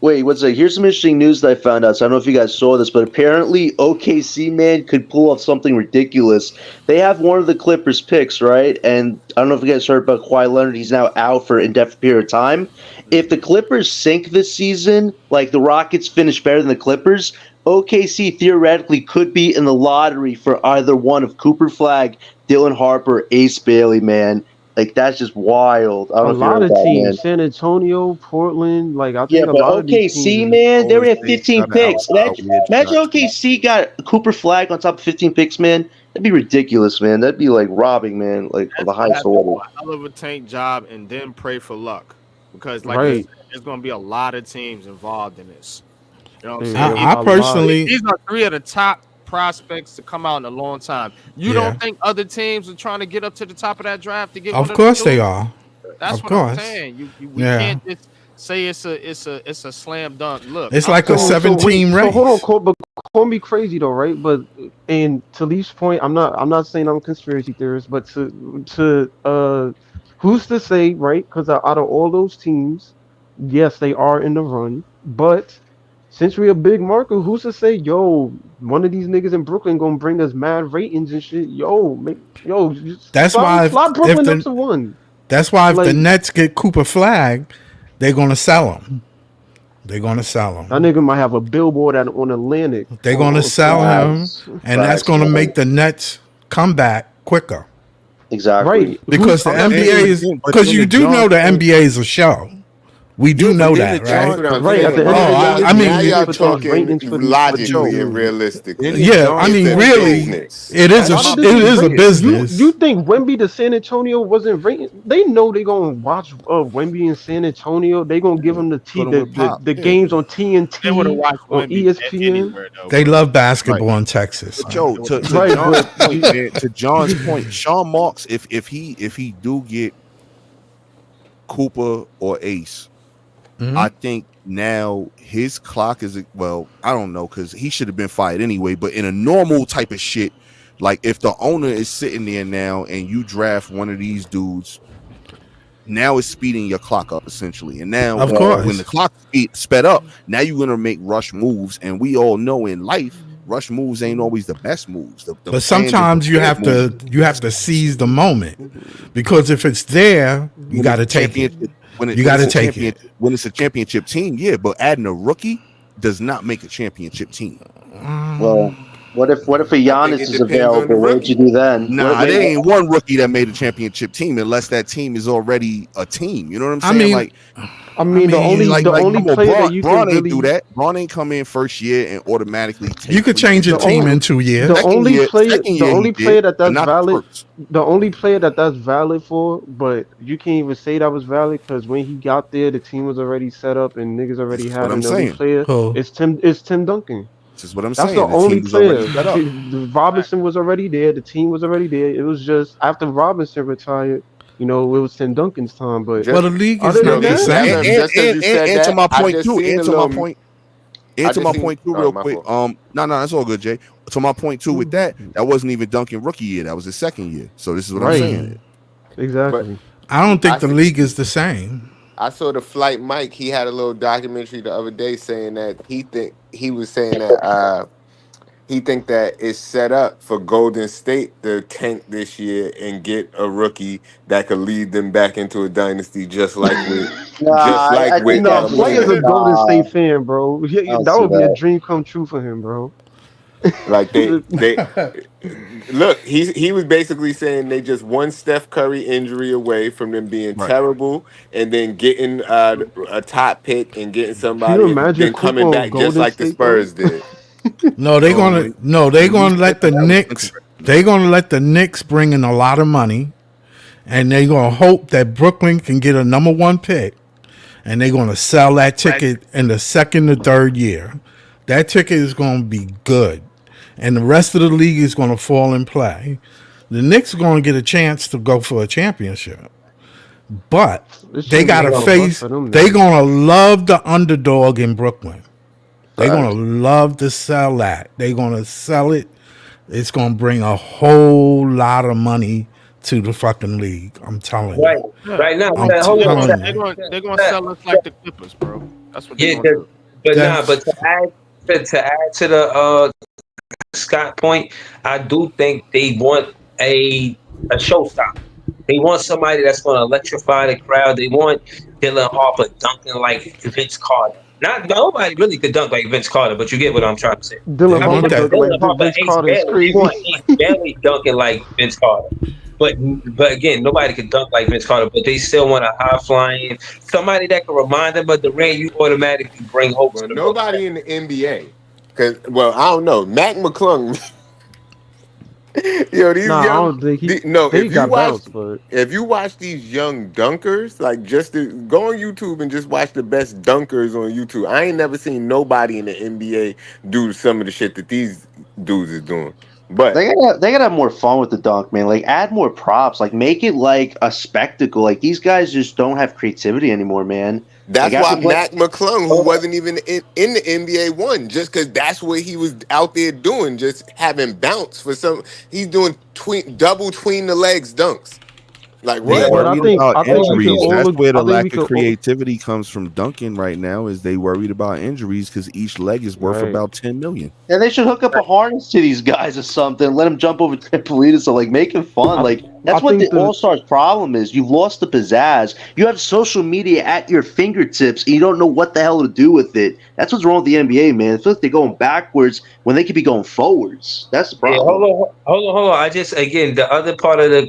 Wait, what's that? Here's some interesting news that I found out. So I don't know if you guys saw this, but apparently OKC man could pull off something ridiculous. They have one of the Clippers picks, right? And I don't know if you guys heard about Kawhi Leonard. He's now out for an indefinite period of time. If the Clippers sink this season, like the Rockets finish better than the Clippers, OKC theoretically could be in the lottery for either one of Cooper Flag, Dylan Harper, Ace Bailey, man. Like that's just wild. I don't A know if you heard lot of that, man. teams, San Antonio, Portland, like I Yeah, think a but lot of these OKC, teams. man, they Golden already have State's 15 gotta picks. outbid you Imagine not too. OKC got Cooper Flag on top of 15 picks, man. That'd be ridiculous, man. That'd be like robbing, man, like of That's the gonna highest have to do order. a hell of a tank job and then pray for luck. Because like you Right. said, there's gonna be a lot of teams involved in this. You know what I'm Yeah, saying? yeah, I Even a lot. personally, these are 3 of the top prospects to come out in a long time. You don't yeah. think other teams are trying to get up to the top of that draft to get one Of of them course they dudes? are. That's Of what I'm course. saying. We Yeah. can't just say it's a slam dunk. Look, It's I'm like a telling So wait, 17 so hold on, race. Cole, but call me crazy though, right? But and to Leaf's point, I'm not saying I'm a conspiracy theorist, but who's to say, right? Because out of all those teams. Yes, they are in the run, but since we're a big market, who's to say, yo, one of these niggas in Brooklyn gonna bring us mad ratings and shit? Yo, just That's slide, why slide if Brooklyn up the to one. if the Like Nets get Cooper Flag, they're gonna sell him. They're gonna sell that him. nigga might have a billboard on Atlantic They're gonna on sell freaking him, Facts, and that's facts, gonna man. make the Nets come back quicker Exactly. right. because the But Who's then, NBA but is then, but because then you to do John's know the point, NBA is a show. We do yeah. But know then to that, That's right? John, what I'm but then right to at the saying. end of Oh, the John's day? point, I It's Now mean, business y'all with those talking ratings for these logically and deals. realistically. then to yeah. I John's It's mean, a point though, really, business. it is Why John, this it is is a rated? You business. think Wemby to San Antonio wasn't rated? They know they gonna watch Wemby in San Antonio. They gonna give yeah, them put him with Pop, the yeah, games on They would have TNT watched on Wemby ESPN. anywhere though, They bro. love right. basketball in Texas, But man. yo, They would have to Right, John's but point, man, to John's point, Sean Marks, if he do get Cooper or Ace, I think now his clock is, well, I don't know, because he should have been fired anyway. But in a normal type of shit, like if the owner is sitting there now and you draft one of these dudes, now it's speeding your clock up essentially. And now Of Yeah. when the course, clock sped up, now you're gonna make rush moves. And we all know in life, rush moves ain't always the best moves. The but planned and sometimes prepared moves. you have to seize the moment because if it's there, you When got it's to a take it. championship, You when got it's to a take champion, it. when it's a championship team, yeah. But adding a rookie does not make a championship team. Well, what if a I think it Giannis is depends on the available? What would you rookie. do then? Nah, there ain't one rookie that made a championship team unless that team is already a team. You know what I'm I saying? mean, Like, I I mean mean, the only come on, player that Braun. you can Braun ain't do really that. Braun ain't come in first year and automatically you take could three change a the team championships. in only 2 years. Second year he did, player that but that's not the valid first. the only player that that's valid for, but you can't even say that was valid because when he got there, the team was already set up and niggas This already is what had I'm an elite saying. player. Oh, It's Tim Duncan. This is what I'm That's the saying. The only team is already player. set up. The Robinson was already there. The team was already there. It was just after Robinson retired, it was Tim Duncan's time. But well, Just the league is other yo, than not the that, And Gather, same. and just because and you and, said and to that, my I point just too. seen And a to my little. point. And I to just my seen. point too, Oh, real my quick. fault. No, that's all good, Jay. To my point too with that, that wasn't even Duncan rookie year. That was his second year. So this is what I'm right, saying. Mm. But exactly. I don't I think the see. league is the same. I saw the Flight Mike. He had a little documentary the other day saying that he was saying that he think that it's set up for Golden State to tank this year and get a rookie that could lead them back into a dynasty, Nah, I think Nah, that's a Flight is little. a LeBron. Golden Nah, State fan, bro. I don't That see would be a that. dream come true for him, bro. Like they look. He was basically saying they just one Steph Curry injury away from them being Right. terrible, and then getting a top pick and getting Can you somebody, and imagine then Cooper coming on back just Golden like the State though? Spurs did. They When he gonna said let the that was interesting. Knicks they gonna let the Knicks bring in a lot of money, and they gonna hope that Brooklyn can get a number one pick, and they're gonna sell that ticket in the second or third year. That ticket is gonna be good, and the rest of the league is gonna fall in play. The Knicks are gonna get a chance to go for a championship, but This they shit gonna gotta be a bust face. for them They niggas. gonna love the underdog in Brooklyn. They're gonna Facts. love to sell that. They're gonna sell it. It's gonna bring a whole lot of money to the fucking league. I'm telling Right, you. Yeah, right now. I'm Hold on, telling you. they're gonna Shaq, sell us like the Clippers, bro. That's what they're yeah, gonna do. but nah, but That's to add to the Scott point, I do think they want a showstopper. They want somebody that's going to electrify the crowd. They want Dylan Harper dunking like Vince Carter. Not nobody really could dunk like Vince Carter, but you get what I'm trying to say. they Dylan I mean, want Harper not that. dunking like Dylan Harper, Vince Ace Carter is Bailey. They want crazy. Ace Bailey dunking like Vince Carter. But but again, nobody could dunk like Vince Carter. But they still want a high flying somebody that can remind them of the Durant. You automatically bring hope to Well, the Brooklyn nobody in Nets. the NBA. Cause I don't know. Mac McClung. Yo, these Nah, I young don't think no, they got bounced, but if you watch these young dunkers, like go on YouTube and just watch the best dunkers on YouTube. I ain't never seen nobody in the NBA do some of the shit that these dudes is doing. But They gotta have more fun with the dunk, man. Like add more props. Like make it like a spectacle. Like these guys just don't have creativity anymore, man. Like that's why after play, Mac McClung, who Hold on. wasn't even in the NBA, won just because that's what he was out there doing, just having bounce for some. He's doing double tween the legs dunks. Like They Yeah, what? But I worried think about I think we could injuries. all That's where the I think we lack of could all, creativity comes from Duncan right now. Is they worried about injuries because each leg is worth right. about 10 million. And they should hook up a harness to these guys or something. Let them jump over trampolines. So like make it fun. I Like I that's what the think the All Stars problem is. You've lost the pizzazz. You have social media at your fingertips, and you don't know what the hell to do with it. That's what's wrong with the NBA, man. It feels like they're going backwards when they could be going forwards. That's the yeah. problem. Hold on. I just again the other part of the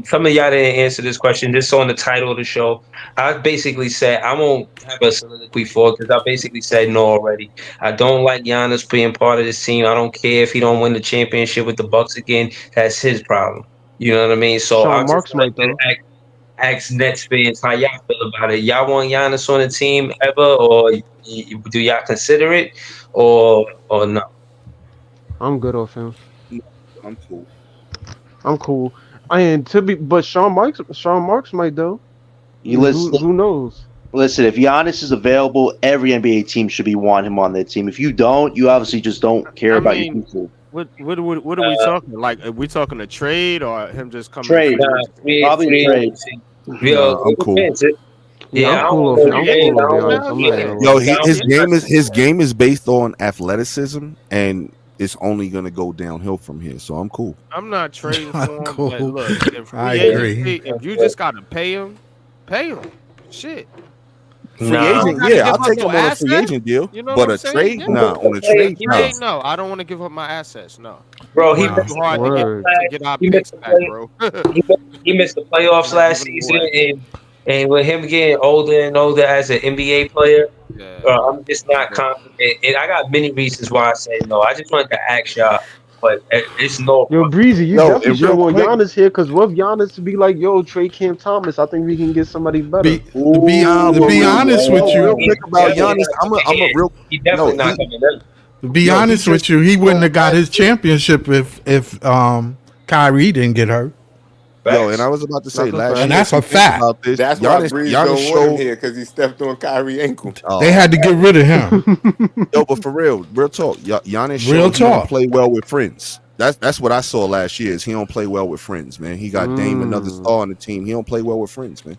some of y'all didn't answer this question. Just on the title of the show, I basically said I won't have a soliloquy for because I basically said no already. I don't like Giannis being part of this team. I don't care if he don't win the championship with the Bucks again. That's his problem. You know what I mean? So I Sean just Marks wanted might to though. ask Nets fans how y'all feel about it. Y'all want Giannis on the team ever, or do y'all consider it, or no? I'm good off him. No, I'm cool. I'm cool. But Sean Marks might though. You Who knows? listen. If Giannis is available, every NBA team should be wanting him on their team. If you don't, you obviously just don't care I about your mean, future. what are we talking? Like, are we talking a trade or him just coming in Trade, free Nah, agency? probably a free trade. agency. Yo, Nah, I'm it cool. depends. Yeah, Yeah, I'm I don't cool want off no it. I'm Free trade. cool I off agency? don't. Giannis. Hell I'm not yeah. Yeah, gonna Yo, lie. I don't his think Yeah. game is his that's- game is based on athleticism, and it's only gonna go downhill from here. So I'm cool. I'm not trading I'm for him, but cool. look, in I free Yeah, agree. agency, if you just gotta pay him. Shit. Free I nah. don't agent, gotta yeah, give I'll up take no him on a free assets. agent deal, You know what but I'm a saying? trade, Yeah. nah, on a Hey, trade, he nah. Trade, missed, no. I don't want to give up my assets. No. We bro. He worked Nah. too missed the hard to get Word. playoffs. our He missed picks the back, play. bro. He missed the playoffs Not last giving them season, away. and with him getting older and older as an NBA player, Yeah, I'm just I'm not good. confident. And I got many reasons why I say no. I just wanted to ask y'all, but it's no. Yo, Breezy, you Yo, definitely and should have real won quick, Giannis here because what if Giannis to be like, yo, trade Cam Thomas? I think we can get somebody better. Be nah, to but be Ooh, real, honest with real you, He quick about definitely Giannis, not I'm a, coming I'm a in. real, He yo, definitely not coming in. to be yo, he honest just with you, he wouldn't showed have got last. his championship if Kyrie didn't get hurt, Yo, and I Facts. was about to say That's a last and fact. year, if that's a you think fact. about this, That's why Breeze Giannis don't want him showed. here because he stepped on Kyrie ankle. They had to Man. get rid of him. Yo, but for real talk, Giannis Real showed he don't talk. play well with friends. That's what I saw last year. Is he don't play well with friends, man. He got Dame, another Mm. star on the team. He don't play well with friends, man.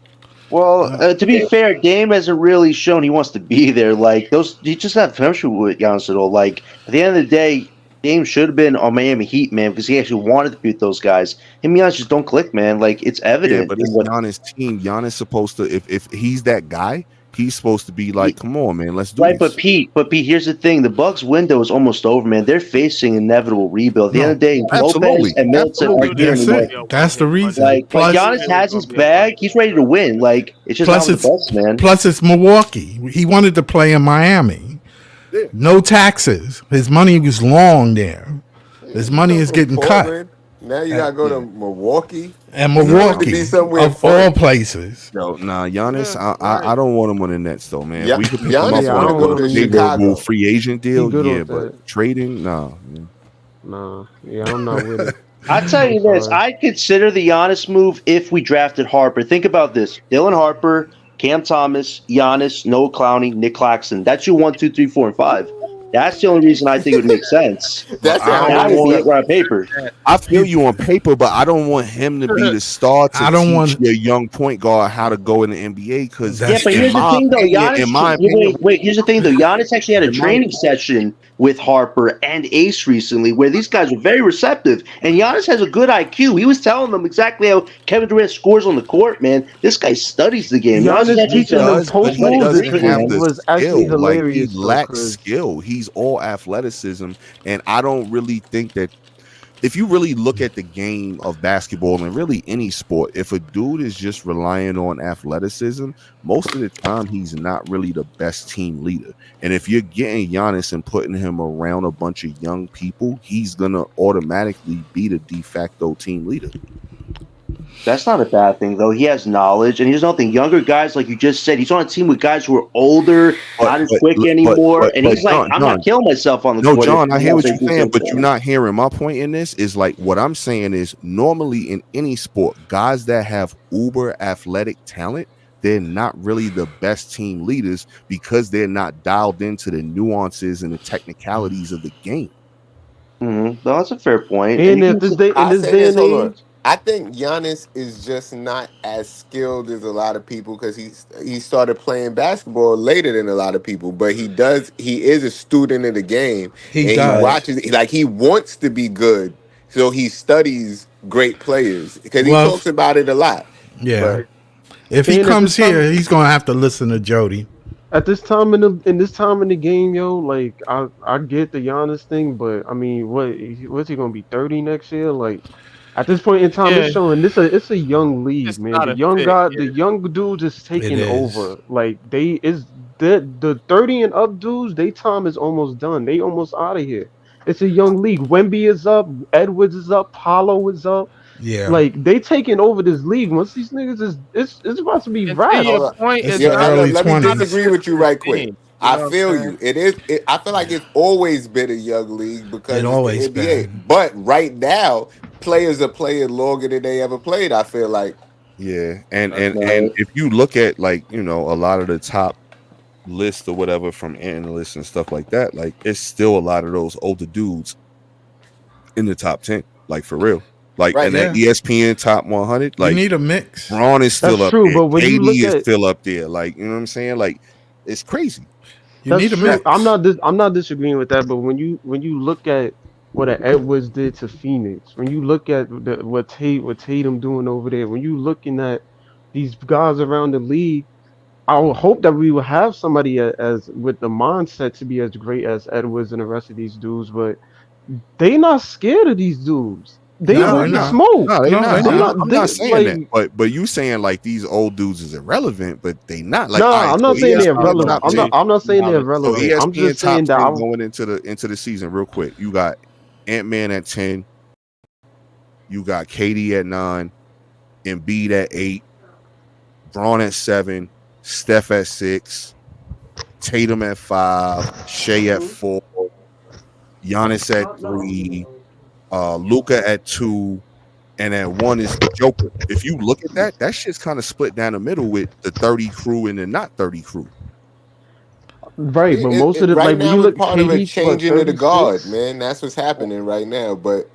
well, Uh, to be fair, Dame hasn't really shown he wants to be there. Like those, he just not chemistry with Giannis at all. Like at the end of the day, Dame should have been on Miami Heat, man, because he actually wanted to be with those guys. Him and Giannis just don't click, man. Like it's Yeah, evident but in it's what. Giannis' team. Giannis supposed to, if he's that guy, he's supposed to be like, come on, man, let's do Right, but this. Pete, here's the thing: the Bucks' window is almost over, man. They're facing inevitable rebuild. At the end no, of the day, Lopez Absolutely, and Middleton Don't absolutely. aren't do here that. that's It's anymore. gonna it. be a That's the one-hit reason. wonder. Like Plus, Giannis It was has gonna his be a one. bag. He's ready to win. Like it's just not plus with the it's Bucks, man. plus it's Milwaukee. He wanted to play in Miami. Yeah. No taxes. His money was long there. Yeah, His you money come is from getting cut. Portland. Now you Uh, gotta go to Milwaukee. And He wanted to be Milwaukee, somewhere of all fun. places. Yo, nah, Giannis, Yeah, I right. don't want him on the Nets though, man. If Yeah, we could pick him up Giannis Yeah, I on want to don't a go want to him either. favorable Chicago. free agent He deal, good yeah, off but that. trading, nah. Man. Nah, yeah, I'm not with it. I tell I'm you this: sorry. I'd consider the Giannis move if we drafted Harper. Think about this: Dylan Harper, Cam Thomas, Giannis, Noah Clowney, Nick Claxton. That's your 1, 2, 3, 4, and 5. That's the only reason I think it would make sense. But That I sounds That don't like would be want. it stuff. right on paper. I feel you on paper, but I don't want him to be the star to I don't teach want. your young point guard how to go in the NBA. Because Yeah, That's but in here's the true. my thing, though. opinion, Wait. Here's the thing, though. Giannis actually had a in my training session with Harper and Ace recently, where these guys were very receptive. And Giannis has a good IQ. He was telling them exactly how Kevin Durant scores on the court. Man, this guy studies the game. Giannis is Giannis he actually teaching them does, but post he athletic moves doesn't freak, have is man. the was actually skill. Like he hilarious though, lacks cause skill. He's all athleticism, and I don't really think that if you really look at the game of basketball and really any sport, if a dude is just relying on athleticism, most of the time he's not really the best team leader. And if you're getting Giannis and putting him around a bunch of young people, he's gonna automatically be the de facto team leader. That's not a bad thing, though. He has knowledge, and here's another thing. Younger guys, like you just said, he's on a team with guys who are older, But not as but quick anymore. And but he's like, I'm John, not killing myself on the no, court. If John, I you hear guys what are you're doing saying, something but for you're him. not hearing my point in this. Is like what I'm saying is normally in any sport, guys that have uber athletic talent, they're not really the best team leaders because they're not dialed into the nuances and the technicalities of the game. No, that's a fair point. And and you if can this say, day in I this say day this. and Hold on. age, I think Giannis is just not as skilled as a lot of people because he started playing basketball later than a lot of people. But he is a student of the game, He and he does. watches like he wants to be good, so he studies great players because he Well, talks about it a lot. yeah. But If he And at this comes time, here, he's gonna have to listen to Jody. at this time in this time in the game, yo, like I get the Giannis thing, but I mean, what's he gonna be 30 next year? Like at this point in time, it's Yeah, showing it's a young league, it's man. not a fit. The Yeah, young dudes is It taking is. over. Like the 30 and up dudes, they time is almost done. They almost out of here. It's a young league. Wemby is up, Edwards is up, Paulo is up. Yeah. Like they taking over this league. Once these niggas is it's about to be and to your hold wraps. on. point, It's it's the Yeah, not early let me it's not a 20s. disagree with you different right quick. team. You I know what I'm feel saying? you. I feel like it's always been a young league It because it's the always NBA. been. But right now, players are playing longer than they ever played. I feel like. Yeah, and That's and nice. if you look at like a lot of the top lists or whatever from analysts and stuff like that, like it's still a lot of those older dudes in the top 10, like for real. Like Right. in that Yeah. ESPN top 100, You like need a mix. Braun is That's still up true. there, But when you KD look is at still up there. Like you know what I'm saying? Like it's crazy. You That's need a true. mix. I'm not disagreeing with that, but when you look at what a Edwards did to Phoenix, when you look at what Tatum doing over there, when you looking at these guys around the league, I would hope that we will have somebody as with the mindset to be as great as Edwards and the rest of these dudes, but they not scared of these dudes. They No, No, they're they're with the not. not. smoke. No, they're No, they're not. I'm I'm not. not. not I'm not they, saying like that. But you saying like these old dudes is irrelevant, but they not. Like, all nah, right, I'm so not saying they're ESPN relevant. top 10. I'm not saying they're So relevant. I'm ESPN just top saying that 10 going into the season real quick. You got Ant-Man at 10, you got KD at 9, Embiid at 8, Braun at 7, Steph at 6, Tatum at 5, Shea at 4, Giannis at 3, Luca at 2, and at 1 is the Joker. If you look at that, that shit's kind of split down the middle with the 30 crew and the not 30 crew. right, but most of the Right like when now you it's look part of a KD what changing of the guard, 36. man. That's what's happening right now. But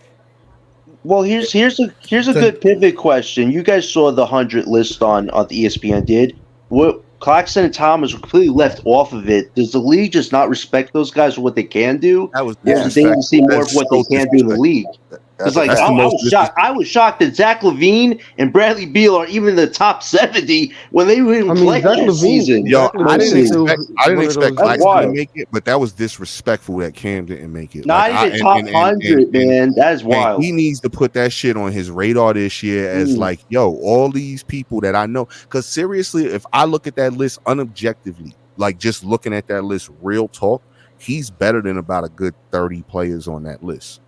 Well, here's a The good pivot question. You guys saw the 100 list on the ESPN did. What Claxton and Thomas were completely left off of it. Does the league just not respect those guys for what they can do, That was or do they yes, need to see disrespectful. more That's of what they so can do in the disrespectful. league? Because that's a like That's the I fact. most was shocked. I disrespectful. was shocked that Zach Levine and Bradley Beal are even in the top 70 when they didn't I even mean play last season. Yo, Zach I Levine didn't is Crazy. still expect I didn't one of expect those That's Claxton to wild. dudes. make it, but that was disrespectful that Cam didn't make it. Like Not I even top 100, man. That is and wild. he needs to put that shit on his radar this year as Mm. like, yo, all these people that I know. Because seriously, if I look at that list unobjectively, like just looking at that list, real talk, he's better than about a good 30 players on that list.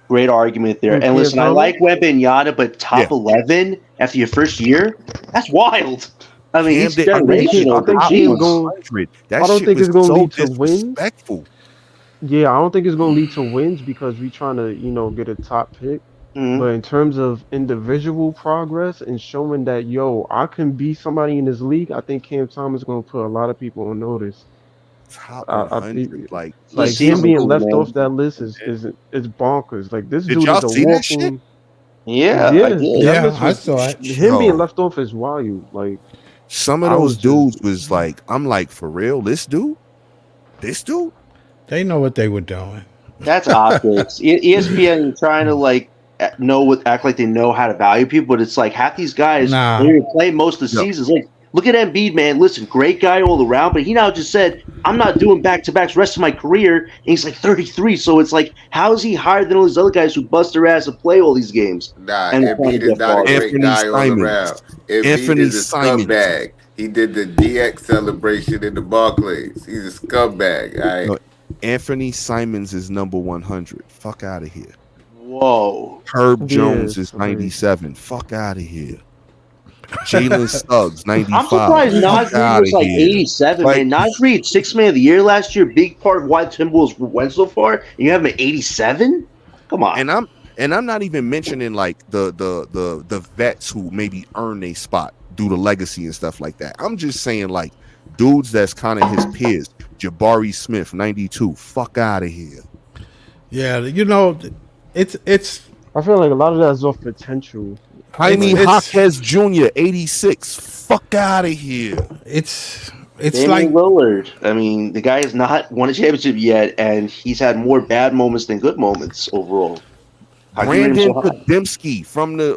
Great argument there. Who, And Cam listen, I Thomas? like Wembanyama, but Yeah. top 11 after your first year? That's wild. I mean, Cam he's did. I think generational, but top Cam jeez. going. 100. I That don't shit think was it's gonna so lead to wins. disrespectful. Yeah, I don't think it's gonna lead to wins because we trying to get a top pick. Mhm. But in terms of individual progress and showing that yo, I can be somebody in this league, I think Cam Thomas is gonna put a lot of people on notice. Top I 100. Like He's like him some being seasoned, left off man. that list is bonkers. Like this did dude y'all is a see that shit? walking. Yeah, I Yeah, did. that yeah, list I was saw it. him being Yo, left off is wild. Like some of I those was just dudes was like, I'm like, for real, this dude. They know what they were doing. That's optics. ESPN trying to like act like they know how to value people, but it's like half these guys they Nah, didn't play most of the Yo, seasons. Like, look at Embiid, man. Listen, great guy all around, but he now just said, "I'm not doing back to backs rest of my career," and he's like 33. So it's like, how is he higher than all these other guys who bust their ass and play all these games Nah, and trying to Embiid is get not a farther? great Anthony guy all Simons. around. Embiid Anthony is a Simons. scumbag. He did the DX celebration in the Barclays. He's a scumbag. All right. No, Anthony Simons is number 100. Fuck out of here. Whoa. Herb yeah, Jones is it's crazy. 97. Fuck out of here. Jalen Suggs, I'm 95. surprised Fuck Nas Reed out was of like here. 87, Like, man. Nas Reed, sixth man of the year last year, big part of why the Timberwolves went so far. And you have him at 87? Come on. and I'm not even mentioning like the vets who maybe earn a spot due to legacy and stuff like that. I'm just saying like dudes that's kind of his peers. Jabari Smith, 92. Fuck out of here. yeah, it's I feel like a lot of that is off potential. Jaime Like, Jaquez Jr., 86. Fuck out of here. it's it's Damian like Lillard. I mean, the guy has not won a championship yet, and he's had more bad moments than good moments overall. How'd you rate him Brandon so high? Podemski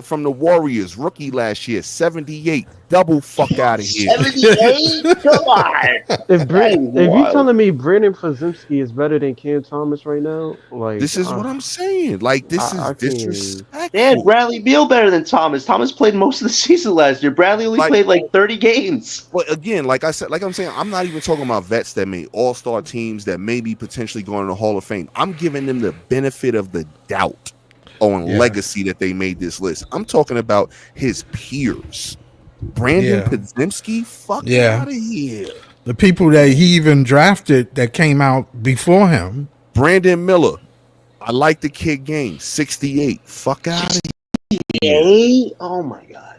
from the Warriors, rookie last year, 78. Double fuck out of here. 78? Come on. if That is if you wild. telling me Brandon Fazimski is better than Cam Thomas right now, like This is what I'm saying. Like, this I is can't. They had disrespectful. Bradley Beal better than Thomas. Thomas played most of the season last year. Bradley only Like, played like 30 games. but again, like I said, like I'm saying, I'm not even talking about vets that made all-star teams that may be potentially going to the Hall of Fame. I'm giving them the benefit of the doubt on Yeah. legacy that they made this list. I'm talking about his peers. Brandon Yeah. Podemski, fuck Yeah. out of here. the people that he even drafted that came out before him. Brandon Miller, I like the kid game, 68. Fuck out of here. Hey? Oh my God.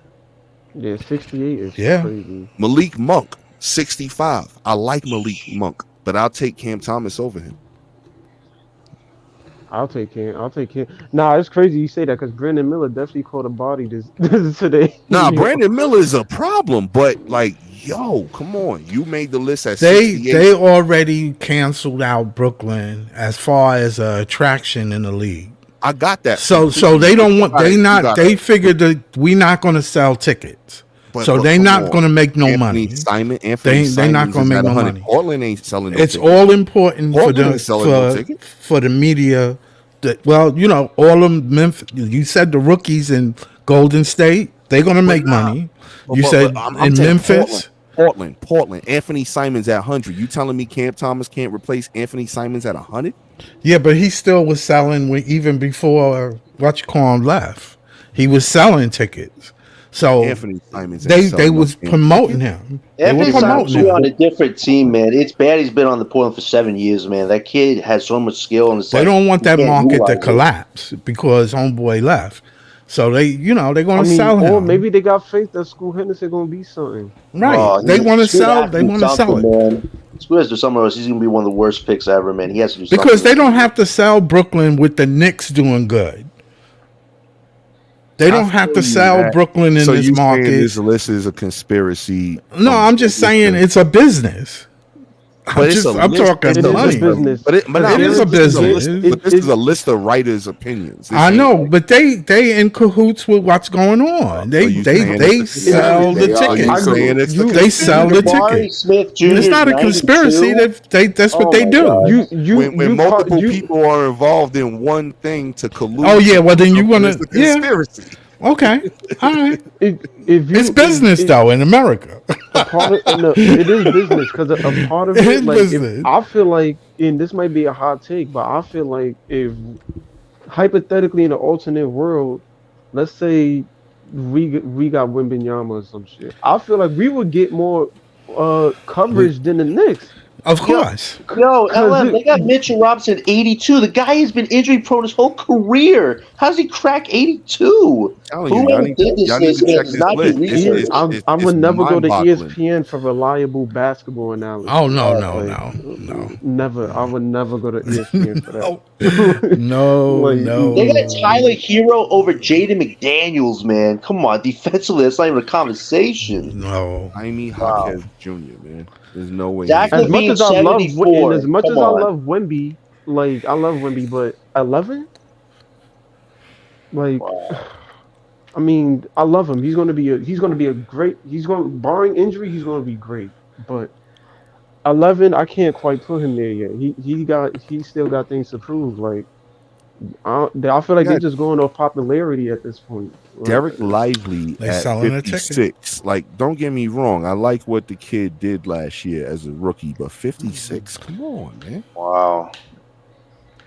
Yeah, 68 is Yeah. crazy. Malik Monk, 65. I like Malik Monk, but I'll take Cam Thomas over him. I'll take Cam. I'll take Cam. Nah, it's crazy you say that because Brandon Miller definitely caught a body this today. Nah, Yo, Brandon Miller is a problem, but like, yo, come on. You made the list at They 68. already canceled out Brooklyn as far as attraction in the league. I got that. So they don't want they You not got they it. figured that we not going to sell tickets. But So they come not on. going to make no Anthony money. Simon, They Anthony they not Simons going is to at make no 100. money. Portland ain't selling no It's tickets. all important Portland ain't selling no tickets. for the media. That, well, you know, all of Memphis. You said the rookies in Golden State, they're going to make money. You said I'm in saying Memphis. Portland. Anthony Simons at 100. You telling me Cam Thomas can't replace Anthony Simons at 100? Yeah, but he still was selling even before what you call him left. He was selling tickets. So Anthony Simons. they was promoting him. They were Anthony Simons promoting on a him. different team, man. It's bad he's been on the Portland for 7 years, man. That kid has so much skill, and it's They like, don't want you that can't market to utilize it. collapse because homeboy left. So they, you know, they're I going to mean, sell or him. maybe they got faith that School Henderson gonna be something. Right. Oh, They he- want to Scoot sell. has They to do want to sell something, it. man. Scoot has to do something else. He's gonna be one of the worst picks ever, man. He has to do something. Because they don't have to sell Brooklyn with the Knicks doing good. They don't have to sell Brooklyn in so this you saying market. this list is a conspiracy? No, I'm just saying it's a business. But it's a I'm list. talking It is a money. business. But it is a business. list, but this is a list of writers' opinions. This I ain't know, like- but they in cahoots with what's going on. They Are you saying they it's a sell the conspiracy? Are you tickets. saying it's a They sell the Jabari tickets. Smith Jr. It's not a 92? conspiracy. That's what Oh they my do. God. when multiple people are involved in one thing to collude? Oh yeah, well then you something want is to a conspiracy. Okay, all right. If It's business though in America. a part of no, it is business because a part of It it, is like business. if, I feel like, and this might be a hot take, but I feel like if hypothetically in an alternate world, let's say we got Wimbenyama or some shit, I feel like we would get more coverage than the Knicks. Of course. Yo, 'Cause LM, they got Mitchell Robinson 82. The guy has been injury prone his whole career. How does he crack 82? Telling you, Whoever did this y'all need list to check has this not been list. researched. I would never go to mind-boggling. ESPN for reliable basketball analysis. Oh no, Never. I would never go to ESPN for that. no, Like, no. They got Tyler Hero over Jaden McDaniels, man. Come on, defensively, that's not even a conversation. No. Jaime Jaquez Jr., man. There's no way. Zach As much Levine, as I love, 74. and as much Come as I on. love Wemby, like I love Wemby, but 11, like, I mean, I love him. He's going to be a great. Barring injury, he's going to be great. But 11, I can't quite put him there yet. He still got things to prove. Like, I feel like they're just going off popularity at this point. Like, Derek Lively They at selling a ticket. 56. Like, don't get me wrong. I like what the kid did last year as a rookie, but 56? Come on, man. Wow.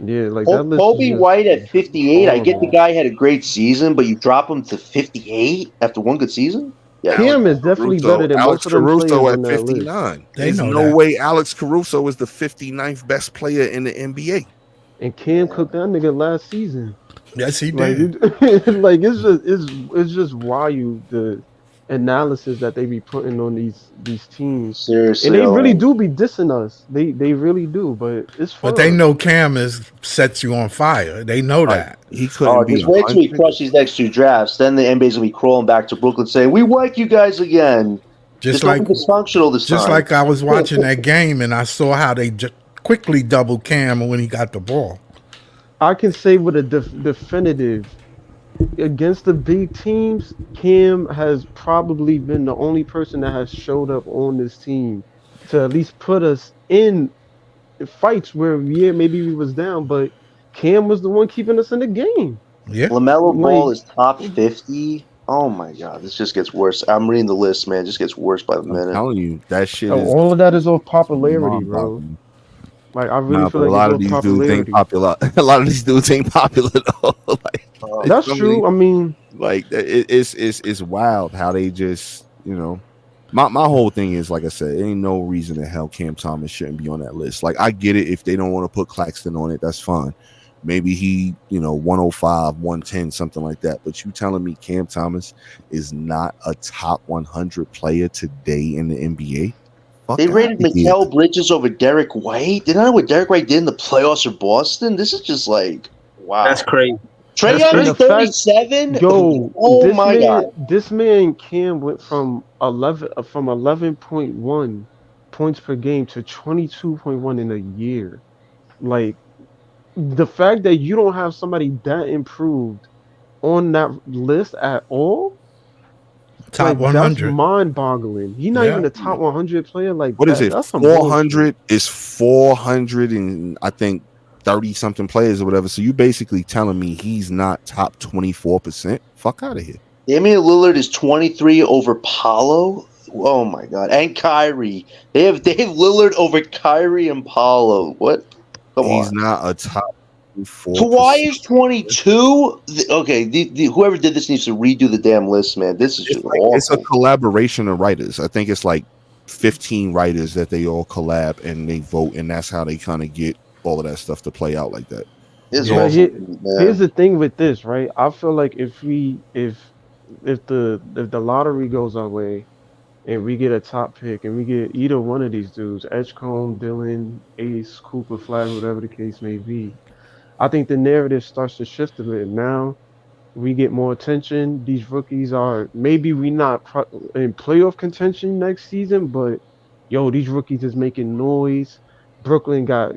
yeah, like that list. Kobe is just White at 58. I get the horrible. guy had a great season, but you drop him to 58 after one good season? Yeah. Cam is definitely better than Alex most of them players Caruso on at that list. 59. They There's know no that. way Alex Caruso is the 59th best player in the NBA. And Cam cooked that nigga last season. Yes, he Like, did. like it's just wild. analysis that they be putting on these teams, and Seriously, they really Ellen. do be dissing us. They really do, but it's But they fun. know Cam is sets you on fire. They know Like that. he Oh, couldn't be just a wait till we hundred. crush these next two drafts. Then the NBA's gonna be crawling back to Brooklyn saying, "We like you guys again. Just Just don't like be dysfunctional this just time." like I was watching that game and I saw how they quickly doubled Cam when he got the ball. I can say with a definitive against the big teams, Cam has probably been the only person that has showed up on this team to at least put us in fights where yeah maybe we was down, but Cam was the one keeping us in the game. Yeah. LaMelo Ball Like is top 50. Oh my God, this just gets worse. I'm reading the list, man. It just gets worse by the I'm minute. telling you, that shit is all of that is off popularity, bro. mind-boggling. Like I really Nah, feel but a like it's lot of off these dudes ain't popularity. popular. A lot of these dudes ain't popular though. Like, Uh, it's That's somebody true. I mean, like it's wild how they just My whole thing is like I said, ain't no reason in hell Cam Thomas shouldn't be on that list. Like I get it if they don't want to put Claxton on it, that's fine. Maybe he 105, 110, something like that. But you telling me Cam Thomas is not a top 100 player today in the NBA? they Fuck out rated of here. Mikal Bridges over Derek White. Did I know what Derek White did in the playoffs for Boston? This is just like That's wow. crazy. Trey That's Young and is the crazy. fact, 37. yo, Oh my God. this man Cam went from 11.1 points per game to 22.1 in a year. Like the fact that you don't have somebody that improved on that list at all, Top like that's 100. mind-boggling. He's not even Yeah. a top 100 player like What is that. it? That's some bullshit. 400 is 400 and I think 30 something players or whatever. So you basically telling me he's not top 24%? Fuck out of here. Damian Lillard is 23 over Paulo. Oh my God. And Kyrie. They have Lillard over Kyrie and Paulo. What? Come He's on. not a top 4%. Kawhi is 22. Okay, whoever did this needs to redo the damn list, man. This is It's just like it's a awful. collaboration of writers. I think it's like 15 writers that they all collab and they vote, and that's how they kind of get all of that stuff to play out like that. It's Yeah. But awful, here's man. the thing with this, right? I feel like if the lottery goes our way and we get a top pick and we get either one of these dudes, Edgecombe, Dylan, Ace, Cooper, Flag, whatever the case may be, I think the narrative starts to shift a bit. Now we get more attention. These rookies are maybe we not in playoff contention next season, but yo, these rookies is making noise. Brooklyn got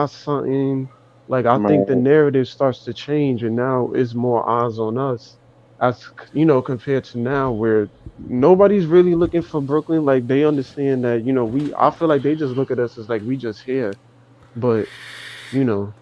something. Like I think the Man. narrative starts to change, and now it's more eyes on us, as compared to now where nobody's really looking for Brooklyn. Like they understand that we. I feel like they just look at us as like we just here, but you know,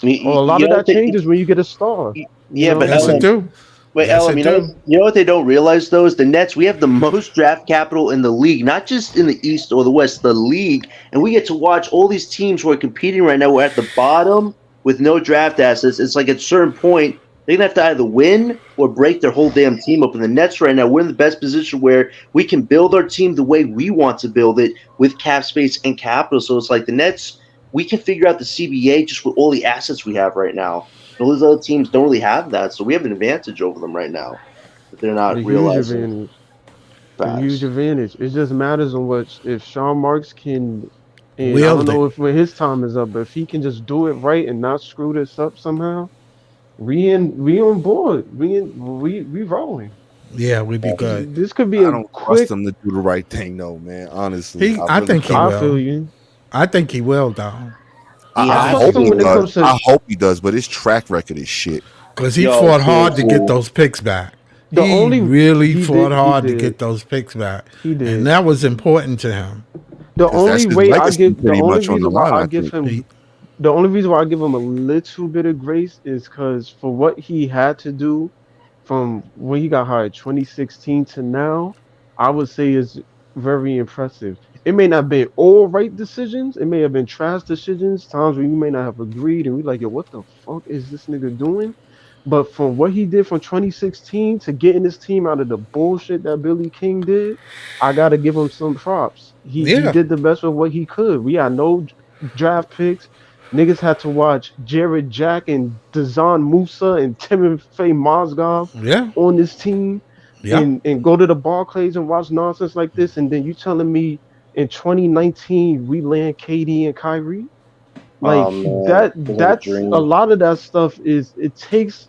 a lot You of know what that they, changes when you get a star. yeah, but Yes, it Ellen, do. wait, Yes, Ellen, it do. you know what they don't realize though is the Nets. We have the most draft capital in the league, not just in the East or the West, the league, and we get to watch all these teams who are competing right now. We're at the bottom with no draft assets. It's like at a certain point they're gonna have to either win or break their whole damn team up. And the Nets right now, we're in the best position where we can build our team the way we want to build it with cap space and capital. So it's like the Nets, we can figure out the CBA just with all the assets we have right now. All these other teams don't really have that, so we have an advantage over them right now that they're not The huge realizing. advantage. The huge Facts. advantage. It just matters on what if Sean Marks can, and I don't Wield it. know if when his time is up, but if he can just do it right and not screw this up somehow, we on board. We rolling. Yeah, we'd be good. This could be I a don't trust quick. him to do the right thing, though, man. Honestly, I I really think he don't. I feel will. you. I think he will though. He I I has trust hope him he when it to. does. comes to I hope he does, but his track record is shit. Because he Yo, fought hard to get seriously. those picks back. the He only really he fought did he hard to did get those picks back. he And did. that was important to him. The Because that's only his way I legacy give the pretty only much on the reason why line, I I give think. him He, the only reason why I give him a little bit of grace is because for what he had to do from when he got hired 2016 to now, I would say is very impressive. It may not be all right decisions. It may have been trash decisions, times where you may not have agreed and we like, yo, what the fuck is this nigga doing? But from what he did from 2016 to getting this team out of the bullshit that Billy King did, I gotta give him some props. He yeah, did the best with what he could. We had no draft picks. Niggas had to watch Jared Jack and Dazan Musa and Timothy Mozgov yeah. on this team. Yeah. and go to the Barclays and watch nonsense like this, and then you telling me in 2019 we land KD and Kyrie? Oh Like man, that isn't it a that's a dream? lot of that stuff is it takes,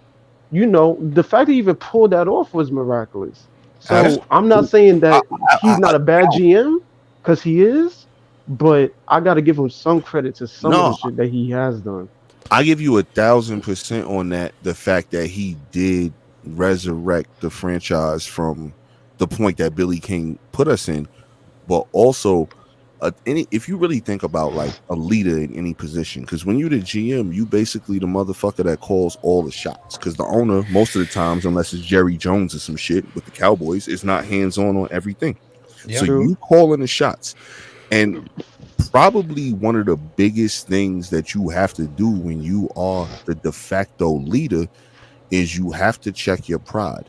the fact that he even pulled that off was miraculous. Yeah. So I'm not saying I, that he's not a bad GM, because he is, but I got to give him some credit to some of the no, shit that he has done. I give you 1,000% on that. The fact that he did resurrect the franchise from the point that Billy King put us in, but also any if you really think about like a leader in any position, because when you're the GM, you basically the motherfucker that calls all the shots. Because the owner, most of the times, unless it's Jerry Jones or some shit with the Cowboys, is not hands on everything. So Yeah. True. you calling the shots, and probably one of the biggest things that you have to do when you are the de facto leader is you have to check your pride,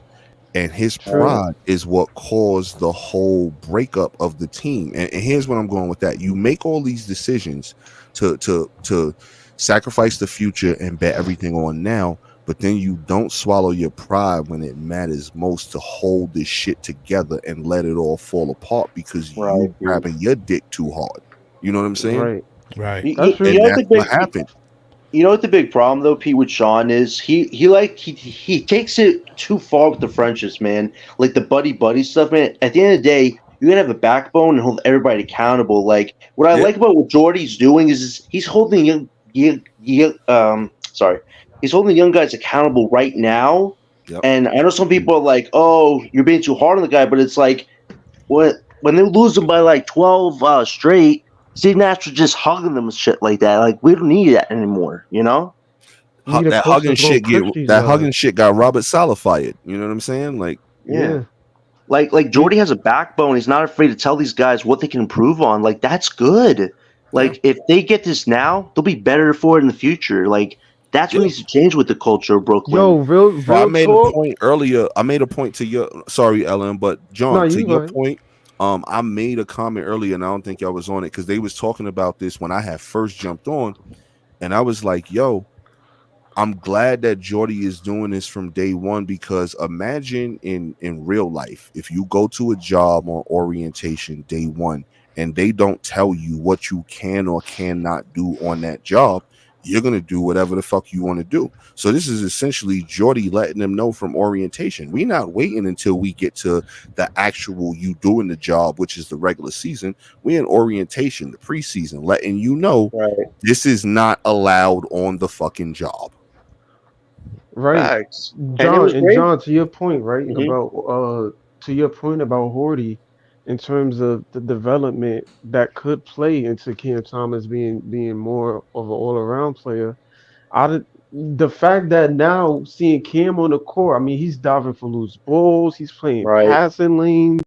and his True. pride is what caused the whole breakup of the team. And here's what I'm going with that: you make all these decisions to sacrifice the future and bet everything on now, but then you don't swallow your pride when it matters most to hold this shit together and let it all fall apart because Right, you dude. grabbing your dick too hard. You know what I'm saying? Right. Right. That's And You true. know what that's the what big happened. you know what the big problem though, Pete, with Sean is he takes it too far with the friendships, man. Like the buddy stuff, man. At the end of the day, you're gonna have a backbone and hold everybody accountable. Like what I Yeah. like about what Jordy's doing is he's holding sorry, he's holding young guys accountable right now. Yep. And I know some people are like, "Oh, you're being too hard on the guy," but it's like when they lose them by like 12 straight, Steve Nash was just hugging them and shit like that. Like we don't need that anymore, you know? Need a That coach hugging that's gonna shit get push these that hugging guys. shit got Robert Saleh fired. You know what I'm saying? Like, Yeah. Yeah. Like We Jordy has a backbone. He's not afraid to tell these guys what they can improve on. Like that's good. yeah. Like if they get this now, they'll be better for it in the future. Like that's what Yeah. needs to change with the culture of Yo, Brooklyn. So I real made a talk. point earlier. I made a point to your sorry, Ellen, but No, John, to you go your ahead. point, I made a comment earlier, and I don't think I was on it because they was talking about this when I had first jumped on, and I was like, "Yo, I'm glad that Jordy is doing this from day one because imagine in real life if you go to a job on orientation day one and they don't tell you what you can or cannot do on that job, you're gonna do whatever the fuck you want to do. So this is essentially Jordy letting them know from orientation. We're not waiting until we get to the actual you doing the job, which is the regular season. We're in orientation, the preseason, letting you know Right. this is not allowed on the fucking job. Right. Facts. And it John, was and great. John, to your point, right, Hmm. about to your point about Horty in terms of the development that could play into Cam Thomas being more of an all around player. Out of the fact that now seeing Cam on the court, I mean, he's diving for loose balls, he's playing Right. passing lanes.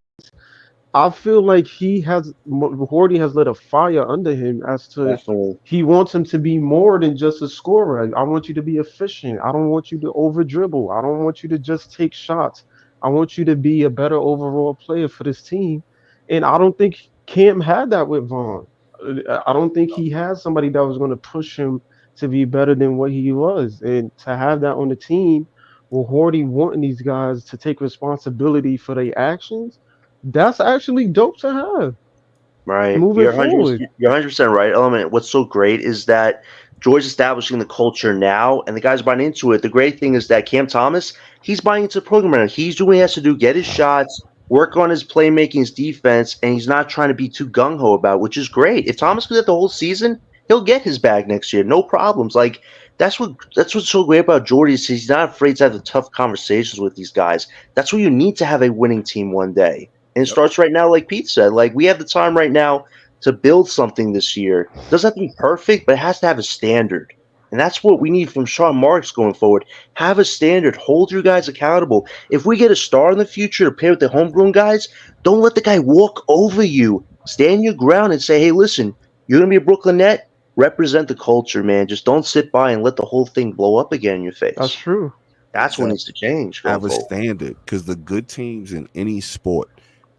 I feel like Horty has lit a fire under him as to Definitely. he wants him to be more than just a scorer. I want you to be efficient. I don't want you to over dribble. I don't want you to just take shots. I want you to be a better overall player for this team. And I don't think Cam had that with Vaughn. I don't think he had somebody that was going to push him to be better than what he was. And to have that on the team, with Horty wanting these guys to take responsibility for their actions, that's actually dope to have Right. moving forward. You're 100% right, Element. What's so great is that George's establishing the culture now, and the guys buying into it. The great thing is that Cam Thomas, he's buying into the program right now. He's doing what he has to do, get his shots, work on his playmaking, his defense, and he's not trying to be too gung ho about it, which is great. If Thomas can get the whole season, he'll get his bag next year, no problems. Like that's what's so great about Jordy is he's not afraid to have the tough conversations with these guys. That's what you need to have a winning team one day. And it Yep. starts right now, like Pete said. Like we have the time right now to build something this year. It doesn't have to be perfect, but it has to have a standard. And that's what we need from Sean Marks going forward. Have a standard. Hold your guys accountable. If we get a star in the future to pair with the homegrown guys, don't let the guy walk over you. Stand your ground and say, hey, listen, you're going to be a Brooklyn Net. Represent the culture, man. Just don't sit by and let the whole thing blow up again in your That's face. true. That's what needs to change going Have a forward. standard because the good teams in any sport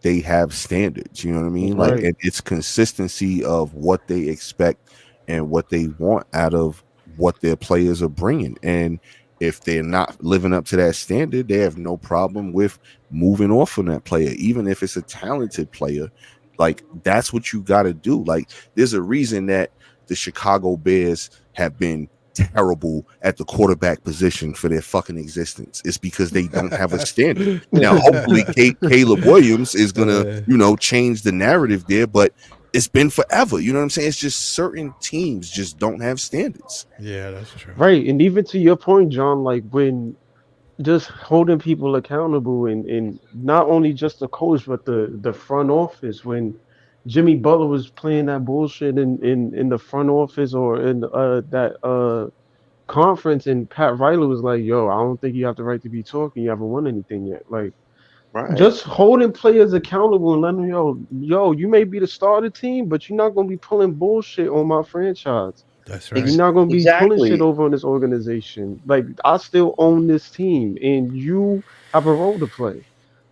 they have standards. You know what I mean? Like, Right. and it's consistency of what they expect and what they want out of what their players are bringing. And if they're not living up to that standard, they have no problem with moving off from that player, even if it's a talented player. Like that's what you got to do. Like there's a reason that the Chicago Bears have been terrible at the quarterback position for their fucking existence. It's because they don't have a standard. Now, hopefully, Caleb Williams is gonna, change the narrative there, but it's been forever. You know what I'm saying? It's just certain teams just don't have standards. Yeah, that's true. Right, and even to your point, John, like when just holding people accountable and not only just the coach but the front office when Jimmy Butler was playing that bullshit in the front office or in that conference and Pat Riley was like, yo, I don't think you have the right to be talking. You haven't won anything yet. Like Right. just holding players accountable and letting them yo, you may be the starter team, but you're not gonna be pulling bullshit on my franchise. That's You're right. not gonna be pulling shit Exactly. over on this organization. Like I still own this team, and you have a role to play. Like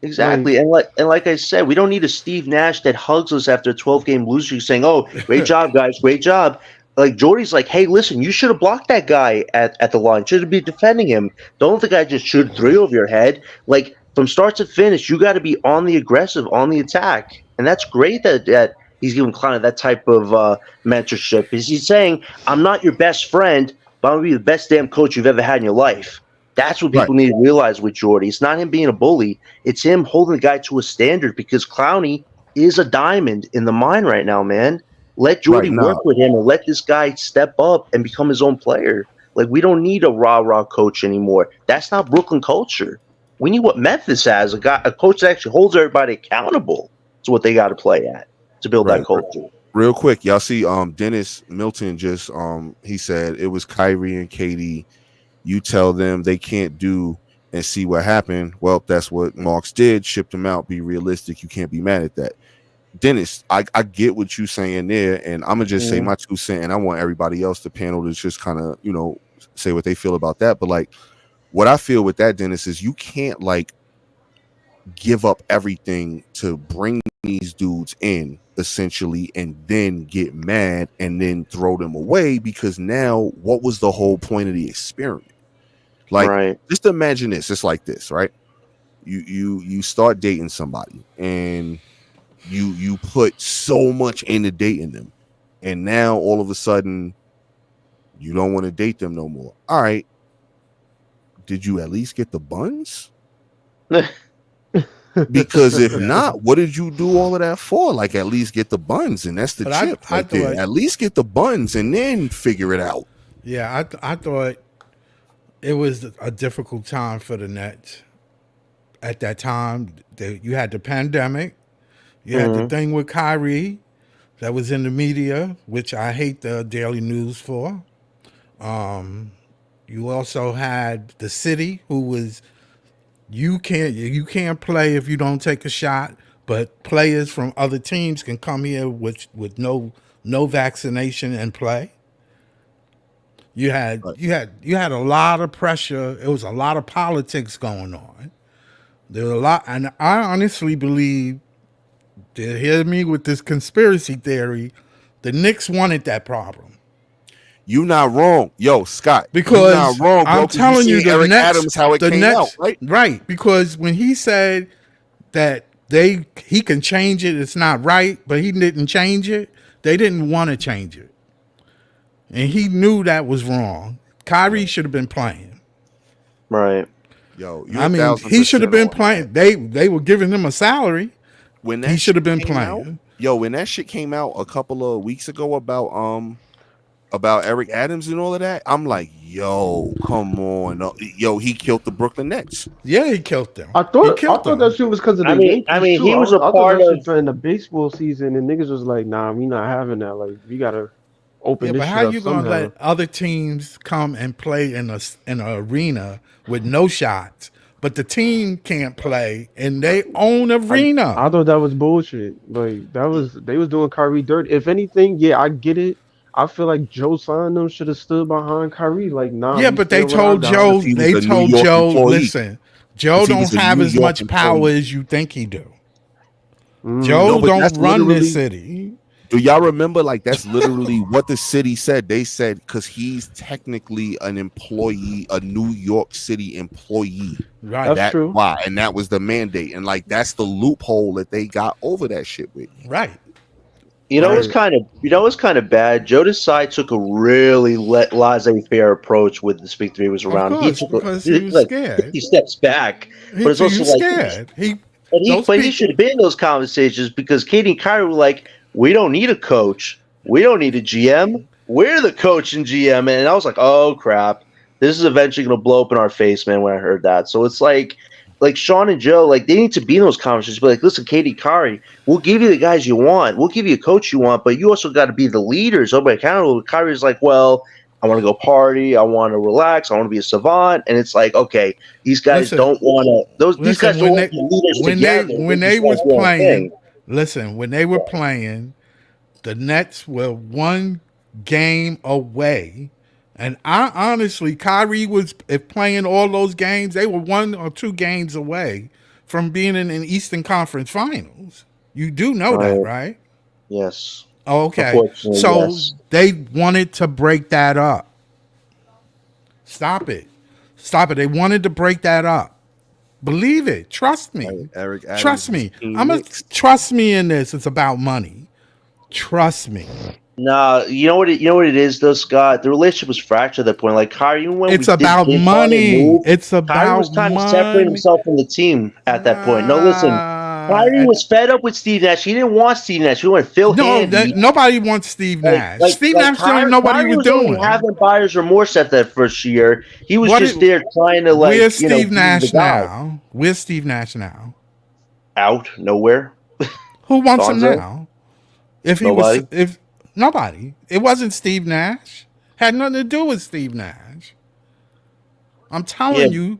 Exactly. And like I said, we don't need a Steve Nash that hugs us after a 12-game losing streak saying, "Oh, great job, guys, great job." Like Jordy's like, "Hey, listen, you should have blocked that guy at the line. Should have been defending him. Don't let the guy just shoot three over your head. Like from start to finish, you got to be on the aggressive, on the attack." And that's great that he's giving Klein that type of mentorship. Because he's saying, "I'm not your best friend, but I'm gonna be the best damn coach you've ever had in your life." That's what Right. people need to realize with Jordy. It's not him being a bully. It's him holding the guy to a standard because Clowney is a diamond in the mine right now, man. Let Jordy Right work now, with him and let this guy step up and become his own player. Like we don't need a rah-rah coach anymore. That's not Brooklyn culture. We need what Memphis has, a coach that actually holds everybody accountable to what they got to play at to build right. that culture. Real quick, y'all see Dennis Milton just he said it was Kyrie and Katie. You tell them they can't do and see what happened. Well, that's what Marks did. Shipped them out. Be realistic. You can't be mad at that. Dennis, I get what you're saying there, and I'm gonna just say Mhm. my 2 cents, and I want everybody else, the panel, to just kind of say what they feel about that. But like, what I feel with that, Dennis, is you can't like give up everything to bring these dudes in essentially and then get mad and then throw them away because now what was the whole point of the experiment? Like, Right. just imagine this. It's like this, right? You start dating somebody and you put so much into dating them, and now all of a sudden you don't want to date them no more. All right, did you at least get the buns? Because if Yeah. not, what did you do all of that for? Like, at least get the buns, and that's the But chip I right there. thought, At least get the buns and then figure it out. yeah, I thought it was a difficult time for the Nets at that time. You had the pandemic, you had the Mhm. thing with Kyrie that was in the media, which I hate the Daily News for. You also had the city, who was you can't play if you don't take a shot, but players from other teams can come here with no vaccination and play. You had Right. you had a lot of pressure. It was a lot of politics going on. There was a lot, and I honestly believe, to hear me with this conspiracy theory, the Knicks wanted that problem You not wrong, yo, Scott. You not because wrong, bro. I'm Because you telling you, seen Eric Adams how it The came out, Nets, right? right? Because when he said that he can change it, it's not right, but he didn't change it. They didn't want to change it, and he knew that was wrong. Kyrie Right. should have been playing. Right. Yo, you I a mean, thousand he should have percent been on that. playing. They were giving him a salary. When He that should have shit been came out, playing. yo, when that shit came out a couple of weeks ago about Eric Adams and all of that, I'm like, yo, come on. No, yo, he killed the Brooklyn Nets. Yeah, he killed them. I He thought killed I thought that them. shit was because of I the mean, I Yankees mean, too. he was a I thought part that of. shit during the baseball season, and niggas was like, "Nah, we not having that. Like, we gotta open Yeah, this but how shit up you gonna somehow." let other teams come and play in an arena with no shots, but the team can't play in their own I arena? I thought that was bullshit. Like that was they was doing Kyrie dirt. If anything, yeah, I get it. I feel like Joe Simon should have stood behind Kyrie. Like, nah, Yeah, we but they stand with our told guys. Joe. Because he was They a New told York Joe, employee. listen, Joe Because he don't was a have New as York much power employee. as you think he do. No, Joe Mm. but don't that's run this literally city. Do y'all remember? Like that's literally what the city said. They said because he's technically an employee, a New York City employee. Right. That's That's true. why, and that was the mandate, and like that's the loophole that they got over that shit with. Right. You know what's Right. kind of bad. Joe Desai took a really laissez-faire approach with the Speak Three was Of around. He course, took because he was like scared. 50 steps back, He, but it's he also was like scared. Those but he people. should have been in those conversations because Katie and Kyrie were like, we don't need a coach, we don't need a GM, we're the coach and GM, and I was like, oh crap, this is eventually gonna blow up in our face, man. When I heard that, so it's like Sean and Joe, like they need to be in those conversations. But like, listen, Katie, Kyrie, we'll give you the guys you want, we'll give you a coach you want, but you also got to be the leaders. Everybody accountable. Kyrie's like, well, I want to go party, I want to relax, I want to be a savant, and it's like, okay, these guys Listen, don't want to. These guys listen. don't want to be leaders together. When They they just want was to do their own playing, thing. listen. When they were playing, the Nets were one game away, and I honestly, Kyrie was if playing all those games, they were 1 or 2 games away from being in an Eastern Conference Finals. You do know that, Right. right? Yes. Oh, okay. Unfortunately, So yes. they wanted to break that up. Stop it. Stop it. They wanted to break that up. Believe it. Trust me. Eric Adams Trust is me. Team I'm a Knicks. trust me in this. It's about money. Trust me. Nah, you know what? You know what it is, though, Scott. The relationship was fractured at that point. Like Kyrie, even when It's we did about get on and money. move, It's Kyrie was about kind of separating money. himself from the team at that point. No, listen, Kyrie was fed up with Steve Nash. He didn't want Steve Nash. He wanted Phil No, Handy. nobody wants Steve Nash. Steve Nash didn't know what he Kyrie was was only doing. having buyer's remorse at that first year. He was What just is- there trying to Where's be Steve the Nash guy. now? Where's Steve Nash now? Out nowhere. Who wants him Gonzo? now? If he Nobody. was, if nobody, it wasn't Steve Nash. Had nothing to do with Steve Nash. I'm telling Yeah. you,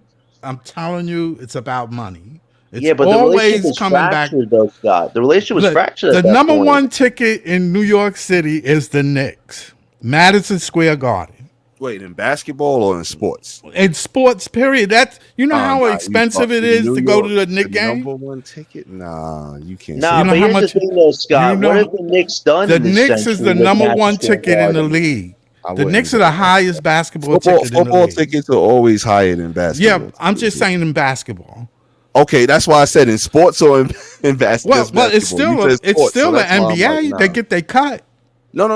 it's about money. It's Yeah, but the relationship always was coming back. fractured, though, Scott. The relationship was Look, fractured the at that number point. one ticket in New York City is the Knicks, Madison Square Garden. Wait, in basketball or in sports? In sports, period. That's how Nah, expensive it in is New to go York, to the Knicks game. number one ticket? Nah, you can't. Nah, You know but how here's much- the thing, though, Scott. you know- what have the Knicks done The in this Knicks is century the with number Madison one Square ticket in the Garden? league. I The wouldn't Knicks go are the there. highest basketball ticket in the Football league. tickets are always higher than basketball. Yeah, I'm just saying in basketball. Okay, that's why I said in sports or in basketball. Well, it's still the NBA. They get their cut. No.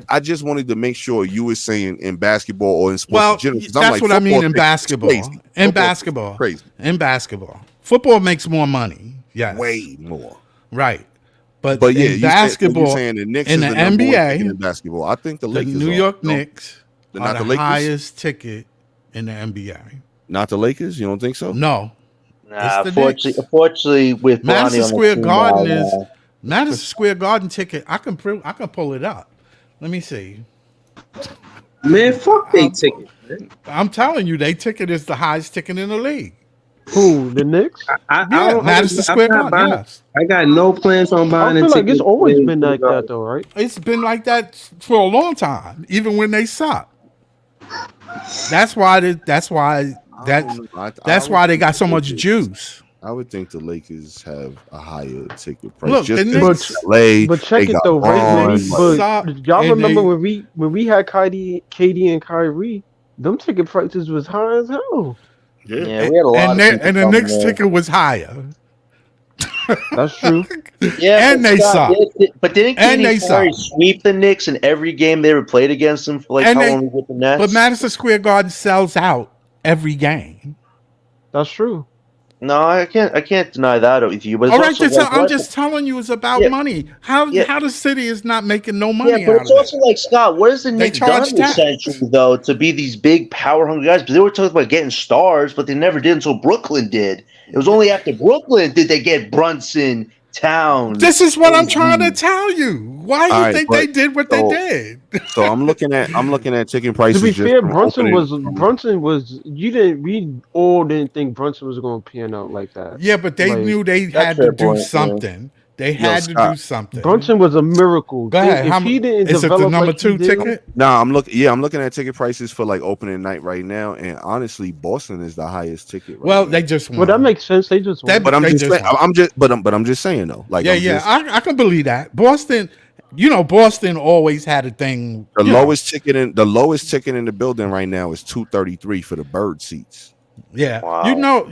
I just wanted to make sure you were saying in basketball or in sports. Well, in general, 'cause that's like, what I mean football in tickets is basketball. crazy. In Football basketball, tickets is crazy, in basketball, football makes more money. Yes, way more. right. But But yeah, in basketball, you're saying the Knicks in is the the number one ticket NBA, in basketball. I think the the Lakers, New are, York no? Knicks They're are not the the Lakers? highest ticket in the NBA. Not the Lakers. You don't think so? No, Nah, It's the Knicks. unfortunately, with Bronny Madison on the Square team Garden now, is Madison Square Garden ticket. I can pull it up. Let me see. Man, fuck they ticket. Man. I'm telling you, they ticket is the highest ticket in the league. Who, the Knicks? I Yeah, don't, Madison I'm Square not Garden. buying. Yes, I got no plans on I buying a feel like ticket. it's always to been the like that, Garden. though, right? it's been like that for a long time, even when they suck. That's why. That's why. That's why they got so much juice. I would think the Lakers have a higher ticket price. Look, just the 'cause Knicks- it's LA. But check they it got though, right? Bron, Maybe, Suck, but y'all and remember they- when we had KD and Kyrie, them ticket prices was high as hell. yeah, we had a lot of people and the coming Knicks there. ticket was higher. That's true. Yeah, and but they Scott, suck. But didn't And KD they and Kyrie suck. sweep the Knicks in every game they ever played against them for like And how they- long with the Nets? But Madison Square Garden sells out every game. That's true. No, I can't deny that with you. But it's All right, also just, like, I'm what- just telling you, it's about Yeah. money. How Yeah. the city is not making no money Yeah, but out it's of also it. like, Scott, what has the Knicks done charge in this tax. century, though, to be these big power hungry guys? Because they were talking about getting stars, but they never did until Brooklyn did. It was only after Brooklyn did they get Brunson, Towns. This is what I'm AD. trying to tell you. Why you All right, think but- they did what so- they did? So I'm looking at ticket To prices. be just fair, from Brunson opening- was. We all didn't think Brunson was going to pan out like that. Yeah, but they Like, knew they that's had to fair do point, yeah. something. They had to Scott, do something. Brunson was a miracle. Go ahead. If How he much didn't is it? The develop number like he 2 did- ticket? Nah, I'm looking at ticket prices for like opening night right now, and honestly, Boston is the highest ticket. Right Well, now. they just won. Well, that makes sense. They just That- won. But I'm they just just saying, won. I'm just saying though. Like, Yeah, I'm yeah, just- I can believe that. Boston, Boston always had a thing. The lowest ticket in the building right now is 233 for the bird seats. Yeah, Wow. you know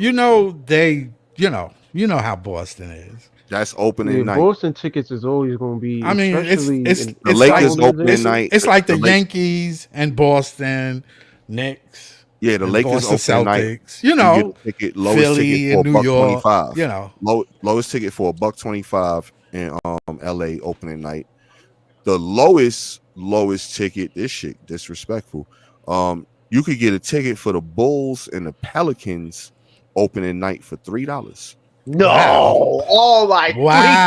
how Boston is. That's Yeah, opening night. Boston tickets is always going to be, I mean, it's especially it's in The it's New like Lakers Orleans opening it's area. night. it's like the The Lake, Yankees and Boston, Knicks yeah, the and Lakers Boston opening night. Celtics. You get a ticket, lowest ticket Philly for and a New buck twenty York. five. Lowest ticket for a buck 25 in LA opening night. The lowest ticket. This shit disrespectful. You could get a ticket for the Bulls and the Pelicans opening night for $3. No. Wow, Oh my $3?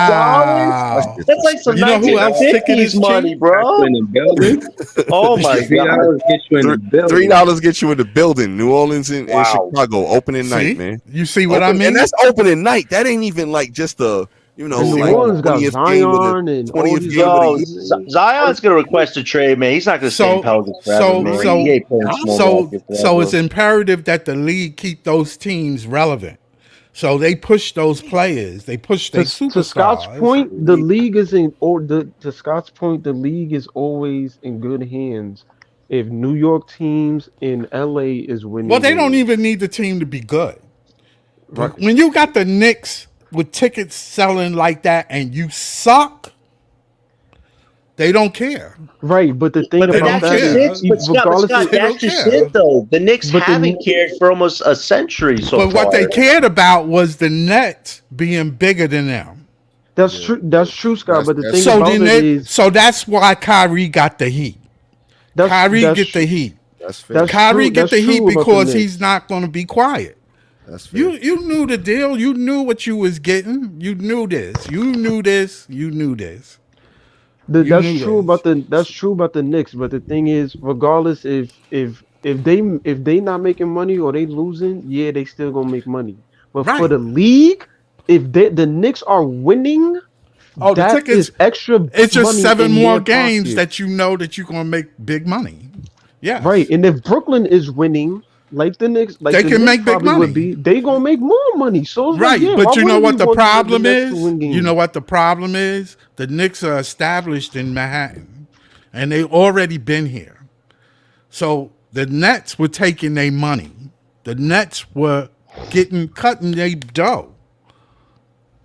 That's wow. That's like some You know who else ticket 1950s is money, cheap? Got you bro. in the building. Oh my Three god. dollars get you in the Three building. dollars get you in the building. New Orleans and Wow. Chicago opening night, See, man. you see what I And mean? that's opening night. That ain't even like just a You And New see like what? Orleans got 20th game of the Zion and all 20th these game other of the Yo, year. pieces. Zion's gonna request a trade, man. He's not gonna stay in So Pelicans forever, so man. so He ain't playing small so basket so it's forever. imperative that the league keep those teams relevant. So they push those players. They push their To Scott's superstars. point, the league is in or the to Scott's point, the league is always in good hands if New York teams in LA is Well, winning they don't games. even need the team to be good. Right. But when you got the Knicks with tickets selling like that and you suck, they don't care. Right, but the thing They But don't about that's that just is, care. it. But regardless Scott, of, They that's don't just it care. though. The Knicks but haven't the cared for almost a century so But what they far. cared about was the Nets being bigger than them. that's Yeah, true. That's true, Scott. that's But the that's thing So about then it is, so that's why Kyrie got the heat. Kyrie that's get the heat. that's fair. that's Kyrie true. get That's the heat true about the because he's Knicks. not going to be quiet. That's You fair. you knew the deal. You knew what you was getting. You knew this. You knew this. You knew this. You knew this. That's true about the Knicks. But the thing is, regardless if they not making money or they losing, yeah, they still gonna make money. But for Right. the league, if the Knicks are winning, Oh, the that tickets. is extra It's just money 7 in more their games pocket. that you know that you're going to make big money. Right. Yes. And if Brooklyn is winning, like They the can Knicks make big probably would money. be, they gonna make more money. So it's like, Right. yeah, why But you know wouldn't we what the want the problem Nets to is? win You know games? what the problem is? The Knicks are established in Manhattan and they already been here. So the Nets were taking their money. The Nets were cutting their dough.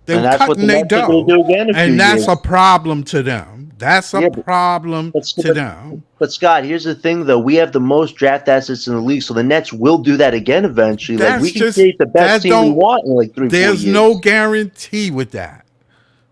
They And were that's what the cutting their Nets are gonna dough. do again in a few And that's a years. problem to them. That's a Yeah, problem but, to but them. but Scott, here's the thing though. We have the most draft assets in the league, so the Nets will do that again eventually. Like we That's can just create the best that team we don't want in like 3, 4 there's no years. guarantee with that.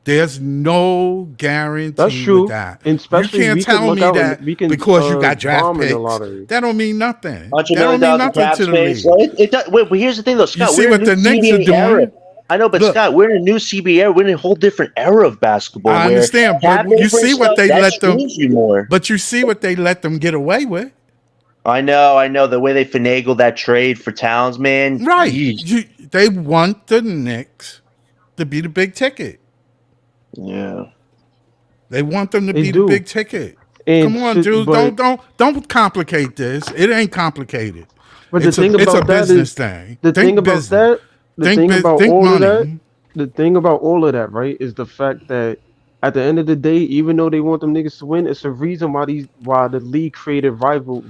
There's no That's guarantee with true. that. And You especially can't we could tell look me out and that we can because you got draft bomb in the picks. lottery. That don't mean nothing. 100 That million don't mean dollars in nothing cap to the space. league. So it does. Wait, but here's the thing though, You Scott. see We're in what a new the Knicks are CBA era. doing? I know, but Look, Scott, we're in a new CBA era. We're in a whole different era of basketball I where understand, but cap you over and see what stuff they that let them screws you more. but you see what they let them get away with. I know. The way they finagled that trade for Towns, man. Right. Yeesh. They want the Knicks to be the big ticket. Yeah. They want them to They be the do. big ticket. And Come on, Jules. but Don't complicate this. It ain't complicated. the thing It's a about that business is thing. the thing Think about business. that the thing about Think all of that money. the thing about all of that, right, is the fact that at the end of the day, even though they want them niggas to win, it's a reason why the league created rival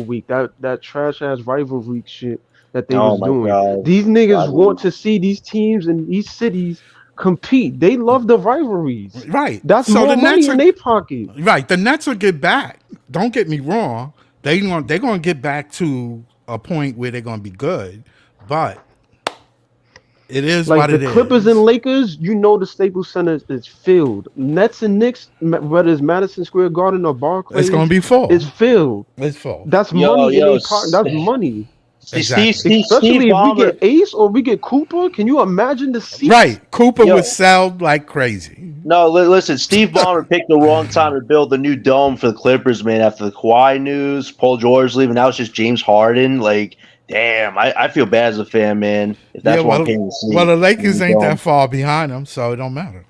week, that trash ass rival week shit that they Oh was my doing. God. These niggas want Rivalry. to see these teams in these cities compete. They love the rivalries. Right. That's So the more Nets money in are their pocket. right. The Nets will get back. Don't get me wrong. They're gonna get back to a point where they're gonna be good. But it is Like what the it Clippers and is. Lakers, you know the Staples Center is filled. Nets and Knicks, whether it's Madison Square Garden or It's gonna Barclays, be full. is filled. It's full. That's Yo, money in yo, a pocket. That's money. Exactly. Steve Especially if we Ballmer. get Ace or we get Cooper. Can you imagine the seats? Right. Cooper Yo, would sell like crazy. no, listen. Steve Ballmer picked the wrong time to build the new dome for the Clippers, man. After the Kawhi news, Paul George leaving, now it's just James Harden. Like, damn, I feel bad as a fan, man. If Yeah, that's what I'm paying to see, the the new Lakers ain't that dome. far behind them, so it don't matter.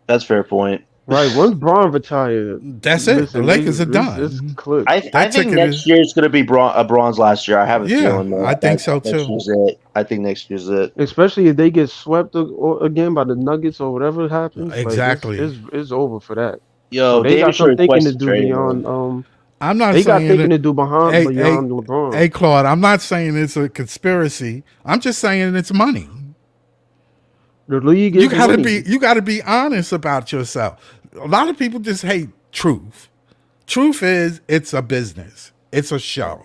That's a fair point. Right. Once Braun retired, That's it. The listen, Lakers are it's done. clipped. I That think ticket next is year is going to be Braun's last year. I have a yeah, feeling I think that so next too. year's it. I think next year's it. Especially if they get swept again by the Nuggets or whatever happens. Like Exactly. it's over for that. Yo, So they got Davis some thinking to requested do trade, beyond. man. I'm not They got saying thinking that. to do behind Hey, hey, beyond LeBron. hey, Claude. I'm not saying it's a conspiracy. I'm just saying it's money. The league You is gotta money. be. You gotta be honest about yourself. A lot of people just hate truth. Truth is, it's a business. It's a show.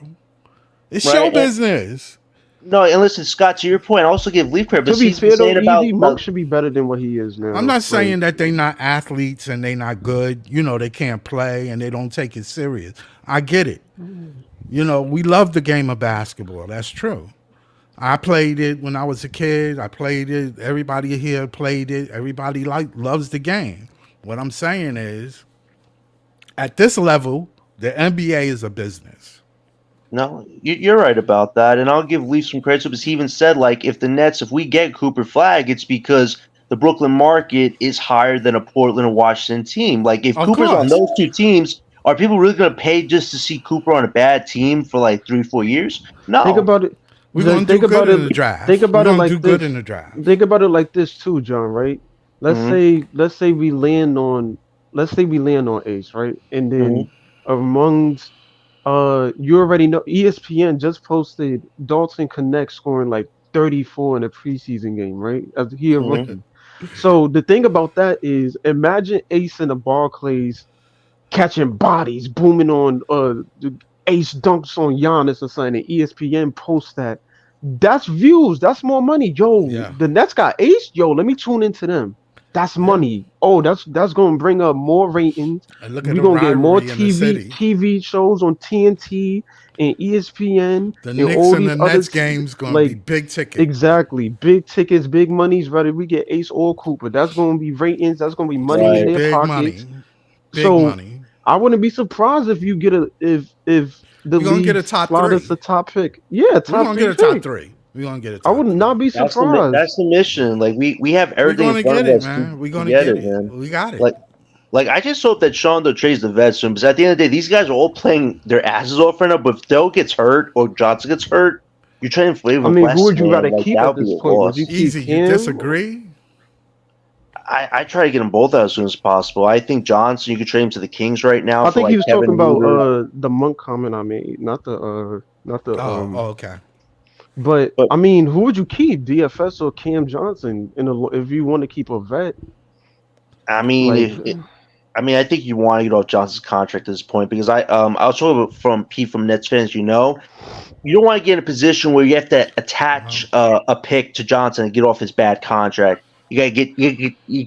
It's show Right? business. No, and listen, Scott, to your point, I also give Leaf credit, but To be he's been fair though, saying Easy about Monk should be better than what he is I'm now. not Like saying that they not athletes and they not good. You know, they can't play and they don't take it serious. I get it. You know, we love the game of basketball. That's true. I played it when I was a kid. I played it. Everybody here played it. Everybody loves the game. What I'm saying is, at this level, the NBA is a business. no, you're right about that, and I'll give Leaf some credit because he even said like if we get Cooper Flag, it's because the Brooklyn market is higher than a Portland or Washington team. Like if Of Cooper's on course, those two teams, are people really going to pay just to see Cooper on a bad team for like 3 4 years? think No. about it. we're gonna do Think good about in it. the Think draft. We're about it gonna like do good this. in the draft. Think about it like this too, John. Right? Let's Hmm. say let's say we land on Ace, right? And then Hmm. amongst you already know ESPN just posted Dalton Connect scoring like 34 in a preseason game, right? As he a Hmm. rookie. So the thing about that is, imagine Ace and the Barclays catching bodies, booming on the Ace dunks on Giannis or something. And ESPN posts that. That's views. That's more money. Yo, Yeah, the Nets got Ace. Yo, let me tune into them. That's yeah. money. Oh, that's gonna bring up more ratings. And look at We're the gonna get more rivalry in the city. TV shows on TNT and ESPN The and Knicks all and these the Nets others. game's gonna be Like big ticket. exactly, big tickets, big monies. Whether we get Ace or Cooper, that's gonna be ratings. That's gonna be It's money gonna be in Right. their big pockets. money. Big So money. I wouldn't be surprised if you get a if the We're gonna get league a top slot us three. a top pick. Yeah, We're top gonna get three a top pick. three. We're gonna get a I top would three. not be That's surprised. the mission. Like we have We're everything in gonna front get of it, us man. We're to gonna get get it, it. man. We got it. Like I just hope that Shondo trades the vet soon because at the end of the day, these guys are all playing their asses off right now. But if Dell gets hurt or Johnson gets hurt, you're trading I Flavor mean, who West, would you man. rather Like keep that at would be this a point? Would you loss. keep Easy. You Cam? disagree? I try to get them both out as soon as possible. I think Johnson, you could trade him to the Kings right now I for think he like was Kevin talking about Huger. the monk comment I made, not the Oh, okay. But But I mean, who would you keep, DFS or Cam Johnson? If you want to keep a vet, I mean, like I think you want to get off Johnson's contract at this point because I was talking from Pete from Nets fans. You don't want to get in a position where you have to attach a pick to Johnson and get off his bad contract. You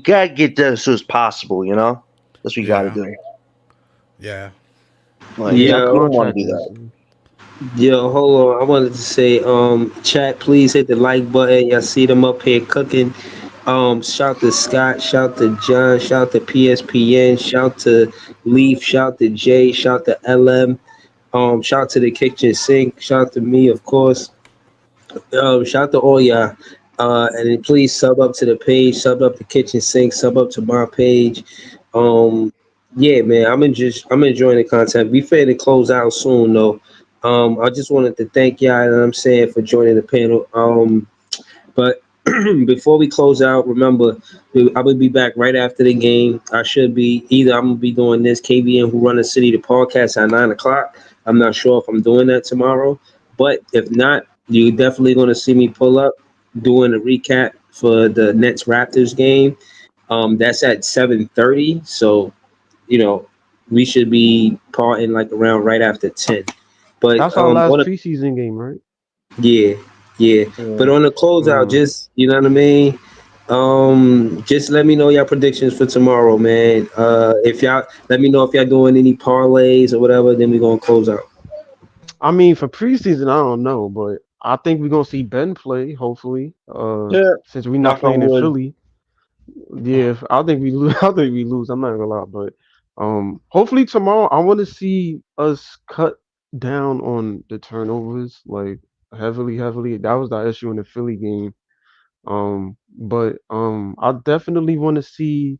gotta get there as soon as possible. That's what you got to Yeah. do. Yeah. Like yeah, you, that Yeah, you don't want to contract do is. that. yo, hold on. I wanted to say, chat, please hit the like button. Y'all see them up here cooking. Shout to Scott, shout to John, shout to PSPN, shout to Leaf, shout to Jay, shout to LM, shout to the kitchen sink, shout to me, of course. Shout to all y'all. And then please sub up to the page, sub up the kitchen sink, sub up to my page. Um, yeah, man, I'm enjoying the content. We fair to close out soon though. I just wanted to thank y'all, and I'm saying for joining the panel. But before we close out, remember, I will be back right after the game. I should be either I'm gonna be doing this KBN Who Run the City, the podcast at 9 o'clock. I'm not sure if I'm doing that tomorrow, but if not, you're definitely gonna see me pull up doing a recap for the Nets Raptors game. That's at 7:30, so you know we should be parting like around right after 10. But That's our last on a preseason game, right? yeah, yeah. But Yeah. on the closeout, Mm. just you know what I mean. Just let me know your predictions for tomorrow, man. If y'all let me know if y'all doing any parlays or whatever, then we gonna close out. I mean, for preseason, I don't know, but I think we're gonna see Ben play. Hopefully, Yeah. since we're not Knock on playing in wood. Philly. Yeah, I think we lose. I think we lose. I'm not gonna lie, but hopefully tomorrow I want to see us cut down on the turnovers like heavily. That was the issue in the Philly game. But I definitely want to see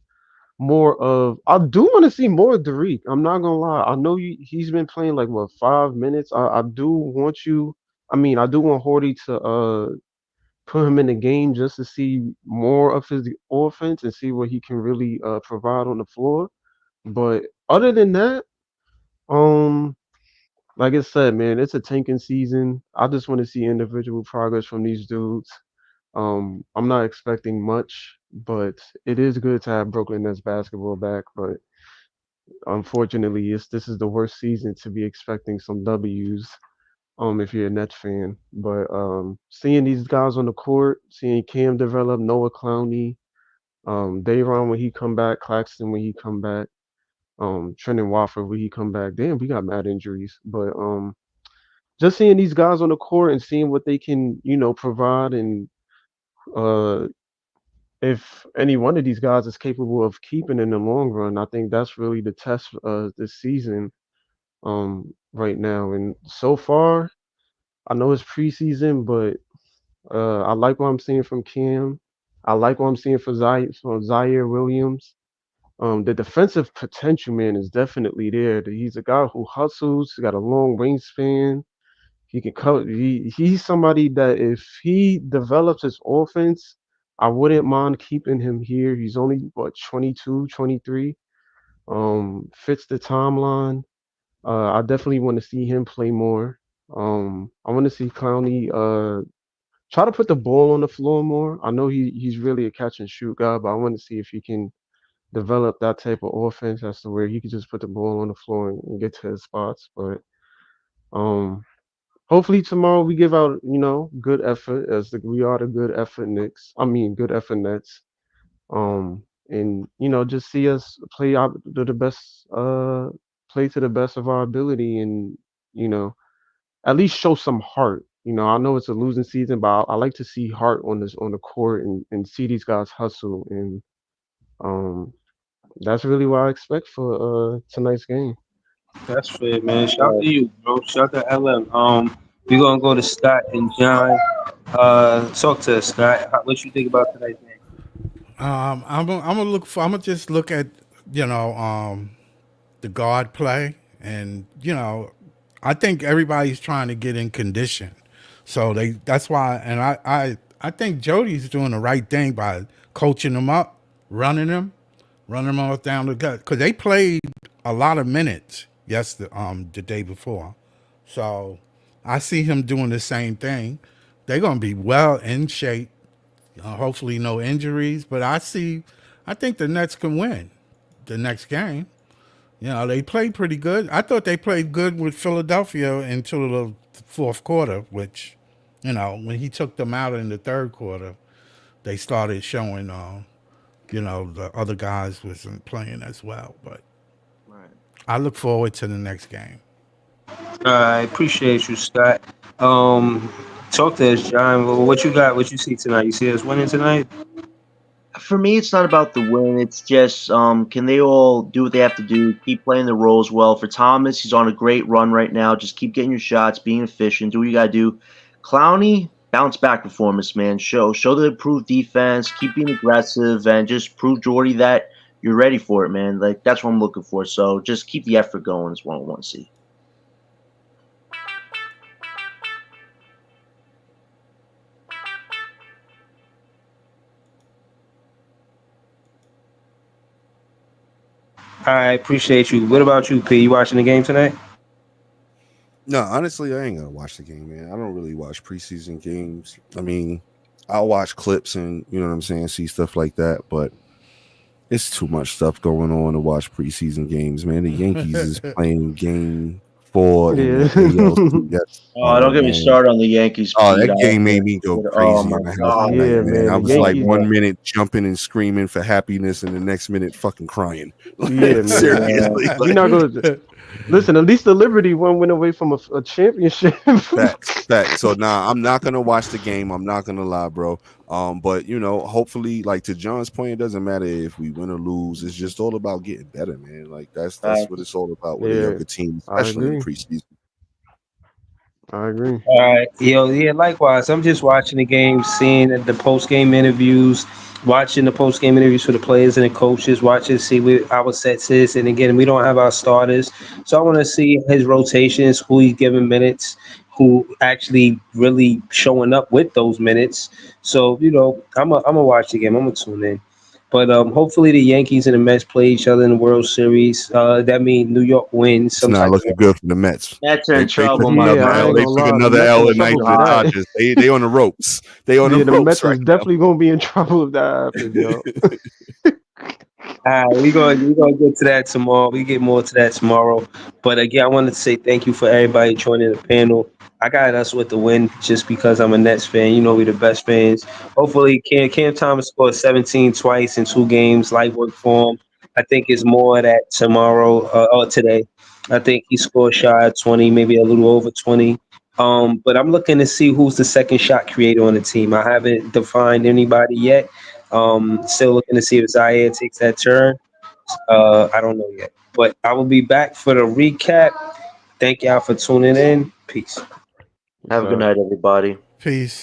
more of. I do want to see more of Derek. I'm not gonna lie. I know he's been playing like what 5 minutes. I do want you. I mean, I do want Horty to put him in the game just to see more of his offense and see what he can really provide on the floor. But other than that, um, like I said, man, it's a tanking season. I just want to see individual progress from these dudes. I'm not expecting much, but it is good to have Brooklyn Nets basketball back. But unfortunately, this is the worst season to be expecting some W's. If you're a Nets fan, but seeing these guys on the court, seeing Cam develop, Noah Clowney, Dayron when he come back, Claxton when he come back, Trendon Watford when he come back. Damn, we got mad injuries, but just seeing these guys on the court and seeing what they can, provide, and uh, if any one of these guys is capable of keeping in the long run, I think that's really the test this season right now. And so far, I know it's preseason, but I like what I'm seeing from Cam. I like what I'm seeing from Zaire Williams. The defensive potential, man, is definitely there. He's a guy who hustles. He's got a long wingspan. He can cover. He's somebody that if he develops his offense, I wouldn't mind keeping him here. He's only what 22, 23. Fits the timeline. I definitely want to see him play more. I want to see Clowney try to put the ball on the floor more. I know he's really a catch and shoot guy, but I want to see if he can develop that type of offense as to where he could just put the ball on the floor and get to his spots. But um, hopefully tomorrow we give out good effort as we are the good effort Knicks. I mean good effort Nets. And just see us play out to the best play to the best of our ability and you know at least show some heart. I know it's a losing season, but I like to see heart on the court and see these guys hustle, and um, that's really what I expect for tonight's game. That's fair, man. Shout to you, bro. Shout to LM. We gonna go to Scott and John. Talk to us, Scott. What you think about tonight's game? I'm gonna just look at you know the guard play, and I think everybody's trying to get in condition, so that's why, and I think Jody's doing the right thing by coaching them up, running them, running them all down the gut because they played a lot of minutes the day before, so I see him doing the same thing. They're gonna be well in shape. Hopefully, no injuries. But I think the Nets can win the next game. They played pretty good. I thought they played good with Philadelphia until the fourth quarter, which, when he took them out in the third quarter, they started showing, the other guys wasn't playing as well. But Right. I look forward to the next game. I appreciate you, Scott. Talk to us, John. What you got? What you see tonight? You see us winning tonight? For me, it's not about the win. It's just can they all do what they have to do, keep playing the roles well. For Thomas, he's on a great run right now. Just keep getting your shots, being efficient, do what you gotta do. Clowney, bounce back performance, man. Show the improved defense, keep being aggressive, and just prove Jordy that you're ready for it, man. Like that's what I'm looking for. So just keep the effort going is what I want to see. I appreciate you. What about you, P? You watching the game tonight? No, honestly, I ain't gonna watch the game, man. I don't really watch preseason games. I mean, I'll watch clips and what I'm saying, see stuff like that, but it's too much stuff going on to watch preseason games, man. The Yankees is playing game 4 in Yeah. the ALC Oh, yesterday, don't get me man. started on the Yankees, Oh, Pete. that game made me go Oh crazy my in the house god, tonight, Yeah, man. man. man. I The was like Yankees. 1 minute jumping and screaming for happiness, and the next minute fucking crying. Yeah, man. Seriously, We're not going to listen. At least the Liberty one went away from a championship. facts, facts. So nah, I'm not gonna watch the game. I'm not gonna lie, bro. But hopefully, like to John's point, it doesn't matter if we win or lose. It's just all about getting better, man. Like that's what it's all about with a Yeah, younger team, I especially in agree. preseason. I agree. All right, yeah, likewise. I'm just watching the game, seeing the post game interviews, watching the post game interviews for the players and the coaches, watching see what our sets is. And again, we don't have our starters, so I want to see his rotations, who he's giving minutes, who actually really showing up with those minutes. So I'm gonna watch the game. I'm gonna tune in. But hopefully the Yankees and the Mets play each other in the World Series. That means New York wins It's some not type of looking good for the Mets. Mets are in They took trouble, my another Yeah, I L. ain't friend. They gonna took lie. The another Mets L in at night trouble to for the that. Dodgers. They on the ropes. They on Yeah, the the ropes Mets right is definitely gonna be in trouble if that happens, yo. we gonna get to that tomorrow. We get more to that tomorrow. But again, I wanted to say thank you for everybody joining the panel. I got us with the win just because I'm a Nets fan. You know we the best fans. Hopefully, Cam Thomas scored 17 twice in 2 games. Light work for him. I think it's more of that tomorrow or today. I think he scored shy of 20, maybe a little over 20. But I'm looking to see who's the second shot creator on the team. I haven't defined anybody yet. Still looking to see if Zaire takes that turn. I don't know yet, but I will be back for the recap. Thank y'all for tuning in. Peace. Yes, Have a good sir. night, everybody. Peace.